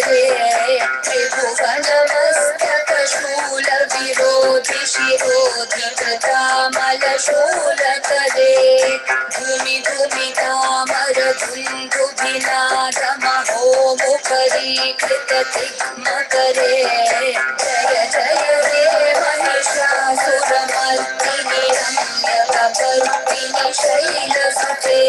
रे त्रिभुवनमस्तक शूल विरोधि शिरोधि कृतामल शूलकरे धूमि धूमि तामर धुन्धुभिनाद महो मुखरीकृत तिग्मकरे जय जय हे महिषासुरमर्दिनि रम्यकपर्दिनि शैलसुते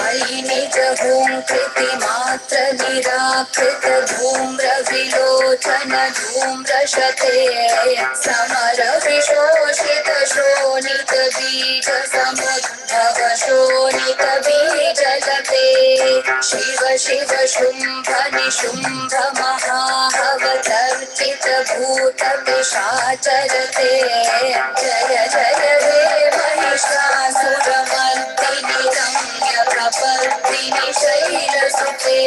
ऐ निज हुङ्कृति मात्र निराकृत धूम्र विलोचन धूम्रशते समर विशोषित शोणित बीज समुद्भव शोणित बीजलते शिव शिव शुम्भ निशुम्भ महाहवतर्चित भूत पिशाचरते जय जय हे महिषासुरमर्दिनि रम्यकपर्दिनि शैलसुते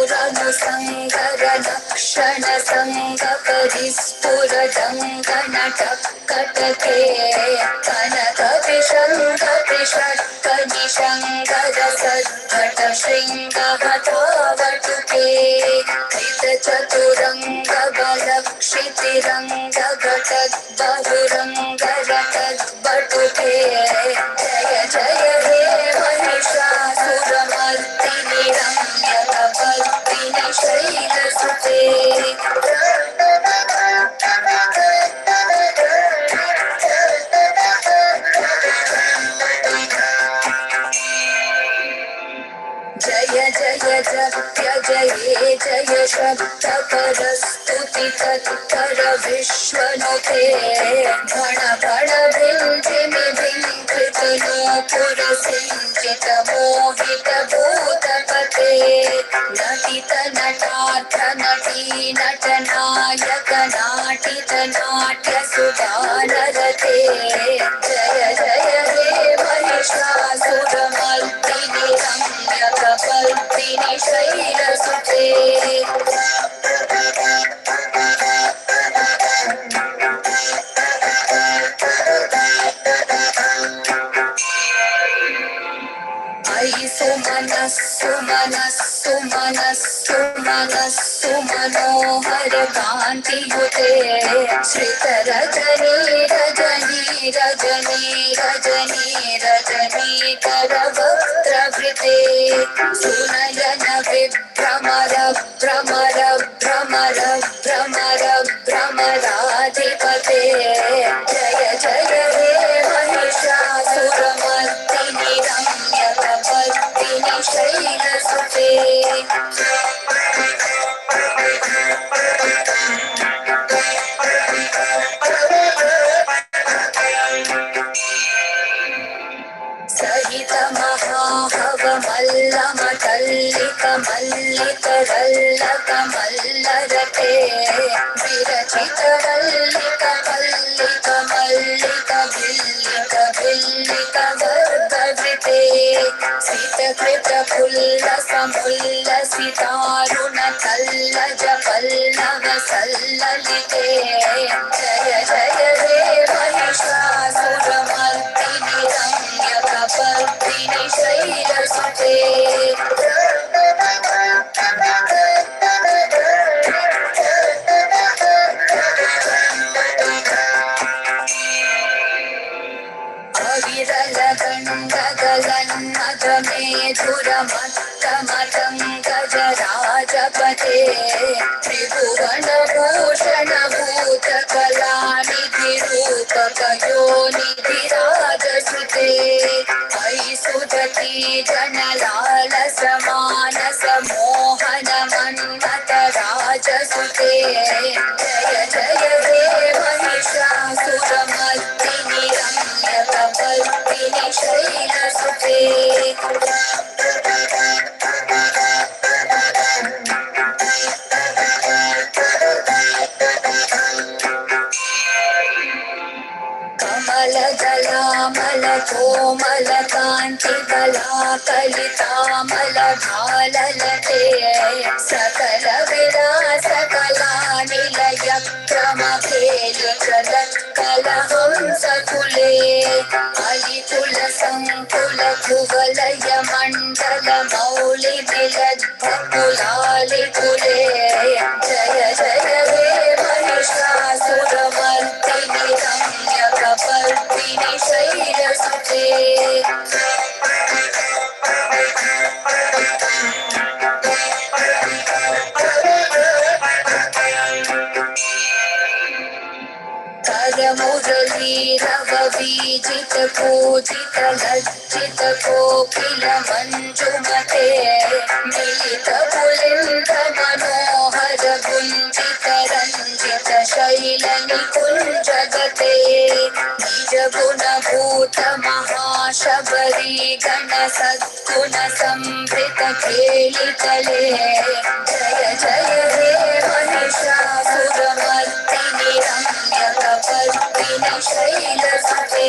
धनुरनुसङ्गर लक्षण सङ्ग परिस्फुर डङ्गन टक्कटके कनक विशङ्ग त्रिषट्क निशङ्गर सद्भट शृङ्ग हठावटुके कृत चतुरङ्ग बल क्षितिरङ्ग घटद् बहुरङ्ग रटद् बटुके जय जय हे महिषासुरमर्दिनि रम्यकपर्दिनि शैलसुते जय जय जप्य जये जय शब्दकर स्तुति तत्पर विश्वनुते भण भण भिञ्जिमि भिङ्कृत नूपुर सिञ्चित मोहित भूतपते नटित नटार्थ नटी नटनायक नाटित नाट्य सुधानरते जय जय हे महिषासुरमर्दिनि रम्यकपर्दिनि शैलसुते ऐ सुमनः सुमनः सुमनोहर कांति युते श्रित रजनी रजनी रजनी रजनी रजनी कर वक्त्रवृते सुनयन विभ्रमर भ्रमर भ्रमर भ्रमर भ्रमराधिपते जय जय हे महिषासुरमर्दिनि रम्यकपर्दिनि शैलसुते सहित महाहव मल्लमतल्लिक मल्लिक रल्लक मल्लरते विरचित रल्लिक पल्लिक मल्लिक भिल्लिक भिल्लिक वर्गवृते सितकृत पुल्लस मुल्लसितारुण तल्लज पल्लव सल्ललिते जय जय हे महिषासुरमर्दिनि रम्यकपर्दिनि शैलसुते अविरलगण्डगलन्मदमेधुरमत्तमतङ्गजराजपते त्रिभुवनभूषणभूतकलानिधिरूपकयोनिधिराजसुते अयि सुदती जनलालसमानसमोहनमन्मतराजसुते जय जय हे महिषासुरमर्दिनि रम्यकपर्दिनि शैलसुते कमलदलामलकोमलकान्तिकलाकलितामलभाललते सकलविलासकलानिलयक्रमभेलिकलत्कलहंसकुले अलिकुलसङ्कुलकुवलयमण्डलमौलिमिलद्भकुलालिकुले जय जय हे महिषासुरमर्दिनि रम्यकपर्दिनि शैलसुते करमुरलीरववीजित पूजित लज्जित कोकिल मञ्जुमते मिलित पुलिन्द मनोहर गुञ्जित रञ्जित शैल निकुञ्जगते निज गुणभूत महाशबरी गण सद्गुण संवृत खेलितले जय जय हे महिषासुरमर्दिनि रम्यकपर्दिनि शैलसुते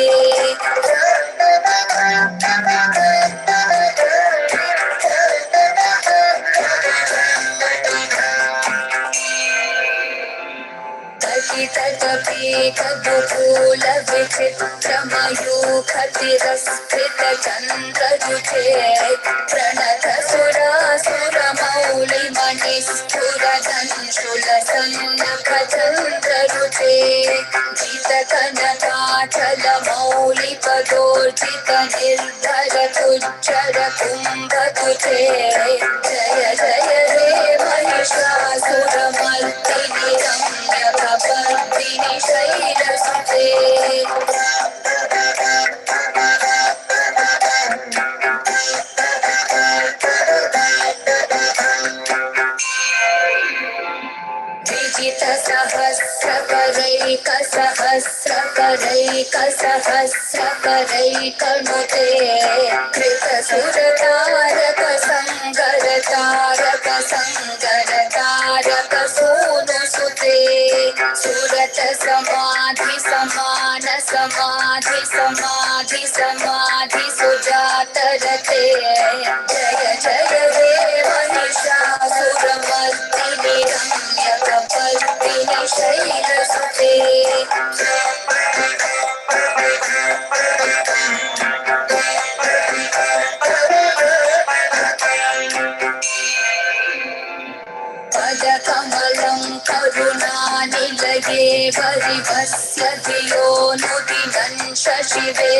तटितटपीतकुकूलविचित्रमयूखतिरस्फुटचन्द्रयुते प्रणतसुरासुरमौलिमणिस्फुरदंशुलसन्नखचन्द्ररुचे जितकनकाचलमौलिपदोर्जितनिर्धरकुज्जरकुम्भकुचे जय जय हे महिषासुरमर्दिनि रम्यकपर्दिनि शैलसुते विजितसहस्रकरैकसहस्रकरैकसहस्रकरैकनुते कृतसुरतारकसङ्गरतारकसङ्गरतारकसूनुसुते सुरतसमाधि सुजातरते जय जय हे महिषासुरमर्दिनि रम्यकपर्दिनि शैलसुते कमलं करुणानिलये परिवस्य धियो नुदिनं शशिवे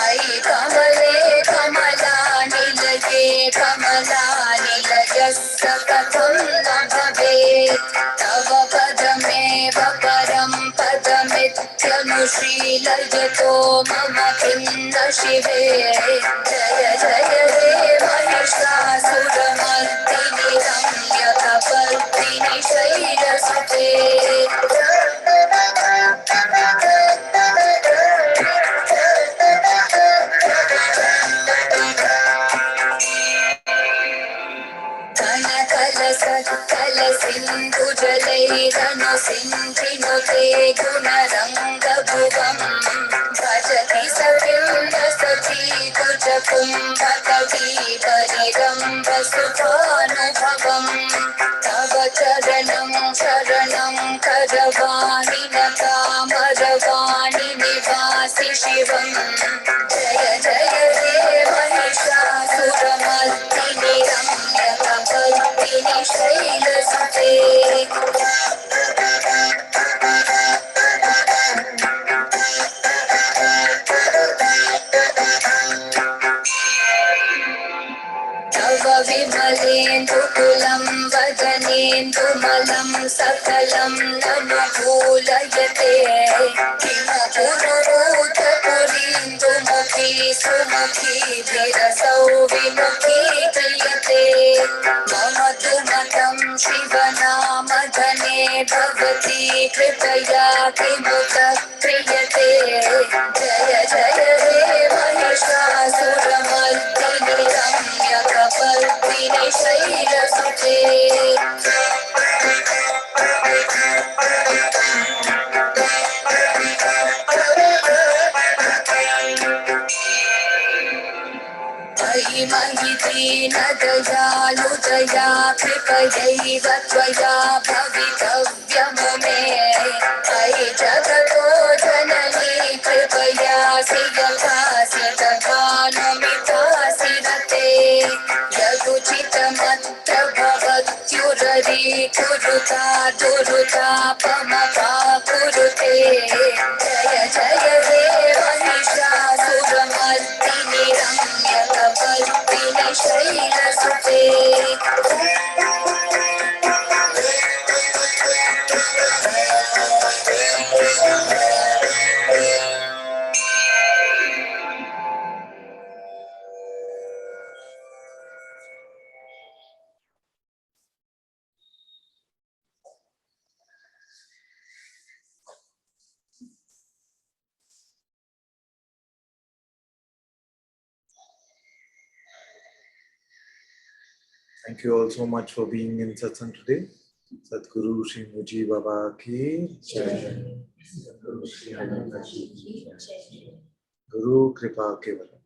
अयि कमले कमलानिलये कमलानिलयस्य कथं न भवेत् तव पदमेव परं पदमित्यनुशीलयतो मम खिन्न शिवे जय जय हे महिषासुरमर्दिनि रम्यकपर्दिनि शैलसुते कनकलसत्कलसिन्धुजलैरनुसिञ्चिनुते गुणरङ्गभुवम् भजति सखिं सतीकुचकुम्भकवीपरिरम्भसुखानुभवम् तव चरणं शरणं करवाणि न कामरवाणि निवासि शिवम् जय जय हे महिषासुरमर्दिनि रम्यकपर्दिनि शैलसुते तव विमलेन्दुकुलं वदनेन्दुमलं सकलं ननुकूलयते किं पुरुहूतपुरीन्दुमुखी सुमुखी विरसौ विमुखी क्रियते मम तु मतं शिवनामधने भवती कृपया किमुत क्रियते जय जय हे महिषासुरमर्दिनि रम्यकपर्दिनि शैलसुते अयि महिदीनदयालुदया कृपयैव त्वया भवितव्यमुमे अयि जगतो जननी कृपयासि यथासि तथानुमितासि रते यदुचितमत्र भवत्युररीकुरुता दुरुतापमपाकुरुते जय जय हे Mahishasuramardini रम्यकपर्दिनि शैलसुते Thank you all so much for being in Satsang today. Sadhguru Shri Muji Baba ki Jai. Guru Kripa Kevalam.